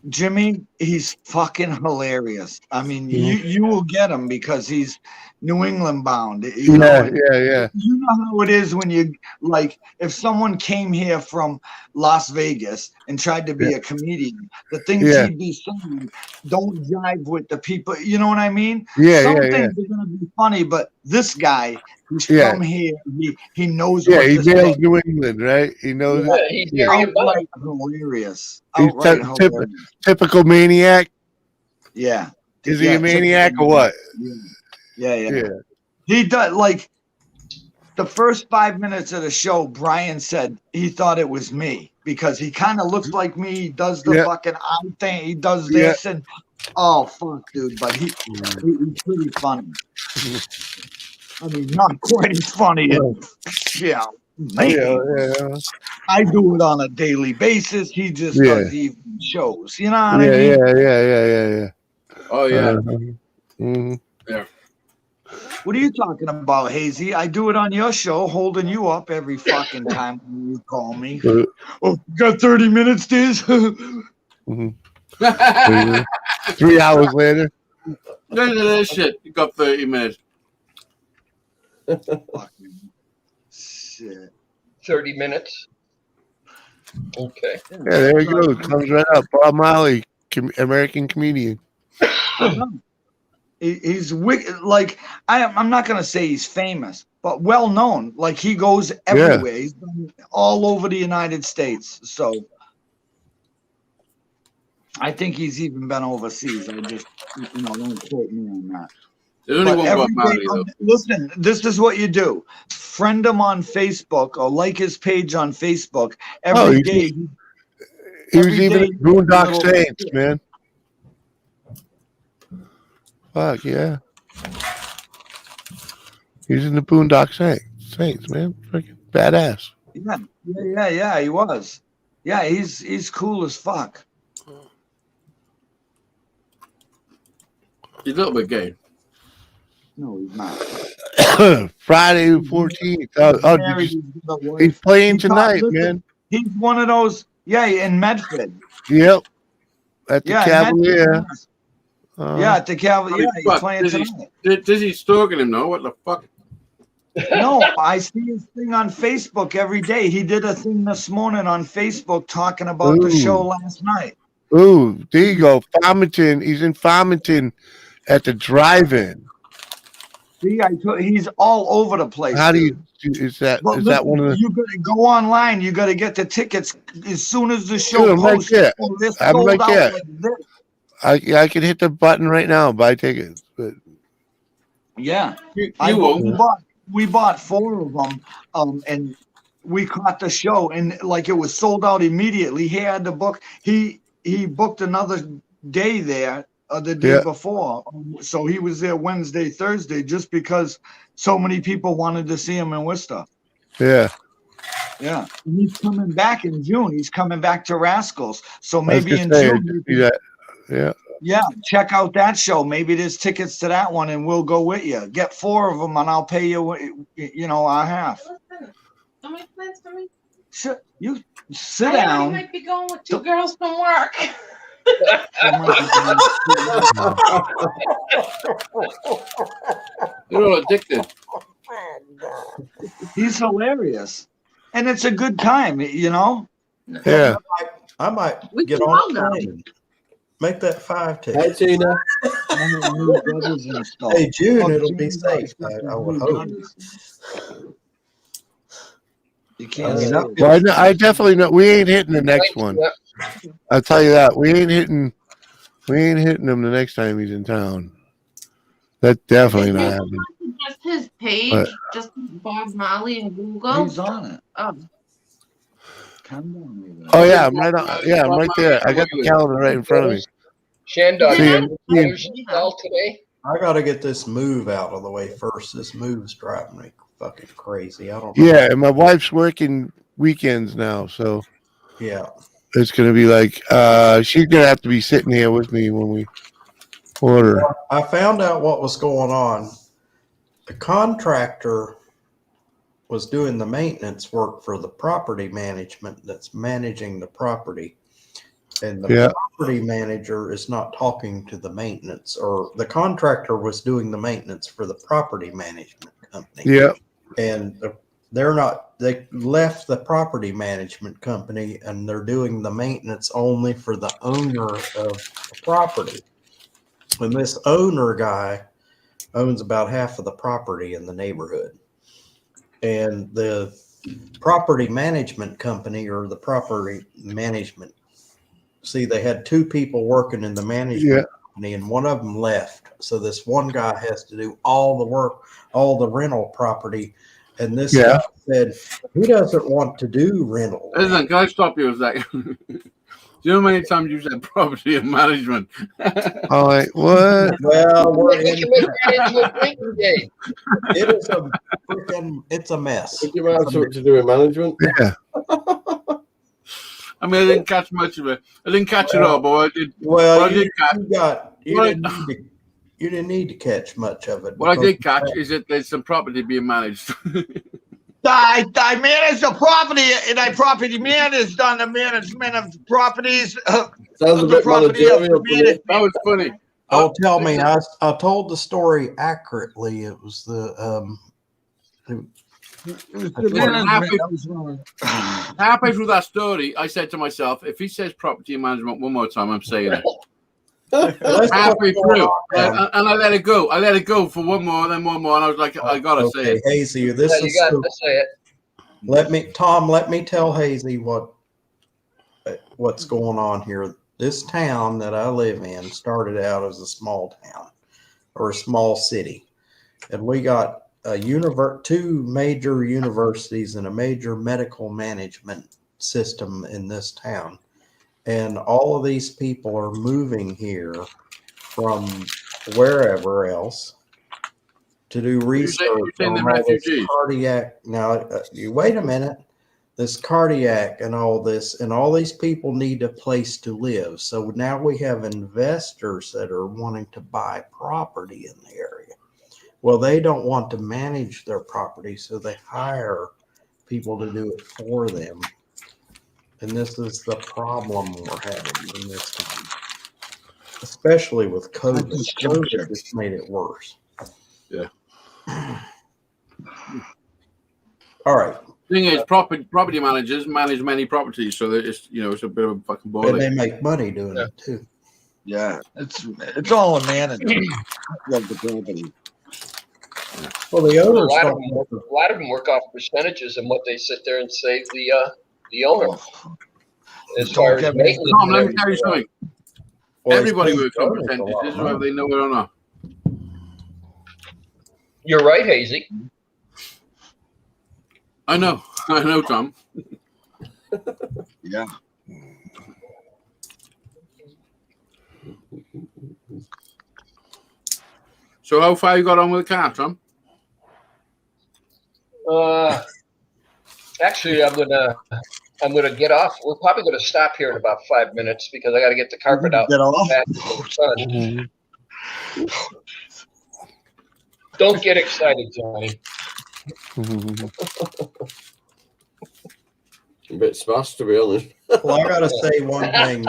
[SPEAKER 10] Jimmy, he's fucking hilarious. I mean, you will get him because he's New England bound. You know,
[SPEAKER 6] Yeah.
[SPEAKER 10] You know how it is when you like if someone came here from Las Vegas and tried to be a comedian, the things
[SPEAKER 6] Yeah.
[SPEAKER 10] he'd be saying don't jive with the people. You know what I mean?
[SPEAKER 6] Yeah,
[SPEAKER 10] Some
[SPEAKER 6] yeah,
[SPEAKER 10] things are gonna be funny, but this guy, he's
[SPEAKER 6] Yeah.
[SPEAKER 10] from here. He knows
[SPEAKER 6] Yeah,
[SPEAKER 10] what
[SPEAKER 6] he
[SPEAKER 10] to say.
[SPEAKER 6] nails New England, right? He knows
[SPEAKER 1] Yeah,
[SPEAKER 6] it.
[SPEAKER 1] he's
[SPEAKER 6] Yeah.
[SPEAKER 1] very above.
[SPEAKER 10] Outright hilarious.
[SPEAKER 6] He's
[SPEAKER 10] Outright hilarious.
[SPEAKER 6] typical maniac.
[SPEAKER 10] Yeah.
[SPEAKER 6] Is he
[SPEAKER 10] Yeah,
[SPEAKER 6] a maniac or what?
[SPEAKER 10] Yeah.
[SPEAKER 6] Yeah.
[SPEAKER 10] He does like the first 5 minutes of the show. Brian said he thought it was me because he kind of looks like me. He does the
[SPEAKER 6] Yeah.
[SPEAKER 10] fucking eye thing. He does this and oh fuck, dude. But he's pretty funny. I mean, not quite as funny as me.
[SPEAKER 6] Yeah.
[SPEAKER 10] I do it on a daily basis. He just
[SPEAKER 6] Yeah.
[SPEAKER 10] does evening shows. You know what I mean?
[SPEAKER 6] Yeah.
[SPEAKER 8] Oh yeah.
[SPEAKER 6] Mhm.
[SPEAKER 10] What are you talking about, Hazy? I do it on your show, holding you up every fucking time you call me. Oh, got 30 minutes, Diz?
[SPEAKER 6] Mhm. 3 hours later.
[SPEAKER 8] No, shit. You got 30 minutes.
[SPEAKER 10] Fucking shit.
[SPEAKER 1] 30 minutes. Okay.
[SPEAKER 6] Yeah, there you go. Comes right up. Bob Marley, American comedian.
[SPEAKER 10] He's wicked. Like I'm not gonna say he's famous, but well known. Like he goes everywhere. He's been all over the United States. So I think he's even been overseas. I just don't quote me on that.
[SPEAKER 8] There's only
[SPEAKER 10] But
[SPEAKER 8] one
[SPEAKER 10] every
[SPEAKER 8] Bob Marley,
[SPEAKER 10] day-
[SPEAKER 8] though.
[SPEAKER 10] listen, this is what you do: friend him on Facebook or like his page on Facebook every day.
[SPEAKER 6] He was
[SPEAKER 10] Every
[SPEAKER 6] even
[SPEAKER 10] day
[SPEAKER 6] in Boondock
[SPEAKER 10] little-
[SPEAKER 6] Saints, man. Fuck yeah. He's in the Boondock Saints, man. Freaking badass.
[SPEAKER 10] Yeah. He was. Yeah, he's cool as fuck.
[SPEAKER 8] He's a little bit gay.
[SPEAKER 10] No, he's not.
[SPEAKER 6] Friday the 14th. He's playing tonight, man.
[SPEAKER 10] He's one of those. Yeah, in Medford.
[SPEAKER 6] Yep. At the
[SPEAKER 10] Yeah, in
[SPEAKER 6] Cavalier.
[SPEAKER 10] Medford. Yeah, at the Cavalier. Yeah, he's
[SPEAKER 8] Fuck,
[SPEAKER 10] playing tonight.
[SPEAKER 8] Dizzy's stalking him now. What the fuck?
[SPEAKER 10] No, I see his thing on Facebook every day. He did a thing this morning on Facebook talking about the
[SPEAKER 6] Ooh.
[SPEAKER 10] show last night.
[SPEAKER 6] Ooh, there you go. Farmington. He's in Farmington at the drive-in.
[SPEAKER 10] See, he's all over the place.
[SPEAKER 6] How do
[SPEAKER 10] dude.
[SPEAKER 6] you? Is that
[SPEAKER 10] But
[SPEAKER 6] that one of the?
[SPEAKER 10] you gotta go online. You gotta get the tickets as soon as the show
[SPEAKER 6] Dude, I'm right
[SPEAKER 10] posts.
[SPEAKER 6] there.
[SPEAKER 10] Oh, they're
[SPEAKER 6] I'm
[SPEAKER 10] sold
[SPEAKER 6] right
[SPEAKER 10] out
[SPEAKER 6] there.
[SPEAKER 10] like this.
[SPEAKER 6] I could hit the button right now and buy tickets, but
[SPEAKER 10] Yeah,
[SPEAKER 8] You
[SPEAKER 10] we
[SPEAKER 8] won't.
[SPEAKER 10] bought 4 of them, and we caught the show, and like it was sold out immediately. He had the book. He booked another day there the day
[SPEAKER 6] Yeah.
[SPEAKER 10] before, so he was there Wednesday, Thursday, just because so many people wanted to see him in Worcester.
[SPEAKER 6] yeah.
[SPEAKER 10] Yeah, and he's coming back in June. He's coming back to Rascals, so
[SPEAKER 6] I was
[SPEAKER 10] maybe
[SPEAKER 6] gonna
[SPEAKER 10] in
[SPEAKER 6] say,
[SPEAKER 10] June.
[SPEAKER 6] just do that. Yeah.
[SPEAKER 10] Yeah, check out that show. Maybe there's tickets to that one, and we'll go with you. Get 4 of them, and I'll pay you, our half.
[SPEAKER 11] Don't make plans for me.
[SPEAKER 10] You sit
[SPEAKER 11] I
[SPEAKER 10] down.
[SPEAKER 11] might be going with 2 girls from work.
[SPEAKER 8] You're all addicted.
[SPEAKER 10] He's hilarious, and it's a good time.
[SPEAKER 6] Yeah.
[SPEAKER 2] I might
[SPEAKER 11] We
[SPEAKER 2] get
[SPEAKER 11] can
[SPEAKER 2] on
[SPEAKER 11] all
[SPEAKER 2] the
[SPEAKER 11] go.
[SPEAKER 2] plane. Make that 5
[SPEAKER 7] Hey,
[SPEAKER 2] tickets.
[SPEAKER 7] Tina.
[SPEAKER 2] Hey, June, it'll be safe. I would hope.
[SPEAKER 10] You can't
[SPEAKER 2] I mean,
[SPEAKER 10] say
[SPEAKER 2] that-
[SPEAKER 10] it.
[SPEAKER 6] Well, I definitely know we ain't hitting the next one. I'll tell you that we ain't hitting him the next time he's in town. That's definitely not happening.
[SPEAKER 11] Just his page,
[SPEAKER 6] But-
[SPEAKER 11] just Bob Marley and Google.
[SPEAKER 10] He's on it.
[SPEAKER 11] Oh,
[SPEAKER 10] Come on, Rita.
[SPEAKER 6] Oh yeah, I'm right on. Yeah, I'm right there. I got the calendar right in front of me.
[SPEAKER 1] Shandog,
[SPEAKER 6] See
[SPEAKER 1] you
[SPEAKER 6] him. See him.
[SPEAKER 1] all today?
[SPEAKER 2] I got to get this move out of the way first. This move's driving me fucking crazy. I don't know.
[SPEAKER 6] Yeah, and my wife's working weekends now, so
[SPEAKER 2] Yeah.
[SPEAKER 6] it's gonna be like she's gonna have to be sitting here with me when we order.
[SPEAKER 2] I found out what was going on. The contractor was doing the maintenance work for the property management that's managing the property. And the
[SPEAKER 6] Yeah.
[SPEAKER 2] property manager is not talking to the maintenance, or the contractor was doing the maintenance for the property management company.
[SPEAKER 6] Yeah,
[SPEAKER 2] And they're not, they left the property management company and they're doing the maintenance only for the owner of the property. And this owner guy owns about half of the property in the neighborhood. And the property management company, or the property management, see, they had two people working in the management company and one of them left. So this one guy has to do all the work, all the rental property. And this guy said he doesn't want to do rental.
[SPEAKER 8] Listen, can I stop you a second? Do you know how many times you said property and management?
[SPEAKER 6] I'm like, what?
[SPEAKER 2] Well, we're
[SPEAKER 1] You
[SPEAKER 2] in,
[SPEAKER 1] can make that into a drinking game.
[SPEAKER 2] it is a freaking, it's a mess.
[SPEAKER 7] Think you might have something to do with management?
[SPEAKER 6] Yeah,
[SPEAKER 8] I mean, I didn't catch much of it. I didn't catch it all, but I did.
[SPEAKER 2] Well,
[SPEAKER 8] What I did catch,
[SPEAKER 2] you didn't need to catch much of it.
[SPEAKER 8] what I
[SPEAKER 2] because-
[SPEAKER 8] did catch is that there's some property being managed.
[SPEAKER 10] I manage the property, and I property managed on the management of properties.
[SPEAKER 7] Sounds a
[SPEAKER 10] the
[SPEAKER 7] bit
[SPEAKER 10] property of
[SPEAKER 7] managerial to me.
[SPEAKER 10] management.
[SPEAKER 8] That was funny.
[SPEAKER 2] Oh, tell me, I told the story accurately. It was the
[SPEAKER 8] Halfway through that story, I said to myself, if he says property and management one more time, I'm saying it.
[SPEAKER 2] let's
[SPEAKER 8] Halfway
[SPEAKER 2] put it
[SPEAKER 8] through,
[SPEAKER 2] on.
[SPEAKER 8] and I let it go. I let it go for one more, then one more, and I was like, I gotta say
[SPEAKER 2] Okay,
[SPEAKER 8] it.
[SPEAKER 2] Hazy, this
[SPEAKER 1] Yeah, you
[SPEAKER 2] is
[SPEAKER 1] got
[SPEAKER 2] so-
[SPEAKER 1] to say it.
[SPEAKER 2] let me tell Hazy what's going on here. This town that I live in started out as a small town or a small city, and we got two major universities and a major medical management system in this town. And all of these people are moving here from wherever else to do research
[SPEAKER 8] you're saying
[SPEAKER 2] on
[SPEAKER 8] they're
[SPEAKER 2] all this
[SPEAKER 8] refugees?
[SPEAKER 2] cardiac. Now, you wait a minute. This cardiac and all this, and all these people need a place to live. So now we have investors that are wanting to buy property in the area. Well, they don't want to manage their property, so they hire people to do it for them. And this is the problem we're having in this town, especially with COVID. COVID just made it worse.
[SPEAKER 8] Yeah.
[SPEAKER 2] All right.
[SPEAKER 8] Thing is, property managers manage many properties, so that it's it's a bit of a fucking ball.
[SPEAKER 2] And they make money doing it too.
[SPEAKER 10] Yeah, it's all a management of the property.
[SPEAKER 2] Well, the
[SPEAKER 1] A
[SPEAKER 2] owners
[SPEAKER 1] lot, of
[SPEAKER 2] don't.
[SPEAKER 1] them, a lot of them work off percentages and what they sit there and save the owner. As
[SPEAKER 10] Don't
[SPEAKER 1] far as
[SPEAKER 10] get me
[SPEAKER 1] maintenance.
[SPEAKER 8] Tom, let me
[SPEAKER 1] and
[SPEAKER 8] tell you
[SPEAKER 1] everything.
[SPEAKER 8] something.
[SPEAKER 2] Well,
[SPEAKER 8] Everybody
[SPEAKER 2] it's
[SPEAKER 8] works on
[SPEAKER 2] owners a lot
[SPEAKER 8] percentages,
[SPEAKER 2] of
[SPEAKER 8] whether
[SPEAKER 2] money.
[SPEAKER 8] they know it or not.
[SPEAKER 1] You're right, Hazy.
[SPEAKER 8] I know, Tom.
[SPEAKER 10] Yeah.
[SPEAKER 8] So how far you got on with the car, Tom?
[SPEAKER 1] Actually, I'm gonna get off. We're probably gonna stop here in about 5 minutes because I got to get the carpet out.
[SPEAKER 10] Get off.
[SPEAKER 1] Back to the sun. Don't get excited, Johnny.
[SPEAKER 7] A bit smashed, to be honest.
[SPEAKER 2] Well, I gotta say one thing.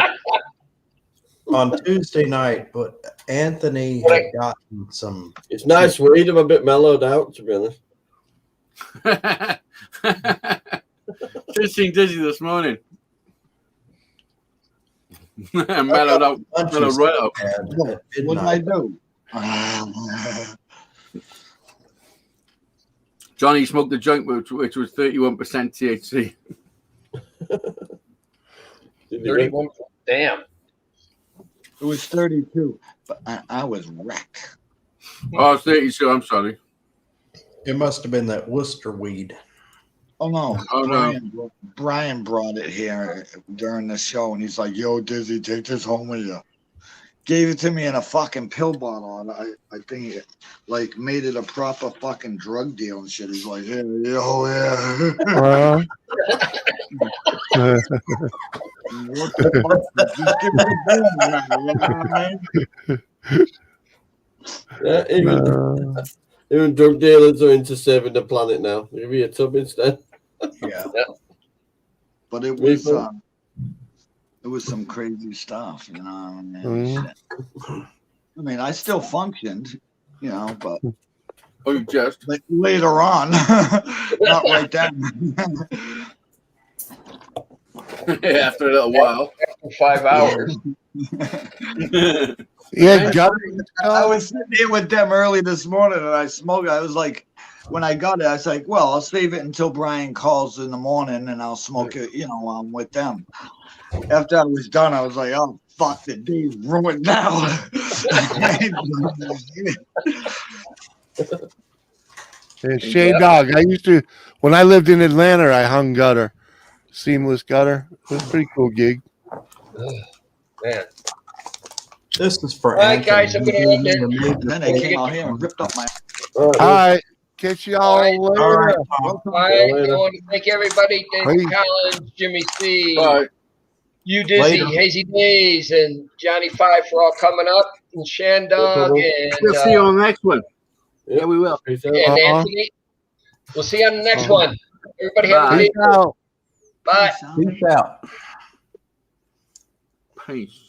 [SPEAKER 2] On Tuesday night, but Anthony had gotten some.
[SPEAKER 7] It's nice weed. I'm a bit mellowed out, to be honest.
[SPEAKER 8] Just seen Dizzy this morning. Mellowed out, mellowed right up.
[SPEAKER 10] What did I do?
[SPEAKER 8] Johnny smoked a joint which was 31% THC.
[SPEAKER 1] 31. Damn.
[SPEAKER 10] It was 32, but I was wrecked.
[SPEAKER 8] Oh, it's 32. I'm sorry.
[SPEAKER 2] It must have been that Worcester weed.
[SPEAKER 10] Oh no,
[SPEAKER 8] Oh, no.
[SPEAKER 10] Brian brought it here during the show, and he's like, "Yo, Dizzy, take this home with you." Gave it to me in a fucking pill bottle, and I think it like made it a proper fucking drug deal and shit. He's like, "Yeah, yo, yeah." What the fuck? Just give me the bill, you know what I mean?
[SPEAKER 7] Yeah, even drug dealers are into saving the planet now. Give me a tub instead.
[SPEAKER 10] Yeah. But it was some crazy stuff, you know. I mean, I still functioned, you know, but
[SPEAKER 8] Oh, you just.
[SPEAKER 10] like later on, not right then.
[SPEAKER 8] After a little while.
[SPEAKER 1] After 5 hours.
[SPEAKER 6] Yeah, got
[SPEAKER 10] I was sitting here with them early this morning, and I smoked. I was like, when I got it, I was like, well, I'll save it until Brian calls in the morning, and I'll smoke it, you know, while I'm with them. After I was done, I was like, oh, fuck, the day's ruined now.
[SPEAKER 6] And Shane Dog, I used to, when I lived in Atlanta, I hung gutter, seamless gutter. It was a pretty cool gig.
[SPEAKER 1] Man.
[SPEAKER 2] This is for
[SPEAKER 1] All right, guys, I'm gonna end it.
[SPEAKER 10] And then they came out here and ripped up my.
[SPEAKER 6] All right. Catch y'all later.
[SPEAKER 2] All right.
[SPEAKER 1] All right, I want to thank everybody. David Collins, Jimmy C,
[SPEAKER 8] Bye.
[SPEAKER 1] you Dizzy,
[SPEAKER 2] Later.
[SPEAKER 1] Hazy Days, and Johnny Five for all coming up, and Shandog,
[SPEAKER 8] We'll see you
[SPEAKER 1] and,
[SPEAKER 8] on the next one. Yeah, we will.
[SPEAKER 7] Peace out.
[SPEAKER 1] and Anthony. We'll see you on the next one. Everybody have a good
[SPEAKER 6] Peace
[SPEAKER 1] evening.
[SPEAKER 6] out.
[SPEAKER 1] Bye.
[SPEAKER 2] Peace out.
[SPEAKER 8] Peace.